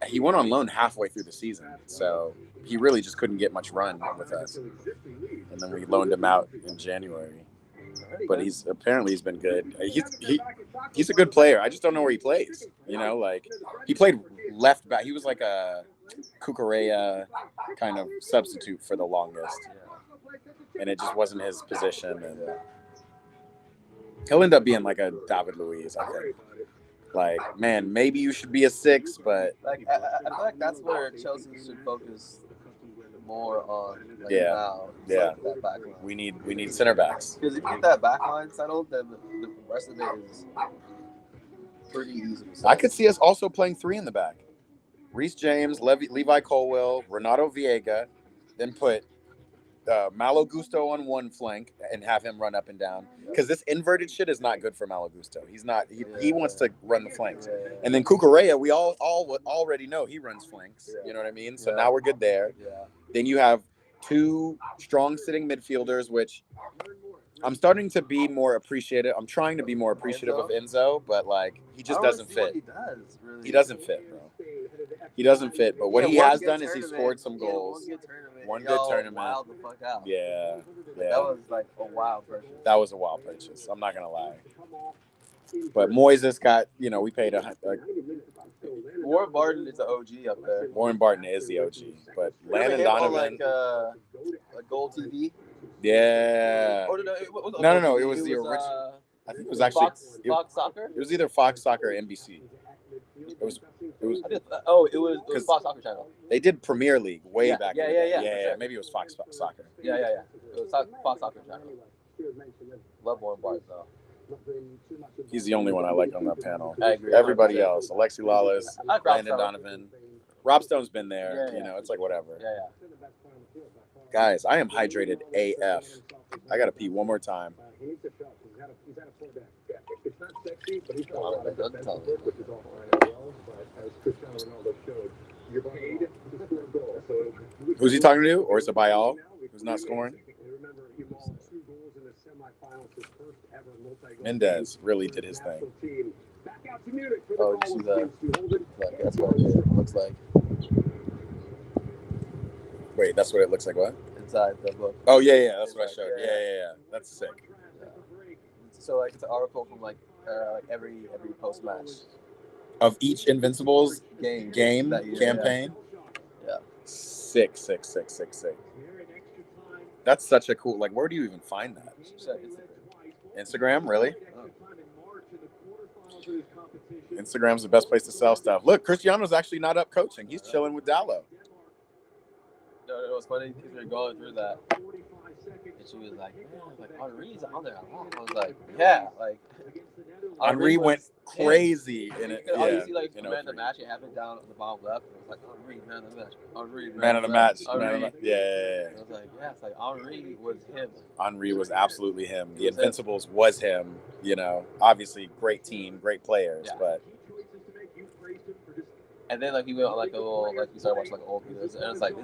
he went on loan halfway through the season, so he really just couldn't get much run with us. And then we loaned him out in January. But he's been good. He's a good player. I just don't know where he plays. You know, like he played left back. He was like a Cucurella kind of substitute for the longest, and it just wasn't his position. And he'll end up being like a David Luiz, I think. Like, man, maybe you should be a 6, but I feel like that's where Chelsea should focus more on. Now. That back line. We need center backs. Because if you get that back line settled, then the rest of it is pretty easy. I could see us also playing 3 in the back. Reece James, Levi Colwill, Renato Viega, then put Malo Gusto on one flank and have him run up and down. Because this inverted shit is not good for Malo Gusto. He's not. He wants to run the flanks. And then Cucurella, we all already know he runs flanks. You know what I mean? So now we're good there. Yeah. Then you have 2 strong sitting midfielders, which I'm starting to be more appreciative. I'm trying to be more appreciative of Enzo, but like he just doesn't fit. He doesn't fit, bro. He doesn't fit. But what he has done is he scored some goals. One good tournament. Wild the fuck out. Yeah. That was like a wild purchase. That was a wild purchase. I'm not gonna lie. But Moises got, we paid Warren Barton is the OG up there. Warren Barton is the OG, but Landon Donovan, like Gold TV. Yeah. No. It was the original. I think it was actually Fox Soccer. It was either Fox Soccer or NBC. It was Fox Soccer channel. They did Premier League way back. Yeah. Sure. Maybe it was Fox Soccer. Yeah. It was Fox Soccer channel. Love Warren Barton though. He's the only one I like on that panel. I agree. Everybody else, Alexi Lawless, Landon Donovan, Rob Stone's been there. Yeah. It's like whatever. Yeah. Guys, I am hydrated AF. I gotta pee one more time. Who's he talking to? Or is it Bayal who's not scoring? Mendez really did his thing. Oh, you see that? That's what it looks like. Wait, that's what it looks like. What? Inside the book. Oh yeah. That's what I showed. Yeah. That's sick. Yeah. So like it's an article from like every post match of each Invincibles game campaign. Yeah. Sick. That's such a cool. Like, where do you even find that? Instagram, really? Instagram's the best place to sell stuff. Look, Cristiano's actually not up coaching. He's chilling with Dallo. No, it was funny because we were going through that. And she was like, man, like Henry's on there a lot. I was like, yeah, like Henry went was crazy in it. Oh, Yeah, you see, like, in man of the 03. match, it happened down at the bottom left. It was like, Henry, man of the match. Henry, Man of the match. Man of Henry. the match. Yeah. I was like, yeah, it's like Henry was him. Henry was absolutely him. The It was him. Invincibles was him. You know, obviously great team, great players, Yeah. but And then like he went on like a little like we started watching like old videos, and it's like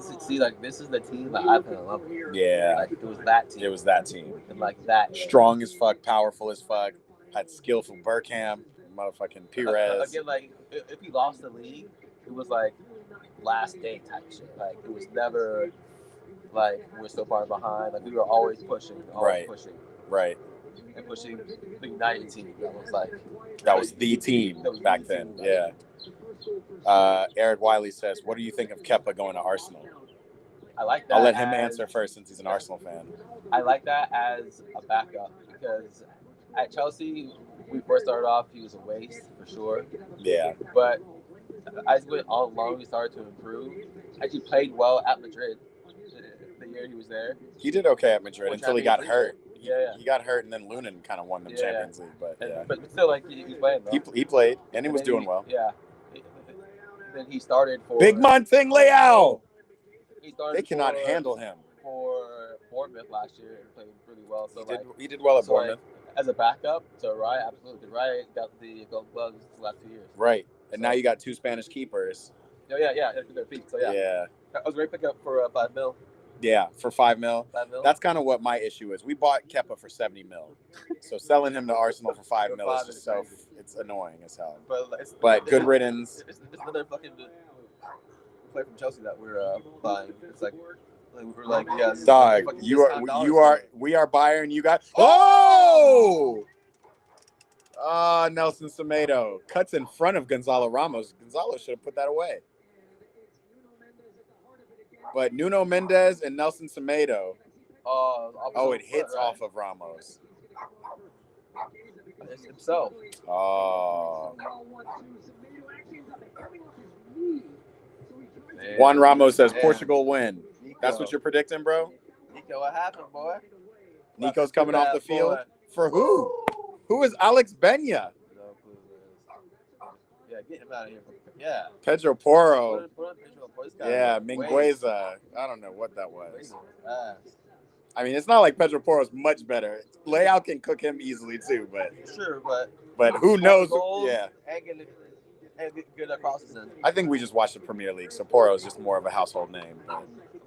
this is the team that I fell in love with. yeah, Like it was that team. it was that team. And like that Strong as fuck, powerful as fuck, had skillful Burkham, motherfucking Perez. Again, like if he lost the league, it was like last day type shit. Like it was never like we're so far behind. Like we were always pushing, Right. and pushing the United team. That was the team back then. Yeah. Eric Wiley says, "What do you think of Kepa going to Arsenal?" I like that. I'll let him answer first since he's an Arsenal fan. I like that as a backup because at Chelsea, we first started off, he was a waste for sure. Yeah. But as we went all along, we started to improve. Actually played well at Madrid the year he was there. He did okay at Madrid until he got hurt. Yeah. He got hurt, and then Lunin kind of won the Champions League. But yeah, but still, like he played though. he played, and he was doing well. Yeah. Then he started for Big man thing, Leao. He started They cannot handle him. for Bournemouth last year and played really well. So He did well at Bournemouth. As a backup to Raya, absolutely. Raya got the Golden Gloves the last 2 years. Right, and now you got two Spanish keepers. Oh, yeah. Their feet. So yeah. That was a great pickup for $5 million. Yeah, for $5 million. $5 million. That's kind of what my issue is. We bought Kepa for $70 million, so selling him to Arsenal for $5 million is just so it's annoying as hell. But good riddance. It's another fucking player from Chelsea that we're buying. It's like we're like, yeah. Dog, we are Bayern. You got Nelson Semedo cuts in front of Gonzalo Ramos. Gonzalo should have put that away. But Nuno Mendes and Nelson Semedo. It hits off of Ramos. It's himself. Oh. Man. Juan Ramos says Portugal win. Nico. That's what you're predicting, bro? Nico, what happened, boy? Nico's coming off the field. For who? Who is Alex Benya? No clue, man. Yeah, get him out of here. Yeah. Pedro Porro. Put Pedro Porro. This guy Yeah, was Mingueza. I don't know what that was. crazy. I mean, it's not like Pedro Porro's much better. Leao can cook him easily too, but Sure, but who knows? goals Yeah. And get good at crosses in. I think we just watched the Premier League, so Porro's just more of a household name.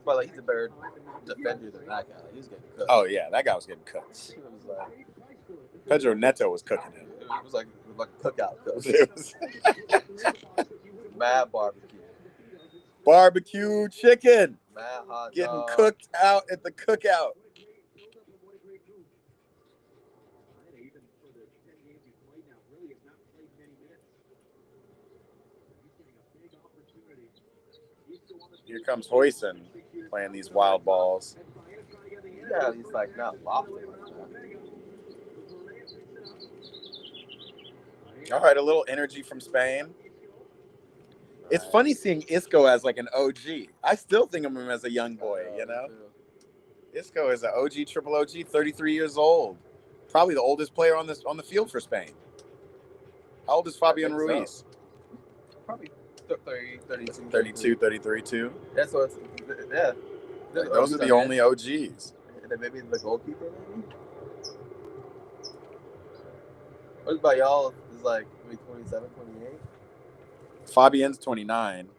But like he's a better defender than that guy. Like, he was getting cooked. Oh yeah, that guy was getting cooked. It was like Pedro Neto was cooking him. it was like a cookout. It was Mad barbecue. barbecue chicken Mad hot getting dog. cooked out at the cookout. Here comes Hoyson playing these wild balls. Yeah, he's like not lofty like that. All right, a little energy from Spain. It's funny seeing Isco as like an OG. I still think of him as a young boy, you know? Isco is an OG, triple OG, 33 years old. Probably the oldest player on the field for Spain. How old is Fabian Ruiz? Probably 30, 32. 32, 33 too. Yeah, so it's, yeah. Like, those are the only OGs. And then maybe the goalkeeper, maybe? What about y'all? Is like maybe 27, 28? Fabian's 29.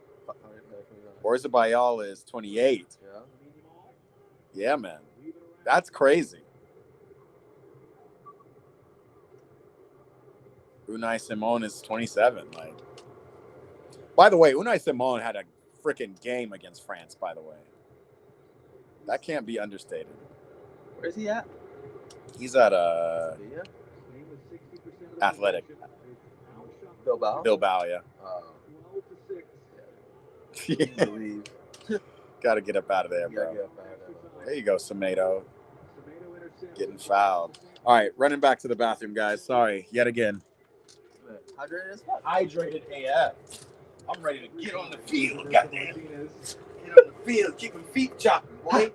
Orzabal is 28. Yeah. Yeah, man. That's crazy. Unai Simon is 27. Like, by the way, Unai Simon had a freaking game against France, by the way. That can't be understated. Where's he at? He's at Athletic. Bilbao? Yeah. Yeah. Leave. Got to get up out of there, bro. There you go, Semedo. Getting fouled. All right, running back to the bathroom, guys. Sorry, yet again. Hydrated as fuck. Hydrated AF. I'm ready to get on the field, goddamn. Get on the field, keep my feet chopping, boy.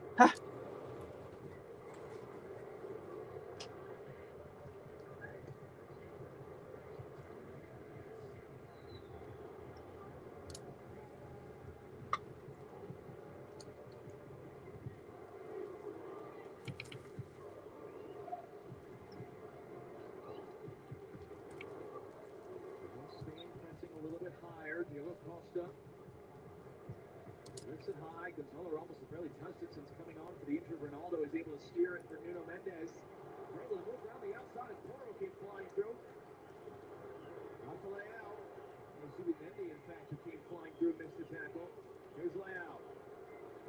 Costa. Lifts it high. Gonzalo Ramos has barely touched it since coming on for the injured Ronaldo. Is able to steer it for Nuno Mendes. Able to move around the outside. Toro came flying through. Off the layout. Zubimendi, in fact, who came flying through, missed the tackle. Here's layout.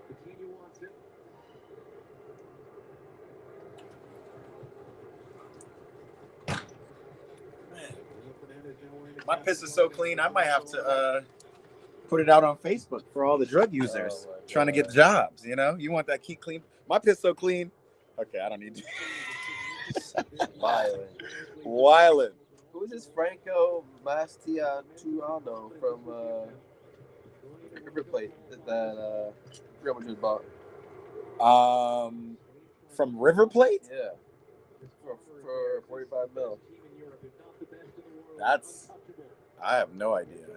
Coutinho wants it. My piss is so clean, I might have to put it out on Facebook for all the drug users trying to get jobs. You know, you want that keep clean. My piss so clean. Okay, I don't need to. Violent. Who is this Franco Mastiatuano from River Plate that Real Madrid bought? From River Plate? Yeah. For 45 mil. I have no idea.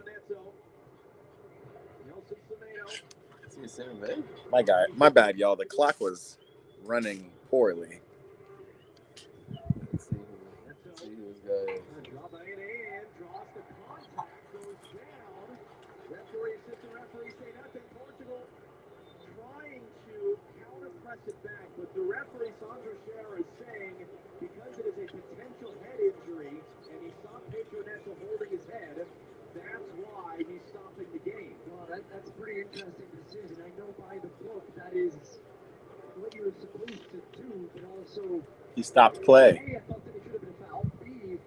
My bad, y'all. The clock was running poorly. Let's see who's good. Referee say nothing. Portugal trying to counter-press it back, but the referee, Sandro Scherer, is saying because it is a potential head injury and he saw Pedro Neto holding his head, that's why he's stopping the game. Well, that's a pretty interesting decision. I know by the book that is what you're supposed to do, but also He stopped play. A, I thought that it should have been a foul. B,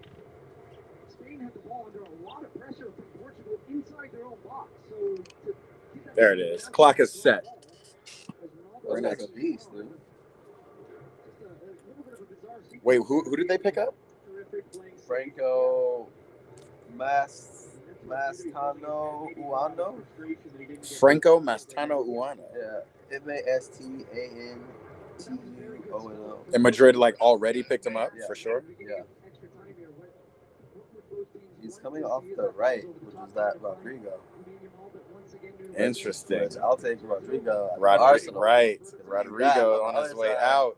Spain had the ball under a lot of pressure from Portugal inside their own box. So There it is. Clock is set. We're next a beast, dude. Wait, who did they pick up? Franco Mastano Uano. Franco Mastano Uana. Yeah, MastanoUONO. And Madrid like already picked him up for sure. Yeah. He's coming off the right, which is that Rodrigo. Interesting. Which I'll take Rodrigo. Rodrigo, right? Rodrigo on his way out.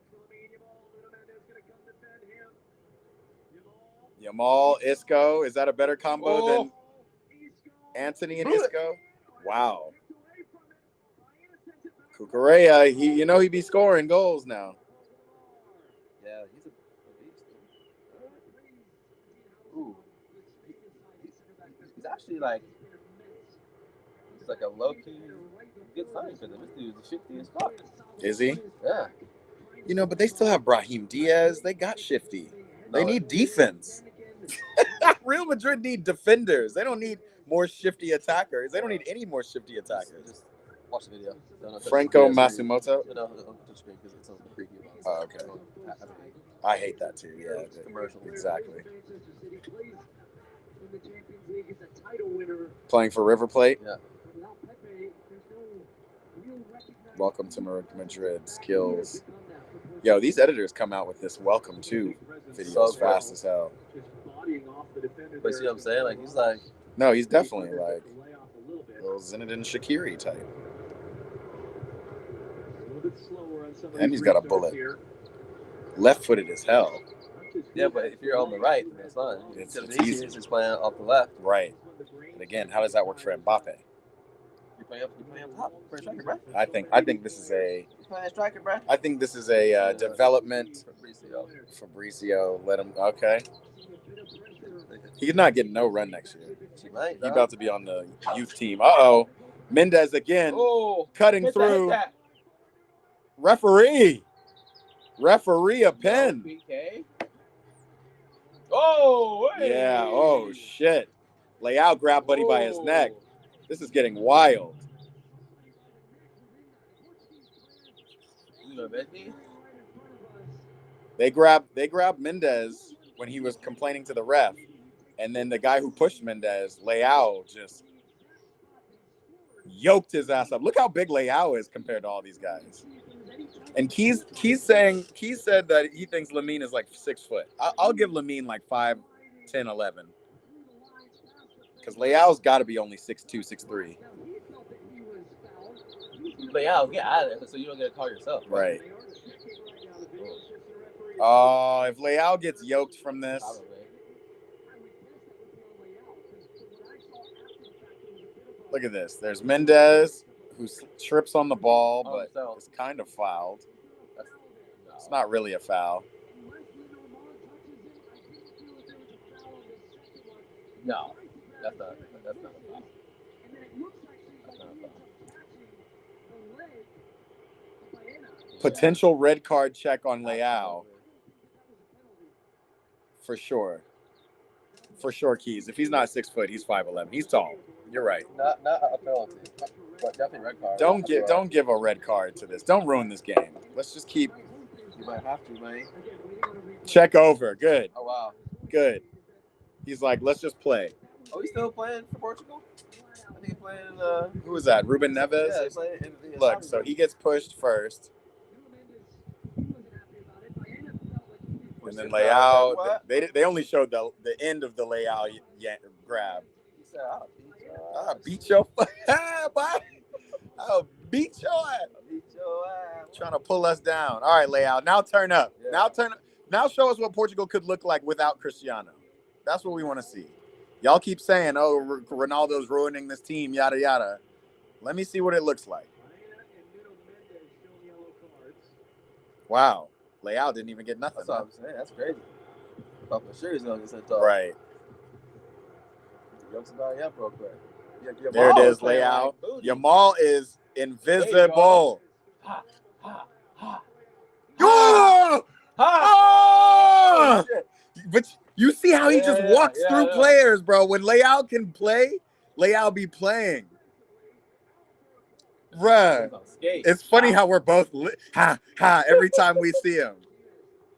Yamal, Isco. Is that a better combo than Anthony and Isco? Wow. Cucurella, he be scoring goals now. Yeah, he's a beast. Ooh. He's actually like a low-key good sign because this dude's shifty as fuck. Is he? Yeah. But they still have Brahim Diaz. They got shifty. They need defense. Real Madrid need defenders. They don't need more shifty attackers. They don't need any more shifty attackers. Just watch the video. Franco Masumoto? No, on the screen because it's on the preview. Oh, okay. I hate that too. Yeah, it's commercial. Exactly. Playing for River Plate? Yeah. Welcome to Madrid. Skills. Yo, these editors come out with this welcome to videos fast as hell. But see what I'm saying? Like, he's like... No, he's definitely like little Zinedine Shaqiri type. And he's got a bullet. Left-footed as hell. Yeah, but if you're on the right, that's fine. It's easy. It's just playing off the left. Right. And again, how does that work for Mbappe? You're playing up top for a striker, bro. I think this is a... He's playing striker, bro. I think this is a development. Fabrizio, let him... Okay. He's not getting no run next year. He might. He's about to be on the youth team. Uh-oh. Mendes again. Cutting through. Referee a pen. Oh, hey. Yeah. Oh, shit. Leao grabbed Buddy by his neck. This is getting wild. They grabbed Mendes when he was complaining to the ref. And then the guy who pushed Mendes, Leao, just yoked his ass up. Look how big Leao is compared to all these guys. And Keys said that he thinks Lamine is like 6 foot. I'll give Lamine like 5, 10, 11. Because Leao's got to be only 6'2", 6'3". Leao, get out of there so you don't get to call yourself. Right. Oh, if Leao gets yoked from this. Look at this. There's Mendez, who trips on the ball, Oh, but so- is kind of fouled. That's, It's not really a foul. No, that's not a foul. That's not a foul. Potential red card check on Leao. For sure. For sure, Keys. If he's not 6 foot, he's 5'11". He's tall. You're right. Not a penalty, but definitely red card. Don't give a red card to this. Don't ruin this game. Let's just keep. You might have to, man. Check over. Good. Oh wow. Good. He's like, let's just play. Oh, he's still playing for Portugal? I think he's playing. Who was that? Ruben Neves? Yeah, he's playing in Look, so he gets pushed first. And then Leao, they only showed the end of the Leao grab. He said, I'll beat your bye. I'll beat your ass. Trying to pull us down. All right, Leao. Now turn up. Yeah. Now show us what Portugal could look like without Cristiano. That's what we want to see. Y'all keep saying, oh, Ronaldo's ruining this team, yada, yada. Let me see what it looks like. Wow. Leao didn't even get nothing. That's what I'm saying. That's crazy. I thought for sure he's going to get sent off. Right. There it is, Leao. Yamal is invisible. Ha, ha, ha. Oh! Ha! Oh! But you see how he just walks through players, bro. When Leao can play, Leao be playing. Bruh. It's funny how we're both every time we see him.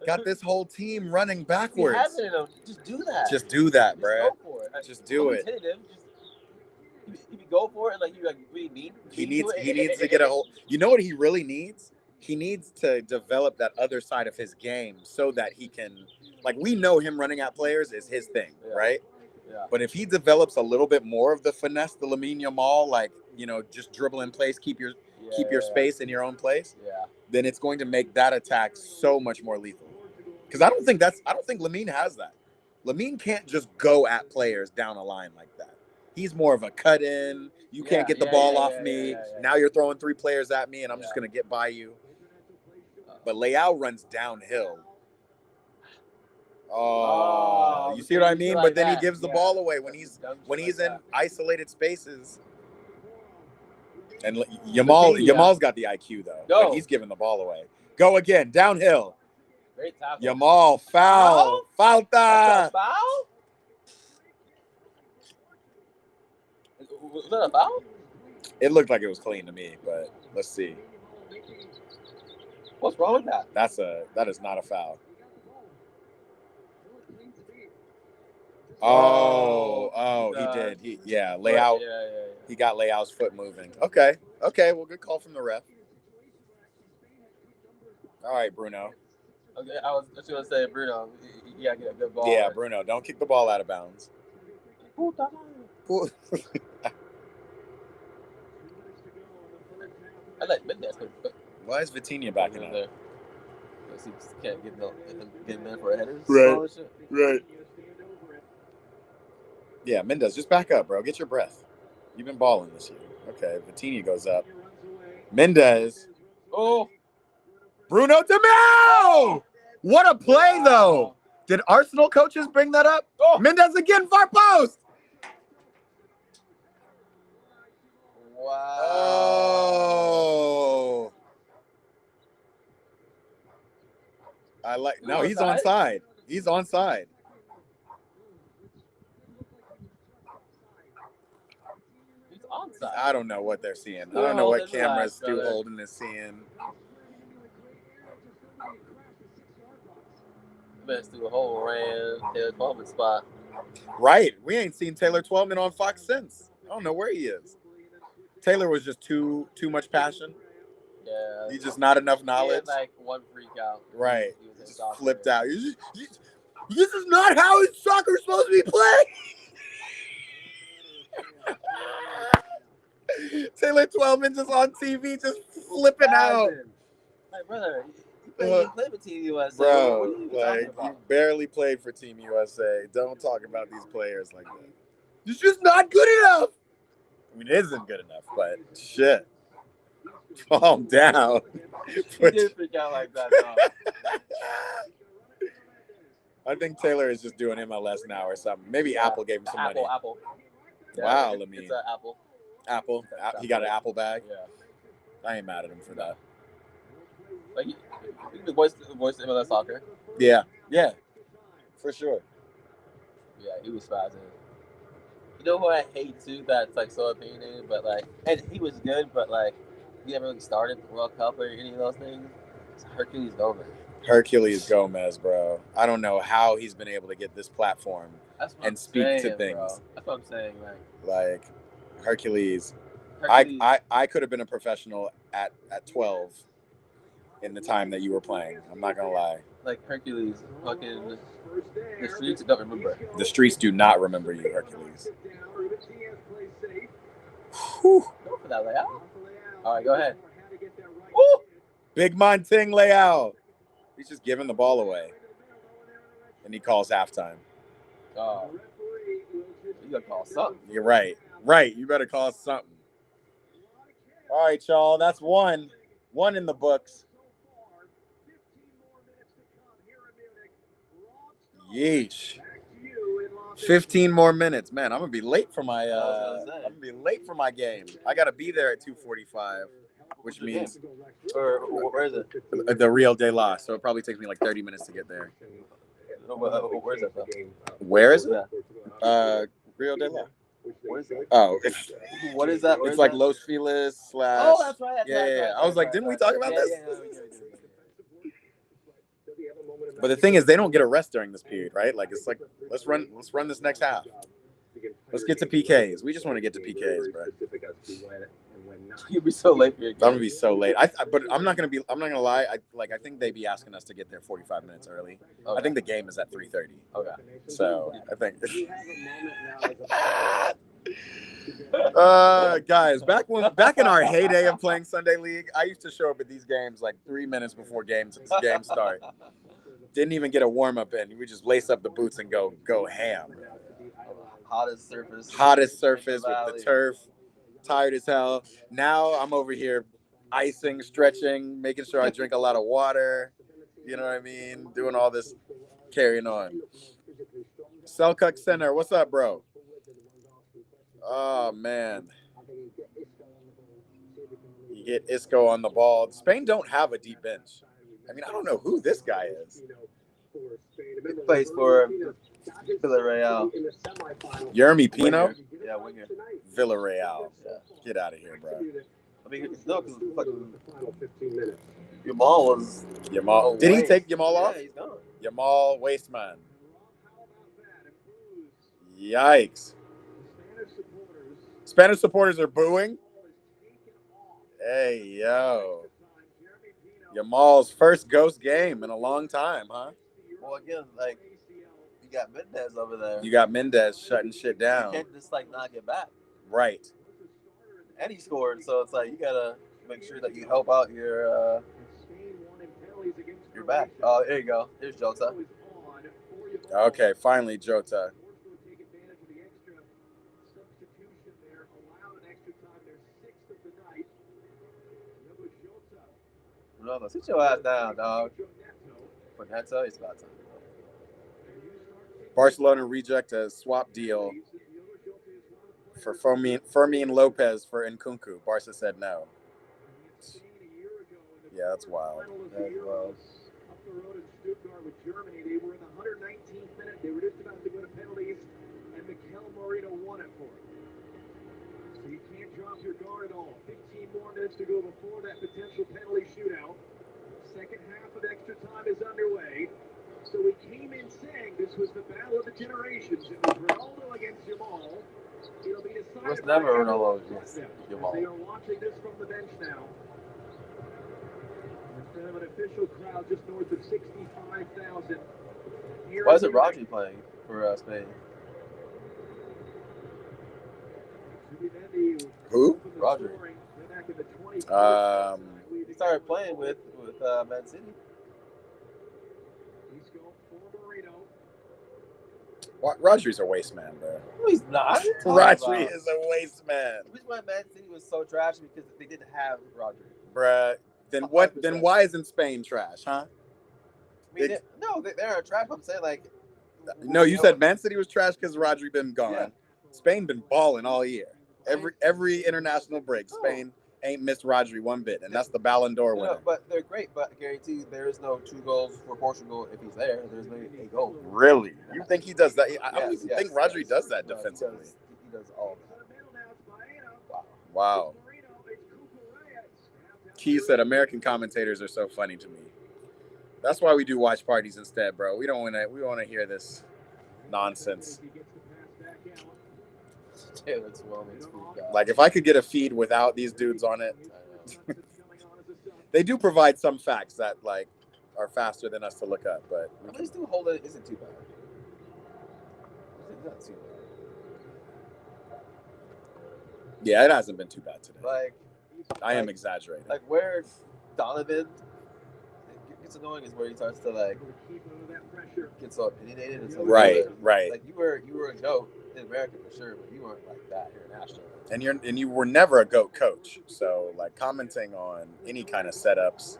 Got this whole team running backwards. Just do that. Just do that, bruh. Go for it. Just do it. If you go for it, like you really need. He needs to get a whole. You know what he really needs? He needs to develop that other side of his game so that he can, like, we know him running at players is his thing, right? Yeah. But if he develops a little bit more of the finesse, the Lamine Yamal, like, you know, just dribble in place, keep your space in your own place, then it's going to make that attack so much more lethal. Because I don't think Lamine has that. Lamine can't just go at players down a line like that. He's more of a cut in. You can't get the ball off me. Now you're throwing 3 players at me, and I'm just going to get by you. But Leao runs downhill. Oh, you see what I mean? But then he gives the ball away when he's in isolated spaces. And Yamal's got the IQ though. But he's giving the ball away. Go again, downhill. Great tackle. Yamal, foul. Falta. Foul? Was that a foul? It looked like it was clean to me, but let's see. What's wrong with that? That is not a foul. Oh, he did. Leao. He got Leao's foot moving. Okay. Well, good call from the ref. All right, Bruno. Okay, I was just gonna say, Bruno, you gotta get a good ball. Yeah, Bruno, don't kick the ball out of bounds. I like Mendez. Why is Vitinha backing up? Because he just can't get him in for a header. Right. Yeah, Mendez, just back up, bro. Get your breath. You've been balling this year. Okay, Vitinha goes up. Mendez. Oh. Bruno Demel! What a play, though. Did Arsenal coaches bring that up? Oh. Mendez again, far post. Wow. Oh. No, he's onside. He's onside. He's onside. I don't know what they're seeing. I don't know what cameras Stu Holden is seeing. Best through a whole ran Taylor Twelman spot. Right. We ain't seen Taylor Twelman on Fox since. I don't know where he is. Taylor was just too much passion. Yeah. He's just not enough knowledge. He had like one freak out. Right. He just flipped out. This is not how soccer's supposed to be played. Taylor Twelman just on TV, just flipping out. Like, brother, you played for Team USA. Bro, what are you talking about? you barely played for Team USA. Don't talk about these players like that. It's just not good enough. I mean, it isn't good enough, but shit. Calm down. He did freak out like that, dog. I think Taylor is just doing MLS now or something. Maybe Apple gave him some money. Apple. Wow, it's, Lamine. It's an Apple. Apple. He got an Apple bag. Yeah. I ain't mad at him for that. Like the voice of MLS soccer. Yeah, for sure. Yeah, he was spazzing. You know who I hate too? That's like so opinionated, but like, and he was good, but like, he never really started the World Cup or any of those things. It's Hercules Gomez. Hercules Gomez, bro. I don't know how he's been able to get this platform and speak to things. Bro. That's what I'm saying. Like Hercules. I could have been a professional at 12 in the time that you were playing. I'm not gonna lie. Like Hercules, fucking the streets don't remember. The streets do not remember you, Hercules. Whew. Go for that layout. All right, go ahead. Woo! Big Monting layout. He's just giving the ball away. And he calls halftime. Oh. You gotta call something. You're right. Right. You better call something. All right, y'all. That's one. One in the books. Yeesh. 15 more minutes. Man, I'm gonna be late for my game. I gotta be there at 2:45, which means Where is it? the Rio de la. So it probably takes me like 30 minutes to get there. Where is it though? Where is it? Rio de la. Where is it? Oh, What is that? it's like Los Feliz / Oh, that's right. Yeah. I was like, didn't we talk about this? Yeah, we did. But the thing is, they don't get a rest during this period, right? Like it's like let's run this next half. Let's get to PKs. We just want to get to PKs, bro. You'll be so late for your game. I'm gonna be so late. But I'm not gonna lie. I think they'd be asking us to get there 45 minutes early. Okay. I think the game is at 3:30. Okay. So I think. Guys, back in our heyday of playing Sunday League, I used to show up at these games like 3 minutes before game start. Didn't even get a warm up in. We just lace up the boots and go ham. Hottest surface with the turf. Tired as hell. Now I'm over here icing, stretching, making sure I drink a lot of water. You know what I mean? Doing all this, carrying on. Selkirk Center, what's up, bro? Oh, man. You get Isco on the ball. Spain don't have a deep bench. I mean, I don't know who this guy is. He plays for Villarreal. Yermi Pino? Yeah, winger. Villarreal. Get out of here, bro. I mean, no, because Yamal. Did he take Yamal off? Yeah, he's gone. Yamal Wasteman. Yikes. Spanish supporters are booing. Hey, yo. Yamal's first ghost game in a long time, huh? Well, again, like, you got Mendez over there. You got Mendez shutting shit down. You can't just, like, not get back. Right. And he scored, so it's like you got to make sure that you help out your back. Oh, there you go. Here's Jota. Okay, finally, Jota. No, sit your ass down, dog. For Neto, it's about time. Barcelona reject a swap deal for Fermin Lopez for Nkunku. Barca said no. Yeah, that's wild. That's wild. Up the road in Stuttgart with Germany, they were in the 119th minute. They were just about to go to penalties, and Mikel Merino won it for them. So you can't drop your guard at all. 15 more minutes to go before that potential penalty shootout. Second half of extra time is underway. So we came in saying this was the battle of the generations. It was Ronaldo against Yamal. It'll be decided. It was never Ronaldo against Yamal. They are watching this from the bench now. Instead of an official crowd just north of 65,000. Why is it Rodri playing for Spain? Who? Rodri. He started playing with Man City. Rodri's a waste man, bro. No, he's not. What are you talking Rodri about? is a waste man, The reason why Man City was so trash because they didn't have Rodri. bruh. Then what? 100%. Then why isn't Spain trash, huh? I mean, they're trash. I'm saying like. No, you said Man City was trash because Rodri been gone. Yeah. Spain been balling all year. Every international break, Spain ain't missed Rodri one bit, and that's the Ballon d'Or winner. No, but they're great. But I guarantee you there is no 2 goals for Portugal if he's there. There's maybe a goal. Really? You think he does that? I don't Yes, even yes, think Rodri yes. does that No, defensively. He does all of that. Wow. Key said American commentators are so funny to me. That's why we do watch parties instead, bro. We don't want to hear this nonsense. Taylor's Wellman's food guy. Like if I could get a feed without these dudes on it, they do provide some facts that like are faster than us to look up, but At least do hold it isn't too bad. It's not too bad. yeah, it hasn't been too bad today. Like I am exaggerating. like where Donovan gets annoying is where he starts to like get so opinionated and so Right. Like you were a goat in America for sure, but you weren't like that here in Ashton. And you were never a GOAT coach, so like commenting on any kind of setups.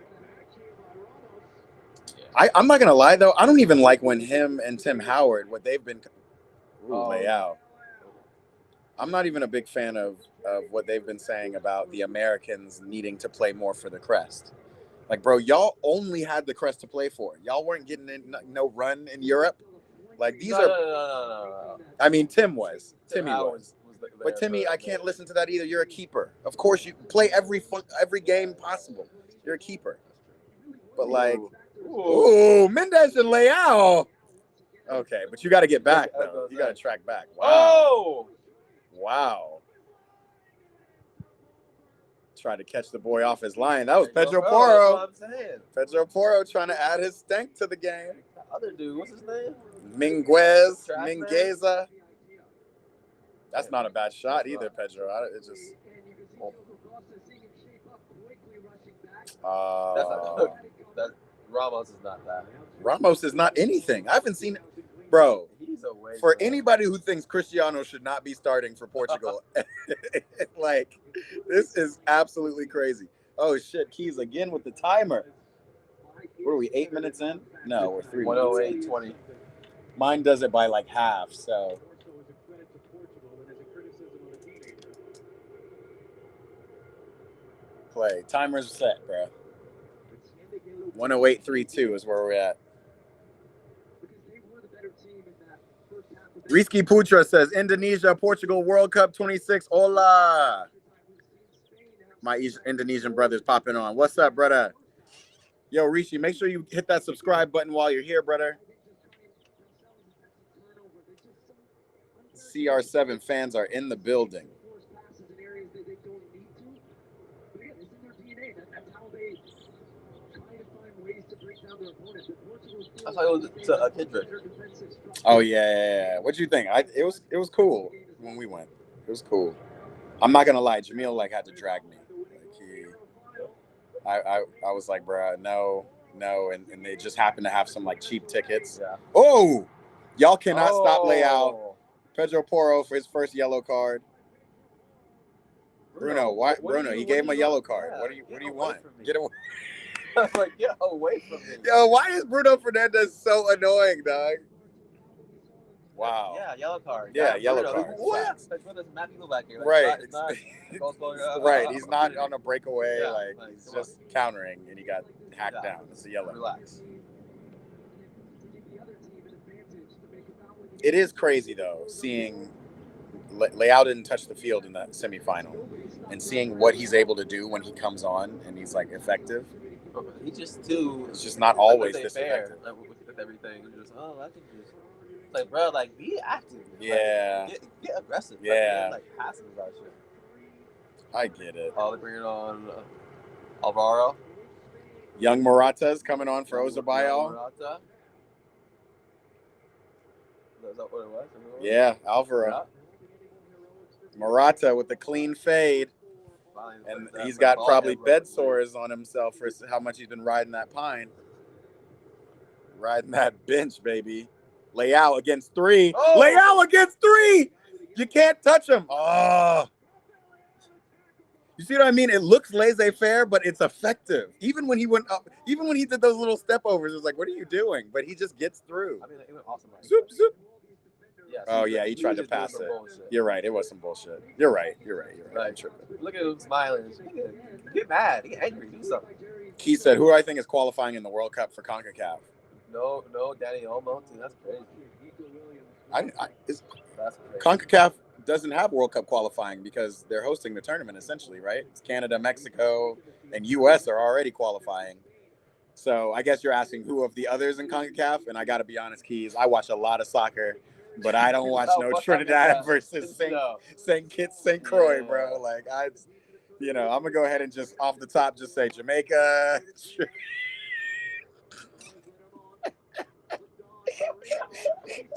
I'm not gonna lie though, I don't even like when him and Tim Howard what they've been. Layout. I'm not even a big fan of what they've been saying about the Americans needing to play more for the crest. Like, bro, y'all only had the crest to play for. Y'all weren't getting no run in Europe. Like these are. No. I mean, Timmy was. Was But Timmy, I can't listen to that either. You're a keeper. Of course, you play every game possible. You're a keeper. But like, ooh, Mendes and Leao. Okay, but you got to get back though. You got to track back. Wow. Wow. Tried to catch the boy off his line. That was Pedro Porro. That's what I'm saying. Pedro Porro trying to add his stank to the game. The other dude, what's his name? Mingueza. That's not a bad shot either, Pedro. It just. That Ramos is not that. Ramos is not anything. I haven't seen, bro. He's away. For anybody who thinks Cristiano should not be starting for Portugal, like this is absolutely crazy. Oh shit, Keys again with the timer. What are we? 8 minutes in? No, we're 3 minutes. 108:20. Mine does it by like half, so. Play. Timer's set, bro. 108.32 is where we're at. Rizky Putra says, Indonesia, Portugal, World Cup 26. Hola. My Indonesian brother's popping on. What's up, brother? Yo, Rishi, make sure you hit that subscribe button while you're here, brother. CR7 fans are in the building. I thought it was to Kendrick. Oh yeah. What'd you think? It was cool when we went. It was cool. I'm not gonna lie, Jamil like had to drag me. Like I was like, bro, no, and they just happened to have some like cheap tickets. Yeah. Oh, y'all cannot stop Leao. Pedro Porro for his first yellow card. Bruno, why? Bruno, he gave him a yellow card. Yeah, what do you want? Get away. I was like, get away from me. Yo, why is Bruno Fernandes so annoying, dog? Wow. Yeah, yellow card. Yeah, yellow card. What? That's what this Matthew back here. Like, Right. It's not Right. He's not on a breakaway. Yeah, like like, he's just countering, and he got hacked down. It's a yellow. Relax. It is crazy though, seeing Leao didn't touch the field in that semifinal, and seeing what he's able to do when he comes on and he's like effective. He just too. It's just not always this fair. effective. Like, with everything, just I can just like, bro, like be active. Yeah. Like, get aggressive. Yeah. Like passive about shit. I get it. Oh, they're bringing on Alvaro. Young Morata's coming on for Ozabayal. Morata. Is that what it was? Yeah, Alvaro. Morata with the clean fade. And he's got probably bed sores on himself for how much he's been riding that pine. Riding that bench, baby. Leao against 3. Oh! Leao against 3. You can't touch him. Oh. You see what I mean? It looks laissez-faire, but it's effective. Even when he went up, even when he did those little step overs, it was like, what are you doing? But he just gets through. I mean, it was awesome. Zoop, zoop. Yeah, Oh, yeah, he tried to was doing pass some it. bullshit. You're right. It was some bullshit. You're right. I'm Like, tripping. look at him smiling. Get mad. Get angry. Do something. He said, who I think is qualifying in the World Cup for CONCACAF? No, Danny Olmo. Dude, that's crazy. That's crazy. CONCACAF doesn't have World Cup qualifying because they're hosting the tournament, essentially, right? It's Canada, Mexico, and U.S. are already qualifying. So I guess you're asking who of the others in CONCACAF, and I got to be honest, Keys, I watch a lot of soccer, but I don't watch no Trinidad versus St. Kitts, St. Croix, bro. Like, I'm going to go ahead and just off the top just say Jamaica.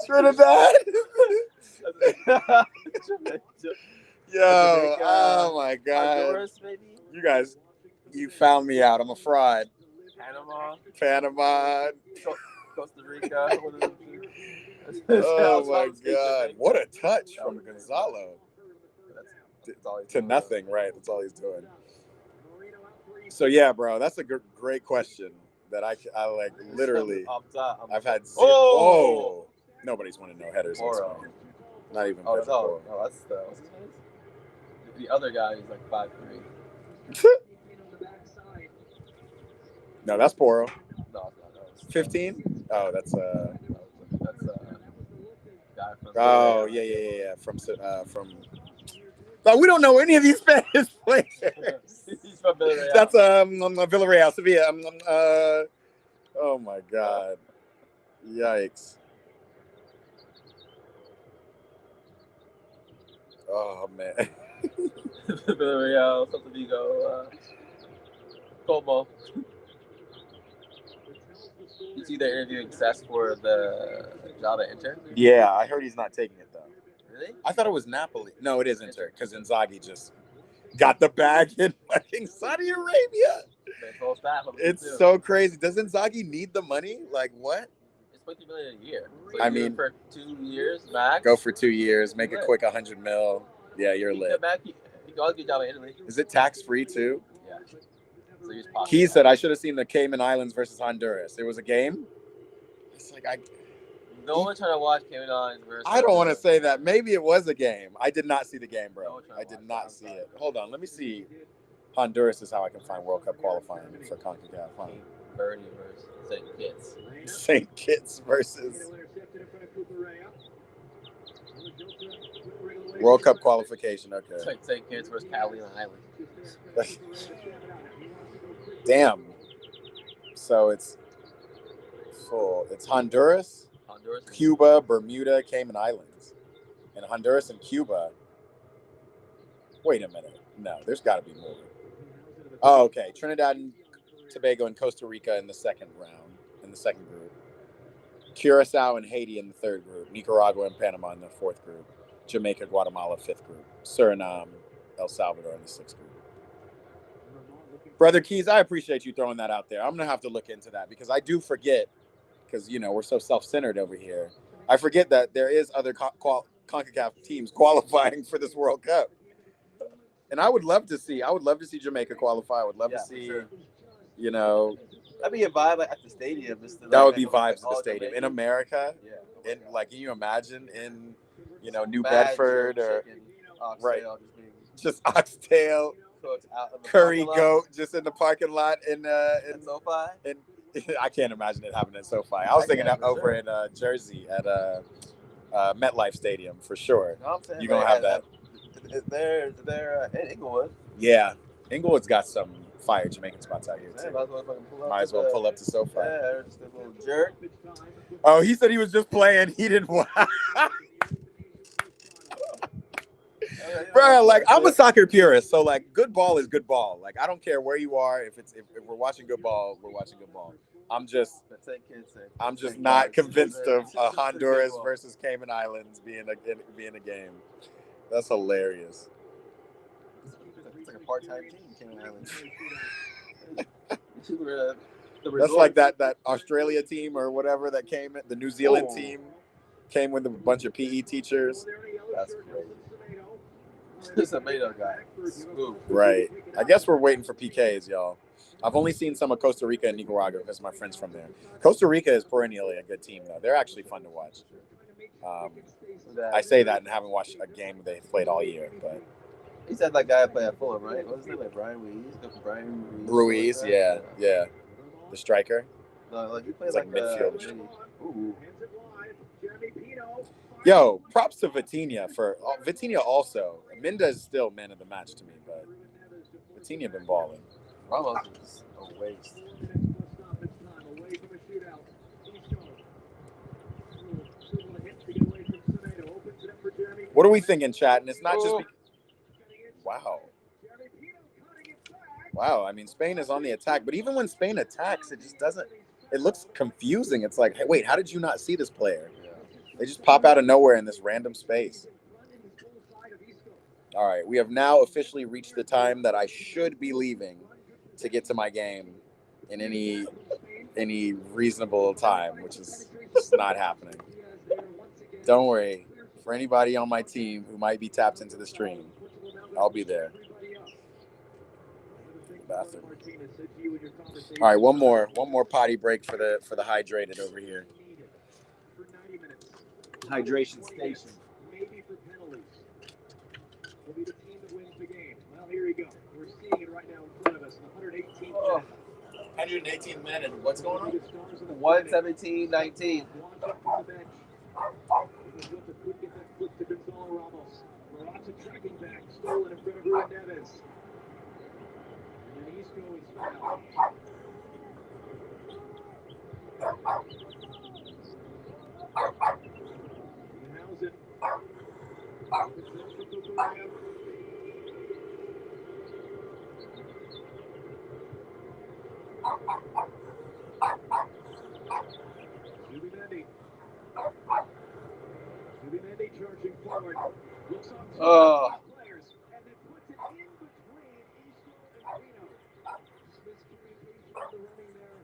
Trinidad. Yo, oh my God. Honduras, maybe? You guys, you found me out. I'm a fraud. Panama. Costa Rica. Oh my God. What a touch from Gonzalo. To nothing, right? That's all he's doing. So yeah, bro, that's a great question that I like literally. I've had zero. Oh, nobody's winning no headers. Not even. Oh, that's what's his name? The other guy is like 5'3". No, that's Poro. No, 15? Oh, that's guy from. Oh yeah. From. But we don't know any of these Spanish players. He's from Villarreal. That's Villarreal, Sevilla. Oh my God. Yikes. Oh man. Villarreal, Celta Vigo, Como. You see they're interviewing Cesc for the job at Inter? Yeah, I heard he's not taking it though. Really? I thought it was Napoli. No, it is Inter because Inzaghi just got the bag in fucking Saudi Arabia. It's so crazy. Does Inzaghi need the money? Like what? It's $20 million a year. So I mean, for 2 years max. Go for 2 years, make a quick $100 million. Yeah, you're lit. He can always get a job in Italy. Is it tax free too? Yeah. So Key said I should have seen the Cayman Islands versus Honduras. It was a game. It's like no one's trying to watch Cayman Islands versus. I don't want to say that. Maybe it was a game. I did not see the game, bro. I did not see it. Hold on, let me see. Honduras is how I can find World Cup qualifying for CONCACAF. Birdie versus St. Kitts. St. Kitts versus World Cup qualification. Okay. It's like St. Kitts versus Catalina Island. Damn. So it's full. It's Honduras, Cuba, Bermuda, Cayman Islands, and Honduras and Cuba. Wait a minute. No, there's got to be more. Oh, okay. Trinidad and Tobago and Costa Rica in the second round, in the second group. Curacao and Haiti in the third group. Nicaragua and Panama in the fourth group. Jamaica, Guatemala, fifth group. Suriname, El Salvador in the sixth group. Brother Keys, I appreciate you throwing that out there. I'm going to have to look into that because I do forget, because, we're so self-centered over here. I forget that there is other CONCACAF teams qualifying for this World Cup. And I would love to see Jamaica qualify. I would love to see, Sure. That'd be a vibe at the stadium. That would be vibes at the stadium. In America, can you imagine in, New Bedford or, right, just oxtail, curry goat just in the parking lot in SoFi? And I can't imagine it happening in SoFi. I was thinking that over in Jersey at MetLife Stadium for sure. No, you're going to have that. They're in Inglewood. Yeah. Inglewood's got some fire Jamaican spots out here too. Might as well pull up to SoFi. Yeah, just a little jerk. Oh, he said he was just playing. He didn't want. Bro, like I'm a soccer purist, so like good ball is good ball. Like I don't care where you are. If we're watching good ball, we're watching good ball. I'm just not convinced of Honduras versus Cayman Islands being a game. That's hilarious. It's like a part-time team, Cayman Islands. That's like that Australia team or whatever that came, the New Zealand team. Came with a bunch of PE teachers. That's crazy. Tomato guy. Smooth. Right. I guess we're waiting for PKs, y'all. I've only seen some of Costa Rica and Nicaragua because my friends from there. Costa Rica is perennially a good team, though. They're actually fun to watch. I say that and haven't watched a game they played all year, but He said that guy played at Fulham, right? What was his name? Like Brian Ruiz? Ruiz, yeah, the striker. No, like he played He's like midfielder. Ooh. Yo, props to Vitinha for Vitinha also. Minda is still man of the match to me, but Vitinha been balling. Ramos is a waste. What are we thinking, chat? And it's not just wow. I mean, Spain is on the attack, but even when Spain attacks, it just doesn't. It looks confusing. It's like, hey, wait, how did you not see this player? They just pop out of nowhere in this random space. All right, we have now officially reached the time that I should be leaving to get to my game in any reasonable time, which is just not happening. Don't worry. For anybody on my team who might be tapped into the stream, I'll be there. Bathroom. All right, one more potty break for the hydrated over here. Hydration station. Maybe for penalties. Will be the team that wins the game. Well, here we go. We're seeing it right now in front of us. The 118th. 118th minute. What's going on? 117-19. Tracking back, stolen in front of Ruben Neves. And then Isco is fouled. Zubimendi charging forward. Looks on players and then puts it in between Isco and Pino. Miscommunication on the running there.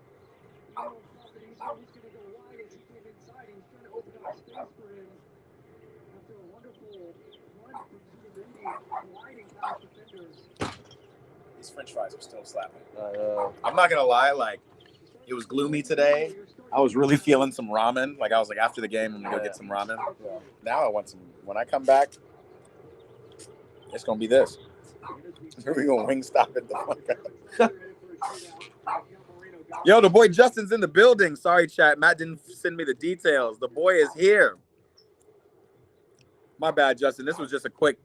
Pino thought that Isco was going to go wide as he came inside. He was trying to open up space for him. After a wonderful run from Zubimendi, gliding past defenders. These French fries are still slapping. I'm not gonna lie, like it was gloomy today. I was really feeling some ramen. Like I was like after the game, I'm gonna go get some ramen. Now I want some. When I come back, it's gonna be this. We're gonna wing stop it the fuck up. Yo, the boy Justin's in the building. Sorry, chat. Matt didn't send me the details. The boy is here. My bad, Justin. This was just a quick,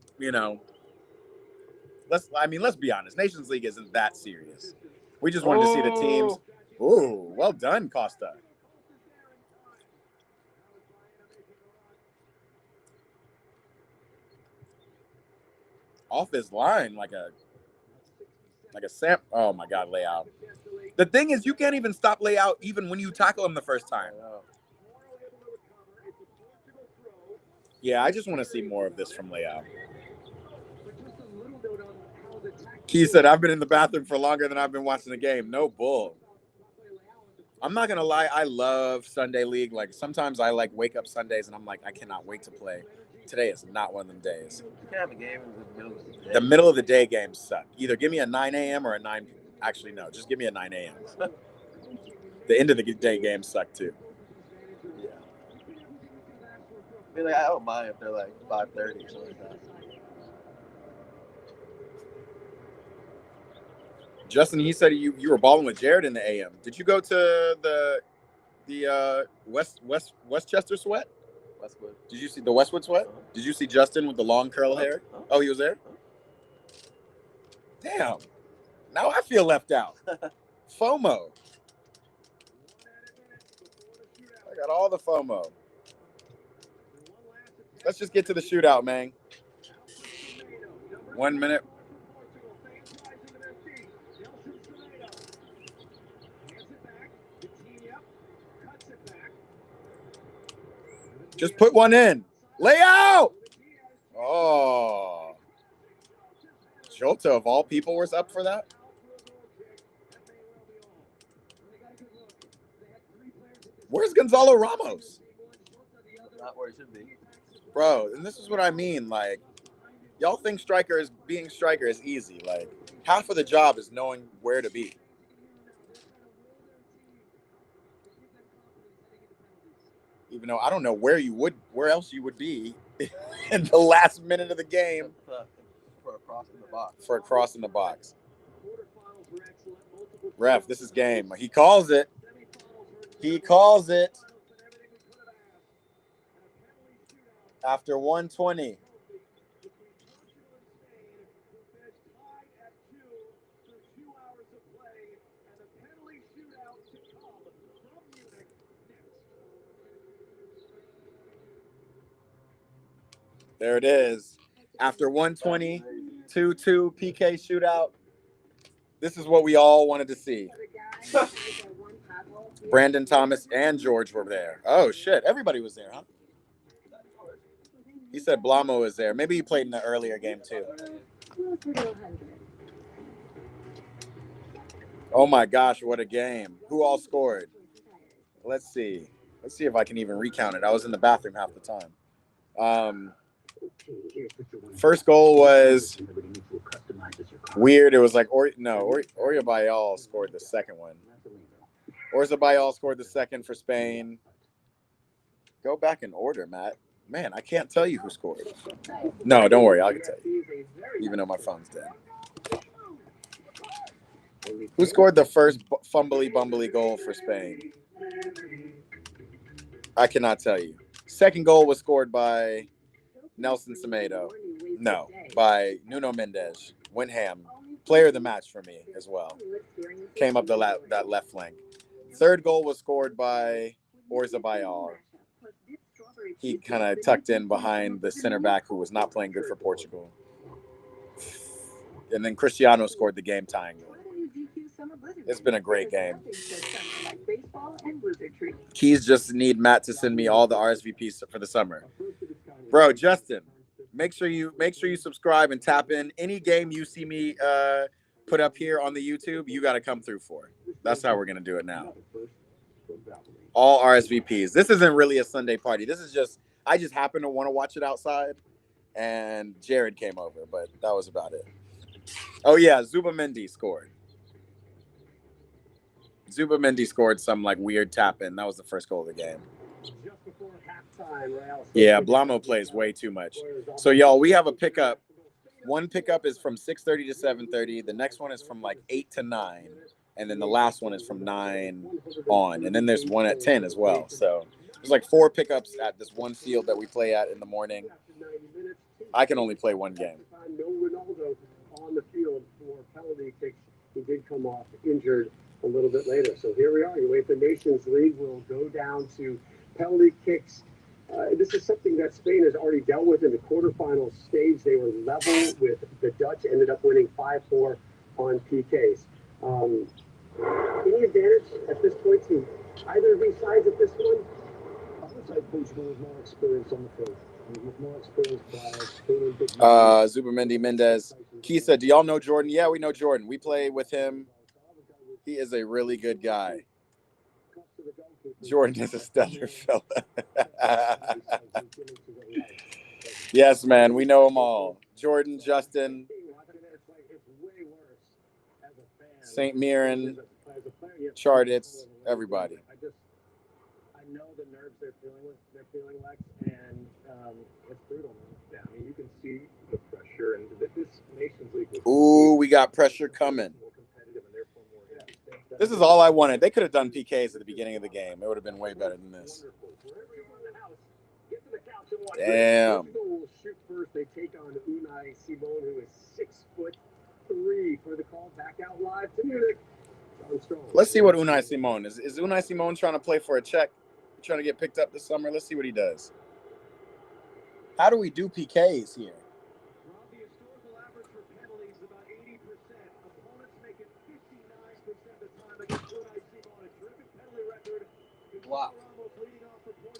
let's be honest. Nations League isn't that serious. We just wanted to see the teams. Ooh, well done, Costa. Off his line like a Sam. Oh my God, layout. The thing is, you can't even stop layout even when you tackle him the first time. Yeah, I just want to see more of this from layout. Key said, I've been in the bathroom for longer than I've been watching the game. No bull. I'm not going to lie. I love Sunday League. Like, sometimes I, wake up Sundays and I'm like, I cannot wait to play. Today is not one of them days. You can have a game in the middle of the day. The middle of the day games suck. Either give me a 9 a.m. or a 9. Actually, no. Just give me a 9 a.m. The end of the day games suck, too. Yeah. I mean, I don't mind if they're 5:30 or something like that. Justin, he said you were balling with Jared in the AM. Did you go to the Westchester Sweat? Westwood. Did you see the Westwood Sweat? Did you see Justin with the long curl hair? Oh, he was there? Damn. Now I feel left out. FOMO. I got all the FOMO. Let's just get to the shootout, man. 1 minute. Just put one in. Lay out. Oh. Jota, of all people, was up for that? Where's Gonzalo Ramos? not where it should be. Bro, and this is what I mean. Like, y'all think being striker is easy. Like, half of the job is knowing where to be. Even though I don't know where else you would be in the last minute of the game For a cross in the box. for a cross in the box. Ref, this is game. He calls it. He calls it. After 120. There it is. After 120, 2-2 PK shootout. This is what we all wanted to see. Brandon Thomas and George were there. Oh, shit. Everybody was there, huh? He said Blamo was there. Maybe he played in the earlier game, too. Oh, my gosh. What a game. Who all scored? Let's see. Let's see if I can even recount it. I was in the bathroom half the time. First goal was weird. It was like Oyabayal scored the second one. Oyarzabal scored the second for Spain. Go back in order, Matt. Man, I can't tell you who scored. No, don't worry. I can tell you, even though my phone's dead. Who scored the first fumbly goal for Spain? I cannot tell you. Second goal was scored by Nelson Semedo. No, by Nuno Mendes. Went ham. Player of the match for me as well. Came up that left flank. Third goal was scored by Oyarzabal. He kind of tucked in behind the center back who was not playing good for Portugal. And then Cristiano scored the game tying goal. It's been a great game. Keys just need Matt to send me all the RSVPs for the summer. Bro, Justin, make sure you subscribe and tap in. Any game you see me put up here on the YouTube, you got to come through for. That's how we're going to do it now. All RSVPs. This isn't really a Sunday party. This is just, I just happen to want to watch it outside, and Jared came over, but that was about it. Oh, yeah, Zubamendi scored. Zubamendi scored some, like, weird tap-in. That was the first goal of the game. Yeah, Blamo plays way too much. So, y'all, we have a pickup. One pickup is from 6:30 to 7:30. The next one is from, like, 8 to 9. And then the last one is from 9 on. And then there's one at 10 as well. So, there's, like, 4 pickups at this one field that we play at in the morning. I can only play one game. No Ronaldo on the field for penalty kicks. He did come off injured a little bit later. So here we are. UEFA Nations League will go down to penalty kicks. This is something that Spain has already dealt with in the quarterfinal stage. They were level with the Dutch, ended up winning 5-4 on PKs. Any advantage at this point to either of these sides at this one? Offside Portugal is more experienced on the field. More experienced by Zubamendi, Mendes. Kisa, do y'all know Jordan? Yeah, we know Jordan. We play with him. He is a really good guy. Jordan is a stellar fella. Yes, man. We know them all. Jordan, Justin, St. Mirren, Charditz, everybody. I know the nerves they're feeling like, and it's brutal. Yeah, I mean, you can see the pressure, and this Nations League. Ooh, we got pressure coming. This is all I wanted. They could have done PKs at the beginning of the game. It would have been way better than this. Damn. Shoot first. They take on Unai Simon, who is 6'3" for the call. Back out live to Munich. Let's see what Unai Simon is. Is Unai Simon trying to play for a check? Trying to get picked up this summer? Let's see what he does. How do we do PKs here? The historical average for penalties is about 80%. Opponents make it 59% of the time against Unai Simon. A terrific penalty record. Wow.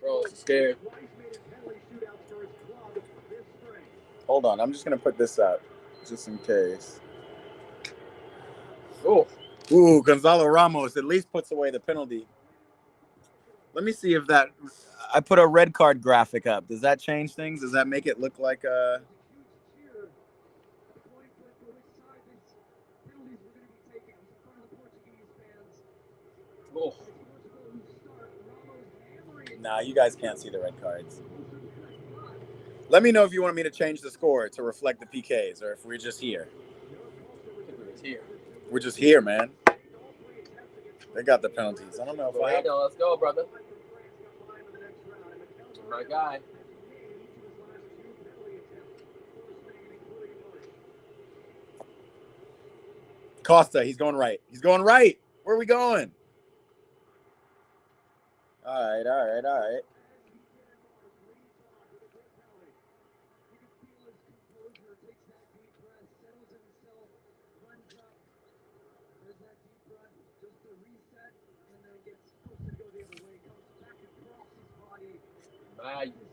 Bro, it's scary. Hold on. I'm just going to put this out just in case. Oh. Ooh, Gonzalo Ramos at least puts away the penalty. Let me see if that... I put a red card graphic up. Does that change things? Does that make it look like Oh, Nah, you guys can't see the red cards. Let me know if you want me to change the score to reflect the PKs or if we're just here. I think it's here. We're just here, man. They got the penalties. I don't know if I have... Let's go, brother. My guy. Costa, he's going right. He's going right. Where are we going? All right.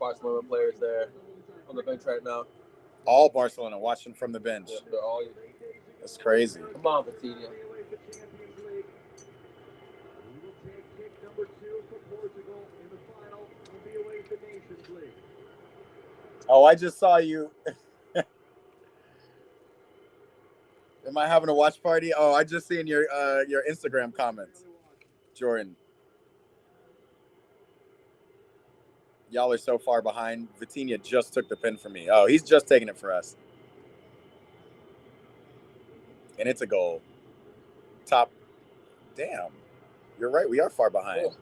Barcelona players there on the bench right now. All Barcelona watching from the bench. Yeah, they're all. That's crazy. Come on, Vitinha. Oh, I just saw you. Am I having a watch party? Oh, I just seen your Instagram comments, Jordan. Y'all are so far behind. Vitinha just took the pin for me. Oh, he's just taking it for us. And it's a goal. Top. Damn. You're right. We are far behind. Cool.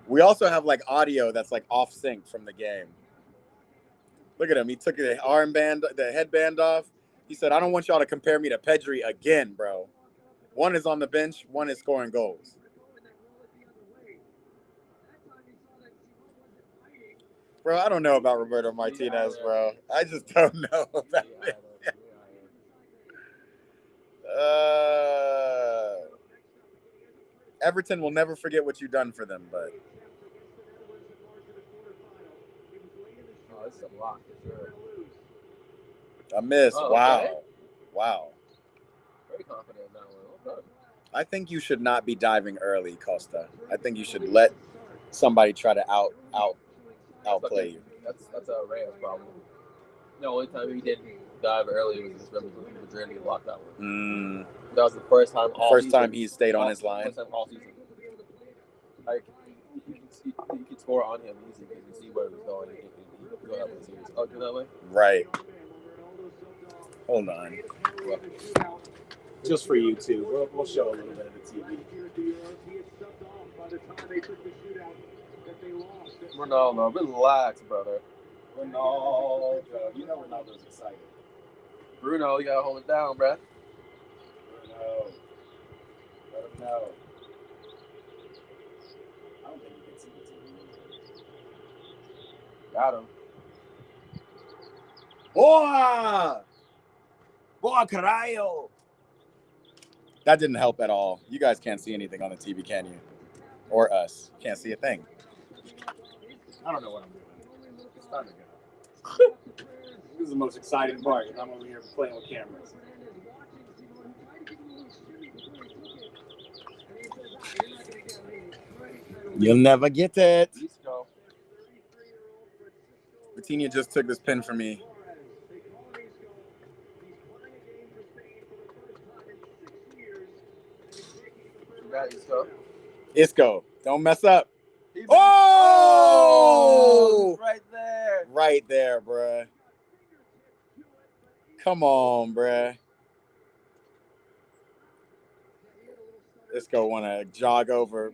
We also have like audio that's like off sync from the game. Look at him. He took the headband off. He said, I don't want y'all to compare me to Pedri again, bro. One is on the bench. One is scoring goals. Bro, I don't know about Roberto Martinez, bro. I just don't know about it. Everton will never forget what you've done for them, but... Oh, this is a block for sure. A miss. Oh, Wow. okay. Wow. Very confident in that one. Okay. I think you should not be diving early, Costa. I think you should let somebody try to outplay you. That's a Reyes problem. The only time he didn't dive early was against Madrid and he locked that one. That was the first time Time he stayed on his line. First time all season. Like you can score on him easy because you see where he's going. You go that way serious. Oh, go that way. Right. Hold on. Just for you two. We'll show a little bit of the TV. Ronaldo, relax, brother. Ronaldo. You know Ronaldo's excited. Bruno, you gotta hold it down, bruh. Bruno. Let him know. I don't think you can see the TV. Got him. Boa! Boa, caralho! That didn't help at all. You guys can't see anything on the TV, can you? Or us. Can't see a thing. I don't know what I'm doing. It's time to go. This is the most exciting part because I'm over here playing with cameras. You'll never get it. Let's go. Vitinha just took this pin for me. You got Isco. Isco, don't mess up. Oh! Oh! Right there. Right there, bruh. Come on, bruh. Isco want to jog over.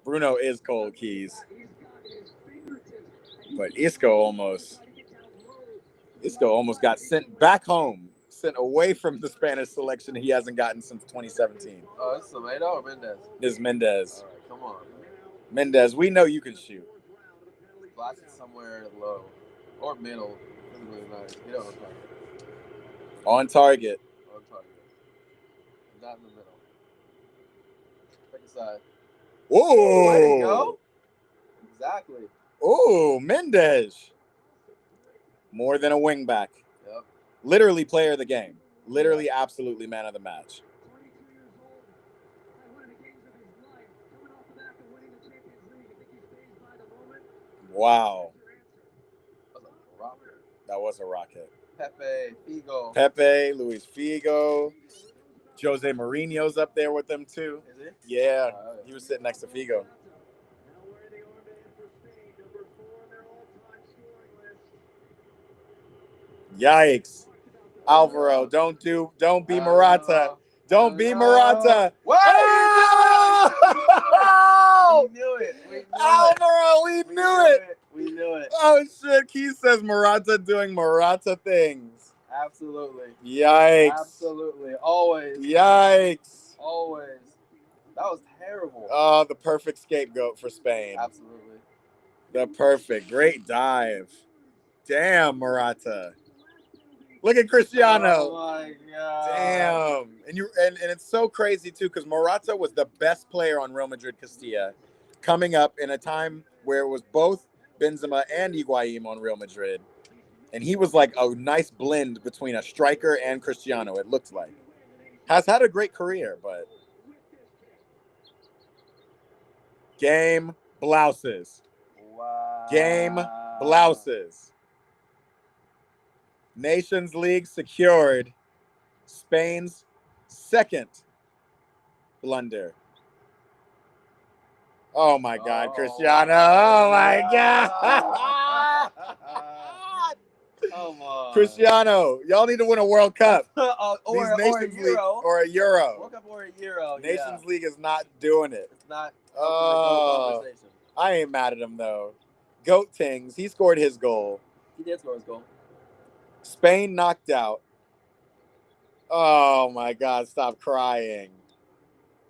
Bruno is cold, Keys. But Isco almost got sent back home, sent away from the Spanish selection he hasn't gotten since 2017. Oh, it's Tomato or Mendez? This is Mendez. All right, come on. Mendez, we know you can shoot. Blast it somewhere low or middle. Doesn't really matter. Get on target. On target. On target. Not in the middle. Pick a side. Whoa! Let it go. Exactly. Oh, Mendez. More than a wingback. Yep. Literally player of the game. Literally, absolutely man of the match. 22 years old, by one of the games of his life, coming off the back of winning the Champions League. You think he's phased by the moment? Wow. Your answer. That was a rocker. That was a rocket. Pepe, Figo. Pepe, Luis Figo. Jose Mourinho's up there with them, too. Is it? Yeah, he was sitting next to Figo. Now wearing the armband for Spain, number 4 on their all-time scoring list. Yikes. Alvaro, don't be Morata. Don't be Morata. What? Oh! We knew it. We knew Alvaro, we knew it. We knew it. Oh, shit. Keith says Morata doing Morata things. Absolutely. Yikes. Absolutely. Always. Yikes. Always. That was terrible. Oh, the perfect scapegoat for Spain. Absolutely. The perfect. Great dive. Damn, Morata. Look at Cristiano. Oh my god. Damn. And it's so crazy too, because Morata was the best player on Real Madrid Castilla, coming up in a time where it was both Benzema and Higuaín on Real Madrid. And he was like a nice blend between a striker and Cristiano, it looked like. Has had a great career, but game blouses. Wow. Game blouses. Nations League secured. Spain's second blunder. Oh my God, Cristiano. Oh my God. Come on. Cristiano, y'all need to win a World Cup. or a Nations League Euro. or a Euro. World Cup or a Euro. Nations League is not doing it. It's not Oh, conversation. I ain't mad at him though. Goat Tings, he scored his goal. He did score his goal. Spain knocked out. Oh my God, stop crying.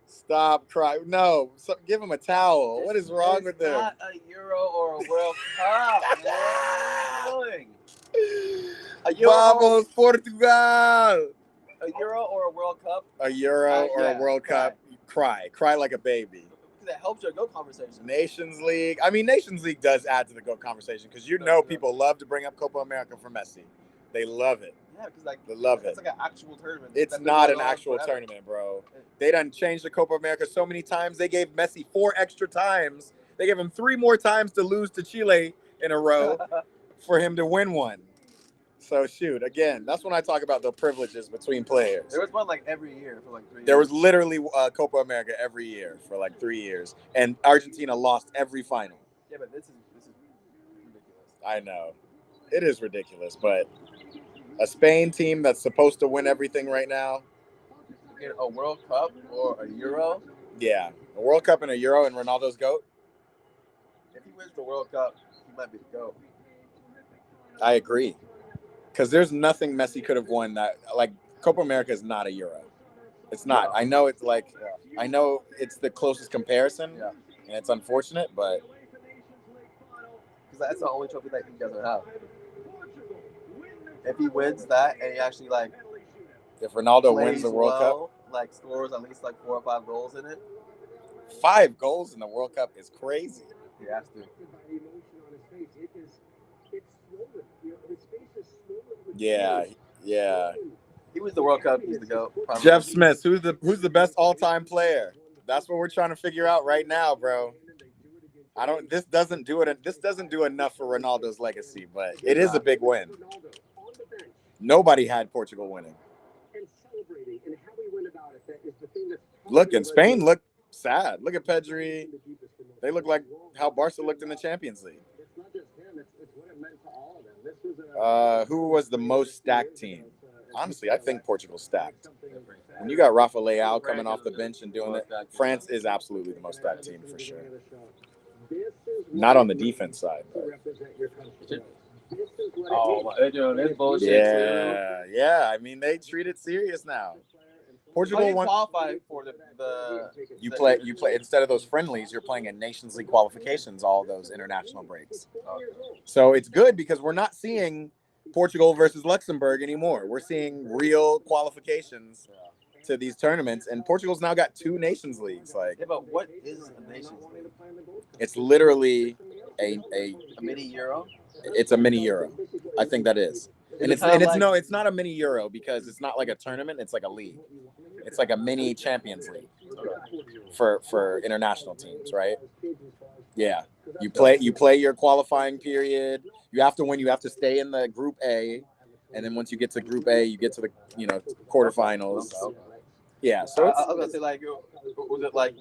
Stop crying. No, give him a towel. What is wrong with him? It's not a Euro or a World Cup. What are you doing? A Euro, Vamos, Portugal. a Euro or a World Cup? A Euro or a World Cup. Cry like a baby. That helps your GOAT conversation. Nations League. I mean, Nations League does add to the GOAT conversation because people love to bring up Copa America for Messi. They love it. Yeah, because they love it. It's like an actual tournament. It's not an actual tournament, bro. They done changed the Copa America so many times. They gave Messi 4 extra times. They gave him 3 more times to lose to Chile in a row for him to win one. So shoot, again, that's when I talk about the privileges between players. There was one like every year for like 3 years. There was literally Copa America every year for like 3 years, and Argentina lost every final. Yeah, but this is ridiculous. I know, it is ridiculous, but a Spain team that's supposed to win everything right now. Get a World Cup or a Euro. Yeah, a World Cup and a Euro and Ronaldo's GOAT. If he wins the World Cup, he might be the GOAT. I agree. Because there's nothing Messi could have won that, like, Copa America is not a Euro. It's not. I know it's like, I know it's the closest comparison, and it's unfortunate, but. Because that's the only trophy that he doesn't have. If he wins that and he actually, like, if Ronaldo wins the World Cup, like, scores at least, like, 4 or 5 goals in it. 5 goals in the World Cup is crazy. He has to. Yeah. He was the World Cup. He's the GOAT. Probably. Jeff Smith, who's the best all-time player? That's what we're trying to figure out right now, bro. This doesn't do enough for Ronaldo's legacy, but it is a big win. Nobody had Portugal winning. Look, and Spain looked sad. Look at Pedri. They look like how Barca looked in the Champions League. Who was the most stacked team? Honestly, I think Portugal's stacked. When you got Rafa Leao coming off the bench and doing it, France is absolutely the most stacked team for sure. Not on the defense side. Oh, they're doing this bullshit. Yeah. I mean, they treat it serious now. Portugal won. Qualify for You play instead of those friendlies, you're playing in Nations League qualifications, all those international breaks. So it's good because we're not seeing Portugal versus Luxembourg anymore. We're seeing real qualifications to these tournaments, and Portugal's now got 2 Nations Leagues. Like, but what is a Nations League? It's literally a mini Euro. It's a mini Euro. I think that is. And Is it kinda like- it's not a mini Euro because it's not like a tournament. It's like a league. It's like a mini Champions League for international teams, right? Yeah, you play your qualifying period. You have to win. You have to stay in the Group A, and then once you get to Group A, you get to the quarterfinals. Okay. Yeah, so I was gonna say like, was it like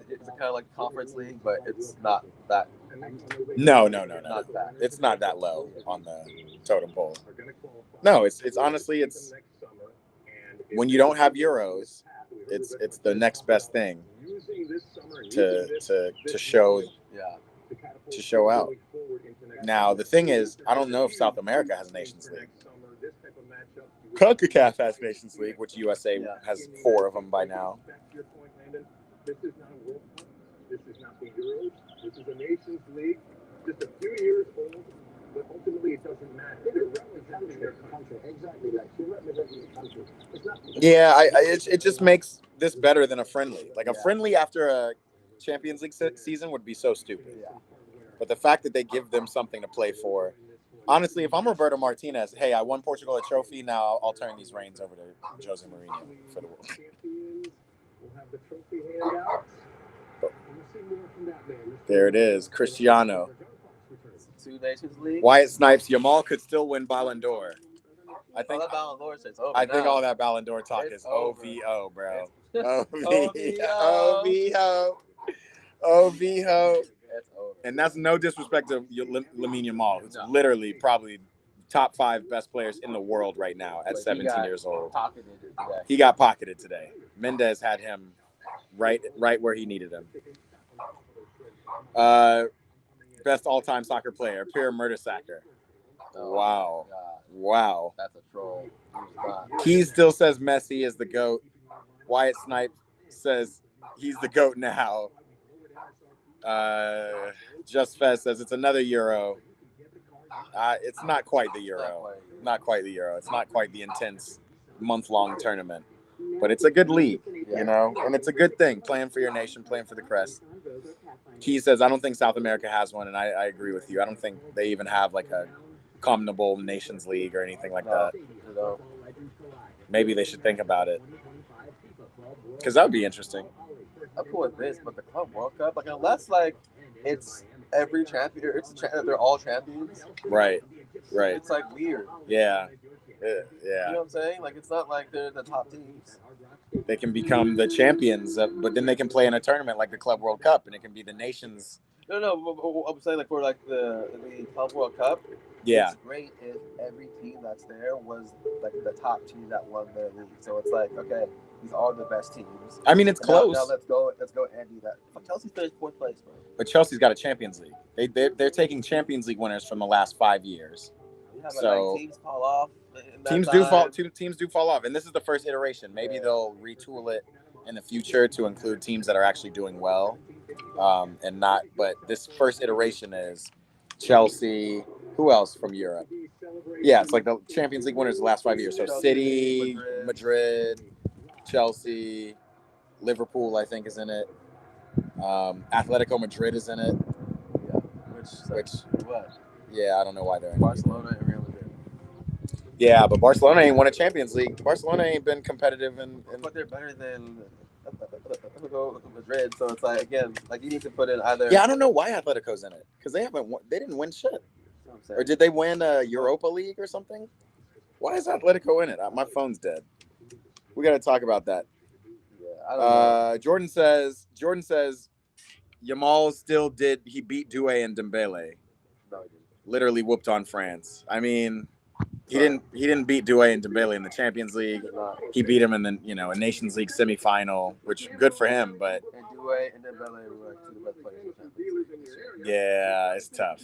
it's kind of like a conference league, but it's not that. no. Not that. It's not that low on the totem pole. No, it's honestly it's when you don't have Euros, it's the next best thing to show Yeah. to show out. Now the thing is, I don't know if South America has Nations League. CONCACAF has Nations League, which USA has 4 of them by now. This is not a World Cup. This is not the Euros. This is a Nations League. Just a few years old, but ultimately it doesn't matter. They're representing their country. Exactly, like you're representing your country. It's not. Yeah, it just makes this better than a friendly. Like a friendly after a Champions League season would be so stupid. Yeah. But the fact that they give them something to play for. Honestly, if I'm Roberto Martinez, hey, I won Portugal a trophy. Now I'll turn these reins over to Jose Mourinho for the world. We'll have the trophy handout. We'll see more from that man. There it is, Cristiano. 2 Nations League. Wyatt Snipes, Yamal could still win Ballon d'Or. I think all that Ballon d'Or shit's over. I think now. all that Ballon d'Or talk It's is over. OVO, bro. OVO. OVO. It's over. And that's no disrespect to Lamine Yamal, who's literally probably top 5 best players in the world right now at But 17 years old. Pocketed today. He got pocketed today. Mendez had him right where he needed him. Best all-time soccer player, Pierre Mertesacker. Oh, Wow. God. Wow. That's a troll. Who's not? He still says Messi is the GOAT. Wyatt Snipe says he's the GOAT now. Just Fez says it's another Euro. It's not quite the Euro. Not quite the Euro. It's not quite the intense month-long tournament. But it's a good league, you know, and it's a good thing. Playing for your nation, playing for the crest. Key says, I don't think South America has one, and I agree with you. I don't think they even have like a CONMEBOL Nations League or anything like that. No. Maybe they should think about it. Because that would be interesting. I'm cool with this, but the Club World Cup, like unless like it's every champion, they're all champions. Right. It's like weird. Yeah. You know what I'm saying? Like it's not like they're the top teams. They can become the champions, but then they can play in a tournament like the Club World Cup, and it can be the nations. No. I'm saying like for like the Club World Cup. Yeah. It's great if every team that's there was like the top team that won their league. So it's like, okay, these are the best teams. I mean, it's close. Now let's go and do that. Chelsea finished 4th place, bro. But Chelsea's got a Champions League. They're taking Champions League winners from the last 5 years. Yeah, but So like, teams fall off. Teams do fall off, and this is the first iteration. Maybe they'll retool it in the future to include teams that are actually doing well, and not. But this first iteration is Chelsea. Who else from Europe? Yeah, it's like the Champions League winners the last 5 years. So City, Madrid, Chelsea, Liverpool, I think, is in it. Atletico Madrid is in it. Yeah, which what? Yeah, I don't know why they're in it. Barcelona and Real Madrid. Yeah, but Barcelona ain't won a Champions League. Barcelona ain't been competitive in But they're better than Madrid, so it's like again, like you need to put in either. Yeah, I don't know why Atletico's in it because they didn't win shit. Or did they win a Europa League or something? Why is Atletico in it? My phone's dead. We got to talk about that. Yeah, I don't know. Jordan says Yamal he beat Doué and Dembele. No, he didn't. Literally whooped on France. I mean, he didn't beat Doué and Dembele in the Champions League. He beat him in the a Nations League semifinal, which good for him, but And Doué and Dembele were like 2 of the best players in the Champions League. yeah, it's tough.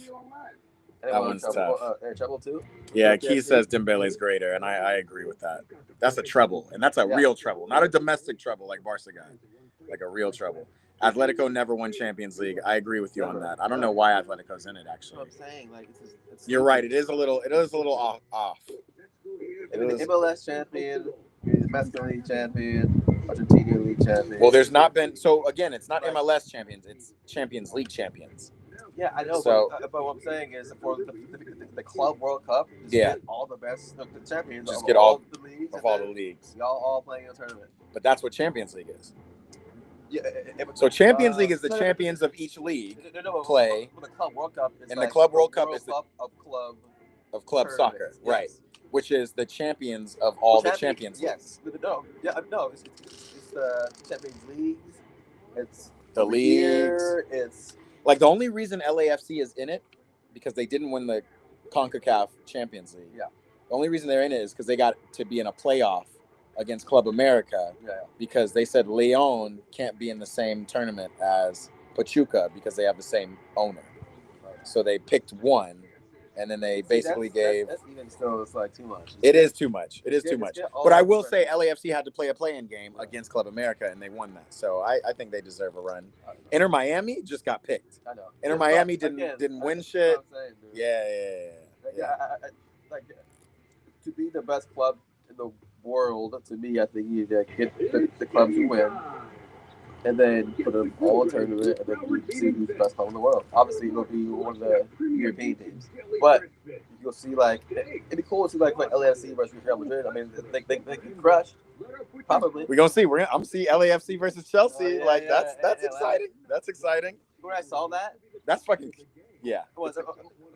And That one's tough. Treble too. Yeah, Key says Dembele's greater, and I agree with that. That's a treble, and that's a real treble, not a domestic treble like Barca got, like a real treble. Atletico never won Champions League. I agree with you on that. I don't know why Atletico's in it actually. That's what I'm saying. Like it's You're right. It is a little off. MLS champion, Mexican League champion, Argentina League champion. Well, there's not been. So again, it's not MLS champions. It's Champions League champions. Yeah, I know. So- but what I'm saying is for the the Club World Cup. Just get all the best, the champions. Just of get all the leagues. Of all the leagues. Y'all all playing in a tournament. But that's what Champions League is. Yeah. So Champions League is the champions of each league play. The Club World Cup is and the Club World Cup is the of club soccer, yes. right? Which is the champions of all the champions. Yes. No. It's the Champions Leagues. It's the leagues. It's like the only reason LAFC is in it because they didn't win the CONCACAF Champions League. Yeah. The only reason they're in it is because they got to be in a playoff against Club America because they said Leon can't be in the same tournament as Pachuca because they have the same owner. So they picked one, and then they basically gave. That's even still, it's like too much. It is too much. It is too much. But I will say LAFC had to play a play-in game against Club America, and they won that. So I think they deserve a run. Inter Miami just got picked. I know. Inter Miami didn't win shit. Yeah. Like to be the best club in the world, to me, I think you need to get the clubs who win, and then put them all in a tournament, and then you see who's the best club in the world. Obviously, it'll be one of the European teams, but you'll see like it'd be cool to see like LAFC versus Real Madrid. I mean, they can crush. Probably. We're gonna see. I'm gonna see LAFC versus Chelsea. That's exciting. That's exciting. When I saw that, that's fucking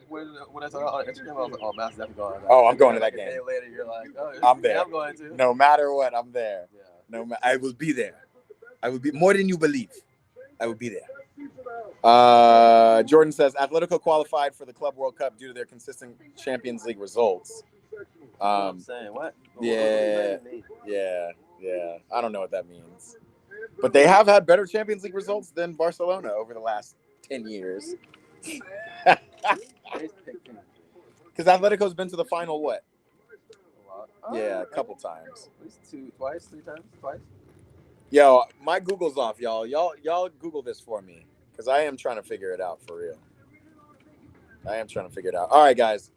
When I saw it on Instagram, I was like, "Oh, Matt's definitely going." Oh, I'm going to that game. A day later, you're like, "Oh, I'm there. I'm going to." No matter what, I'm there. Yeah. I will be there. I will be more than you believe. I will be there. Jordan says Atletico qualified for the Club World Cup due to their consistent Champions League results. I'm saying what? Yeah. I don't know what that means, but they have had better Champions League results than Barcelona over the last 10 years. Because Atletico's been to the final, what? Yeah, a couple times. At least three times. Yo, my Google's off, y'all. Y'all Google this for me, because I am trying to figure it out for real. All right, guys.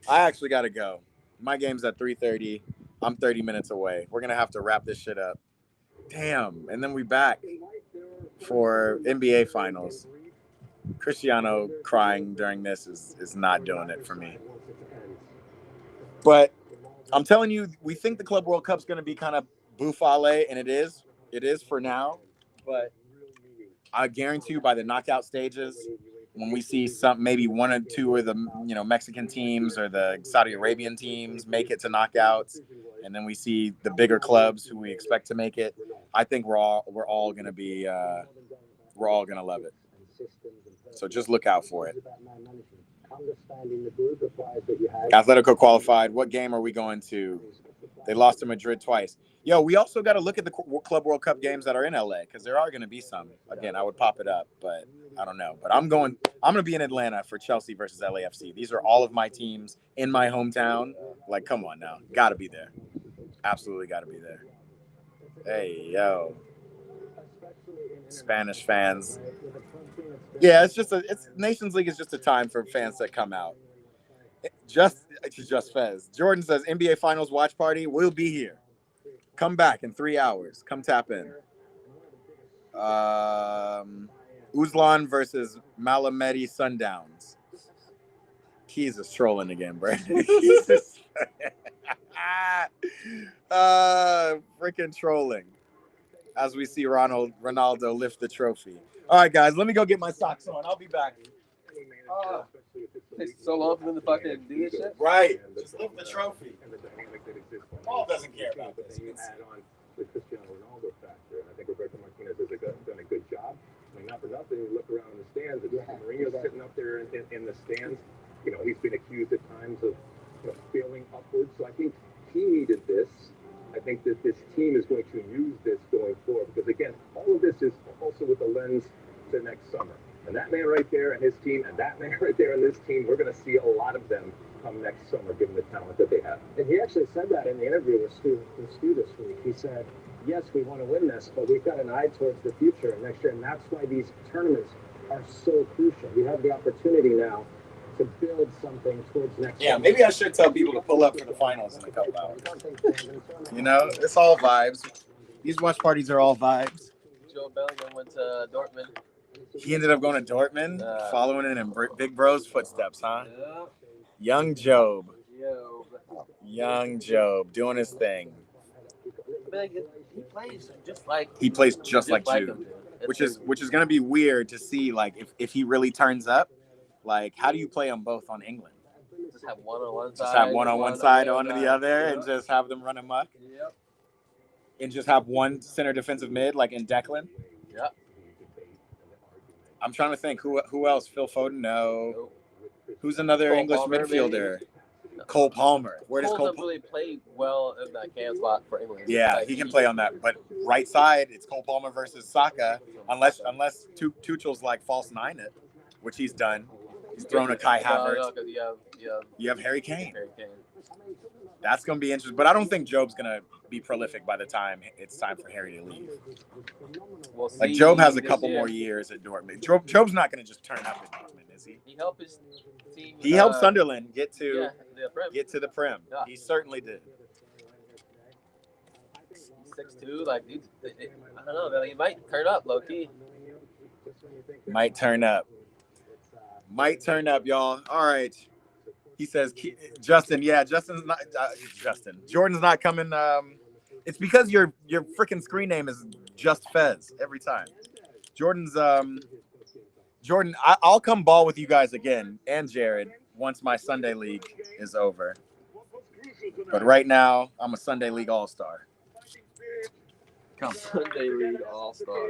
I actually got to go. My game's at 3:30. I'm 30 minutes away. We're going to have to wrap this shit up. Damn. And then we back for NBA Finals. Cristiano crying during this is not doing it for me. But I'm telling you, we think the Club World Cup's going to be kind of buffale, and it is. It is for now. But I guarantee you by the knockout stages, when we see maybe one or two of the Mexican teams or the Saudi Arabian teams make it to knockouts, and then we see the bigger clubs who we expect to make it, I think we're all going to be we're all going to love it. So just look out for it. Atletico qualified. What game are we going to? They lost to Madrid twice. Yo, we also got to look at the Club World Cup games that are in LA because there are going to be some. Again, I would pop it up, but I don't know. But I'm going to be in Atlanta for Chelsea versus LAFC. These are all of my teams in my hometown. Like, come on now. Got to be there. Absolutely got to be there. Hey, yo. Spanish fans. Yeah, it's Nations League is just a time for fans that come out. Just Fez. Jordan says NBA Finals watch party. We'll be here. Come back in 3 hours. Come tap in. Uzlan versus Malamedi Sundowns. Keys is trolling again, bro. Freaking trolling. As we see Ronaldo lift the trophy. All right, guys, let me go get my socks on. I'll be back. It takes so long for them to fucking do this shit. Right. Just lift the trophy. Paul doesn't care about this. The Cristiano Ronaldo factor. And I think Roberto Martinez has done a good job. I mean, not for nothing, you look around in the stands, and Mourinho's sitting up there in the stands. He's been accused at times of failing upwards. So I think he needed this. I think that this team is going to use this going forward because, again, all of this is also with the lens to next summer. And that man right there and his team and that man right there and this team, we're going to see a lot of them come next summer, given the talent that they have. And he actually said that in the interview with Stu this week. He said, yes, we want to win this, but we've got an eye towards the future next year. And that's why these tournaments are so crucial. We have the opportunity now to build something towards next year. Yeah, maybe I should tell people to pull up for the finals in a couple hours. It's all vibes. These watch parties are all vibes. Joe Bellingham went to Dortmund. He ended up going to Dortmund, following in Big Bro's footsteps, huh? Young Job. Yo, Young Job doing his thing. like, he plays just like He plays just like him, Jude, dude. It's which crazy. is going to be weird to see, like, if he really turns up. Like, how do you play them both on England? Just have one on one side. Just have one on one side, on the other, Yep. and just have them run amok? Yep. And just have one center defensive mid, like in Declan? Yep. I'm trying to think. Who else? Phil Foden? No. Nope. Who's another Cole English Palmer, midfielder? Cole Palmer. Where does Cole Cole doesn't really play well in that cam spot for England. Yeah, Like, he can play on that. But right side, it's Cole Palmer versus Saka. Unless Tuchel's like false nine it, which he's done. He's thrown a Kai Havertz. No, because You have Harry Kane. Harry Kane. That's going to be interesting. But I don't think Job's going to be prolific by the time it's time for Harry to leave. We'll see. Like, Job has a this couple year. more years at Dortmund. Job's not going to just turn up at Dortmund, is he? He helped his team. He helped Sunderland get to the Prem. Yeah. He certainly did. He's 6'2", like, I don't know, man, he might turn up, low key. Might turn up, y'all. All right. He says, Justin. Yeah, Justin's not. Justin. Jordan's not coming. It's because your freaking screen name is Just Fez every time. Jordan's. Jordan, I'll come ball with you guys again and Jared once my Sunday league is over. But right now, I'm a Sunday league all-star. Come Sunday league all-star.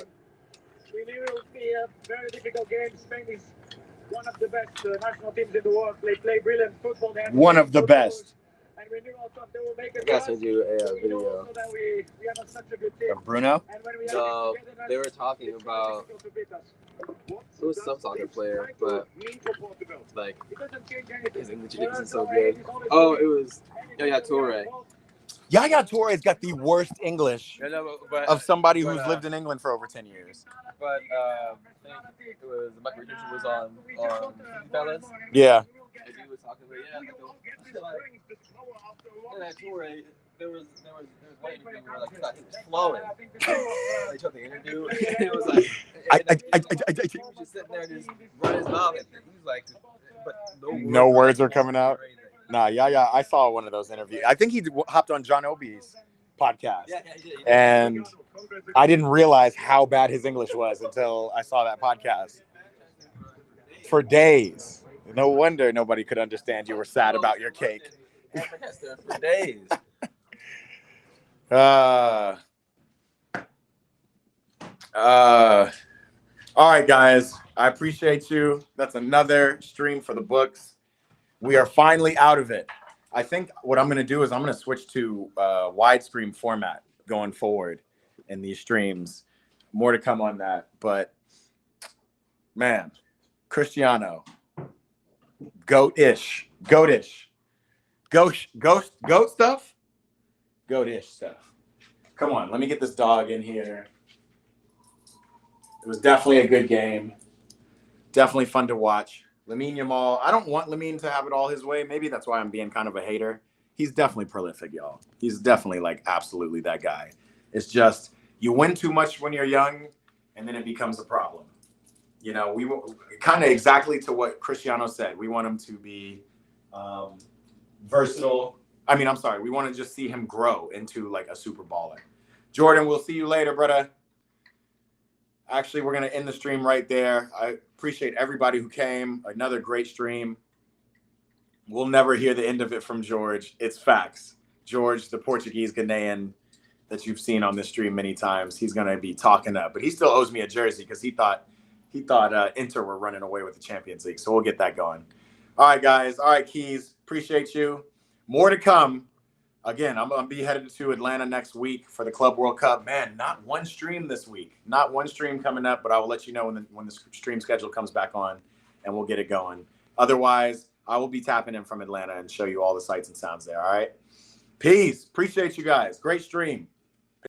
We knew it would be a very difficult game. Spain is one of the best national teams in the world. They play brilliant football. They have One of the best. And we knew also they will make a I guess run. we do a We know video. also that we have such a good team. Bruno? And when we No, have it together, they were talking it's about, difficult to beat us. it was some soccer player, but like It doesn't change anything. his English isn't so good. Oh, it was Yaya Toure. Yaya Toure's got the worst English But of somebody who's lived in England for over 10 years. I think it was Mike Richardson was on Fellas. Yeah. And he was talking about that Toure. There was one interview where like he was flowing. They took the interview. It was like he was just sitting there and just run his mouth. And he was like, but No words are coming out. Nah, yeah. I saw one of those interviews. I think he hopped on John Obi's podcast. Yeah, he did. And I didn't realize how bad his English was until I saw that podcast. For days. No wonder nobody could understand you were sad about your cake. For days. All right, guys. I appreciate you. That's another stream for the books. We are finally out of it. I think what I'm going to do is I'm going to switch to widescreen format going forward in these streams. More to come on that. But, man, Cristiano, goat-ish. Goat stuff? Goat-ish stuff. Come on, let me get this dog in here. It was definitely a good game. Definitely fun to watch. Lamine Yamal, I don't want Lamine to have it all his way. Maybe that's why I'm being kind of a hater. He's definitely prolific, y'all. He's definitely, like, absolutely that guy. It's just you win too much when you're young, and then it becomes a problem. You know, we kind of exactly to what Cristiano said. We want him to be versatile. We want to just see him grow into, like, a super baller. Jordan, we'll see you later, brother. Actually, we're going to end the stream right there. I appreciate everybody who came. Another great stream. We'll never hear the end of it from George. It's facts. George, the Portuguese Ghanaian that you've seen on this stream many times, he's going to be talking up. But he still owes me a jersey because he thought Inter were running away with the Champions League. So we'll get that going. All right, guys. All right, Keys. Appreciate you. More to come. Again, I'm going to be headed to Atlanta next week for the Club World Cup. Man, not one stream this week. Not one stream coming up, but I will let you know when the stream schedule comes back on, and we'll get it going. Otherwise, I will be tapping in from Atlanta and show you all the sights and sounds there, all right? Peace. Appreciate you guys. Great stream.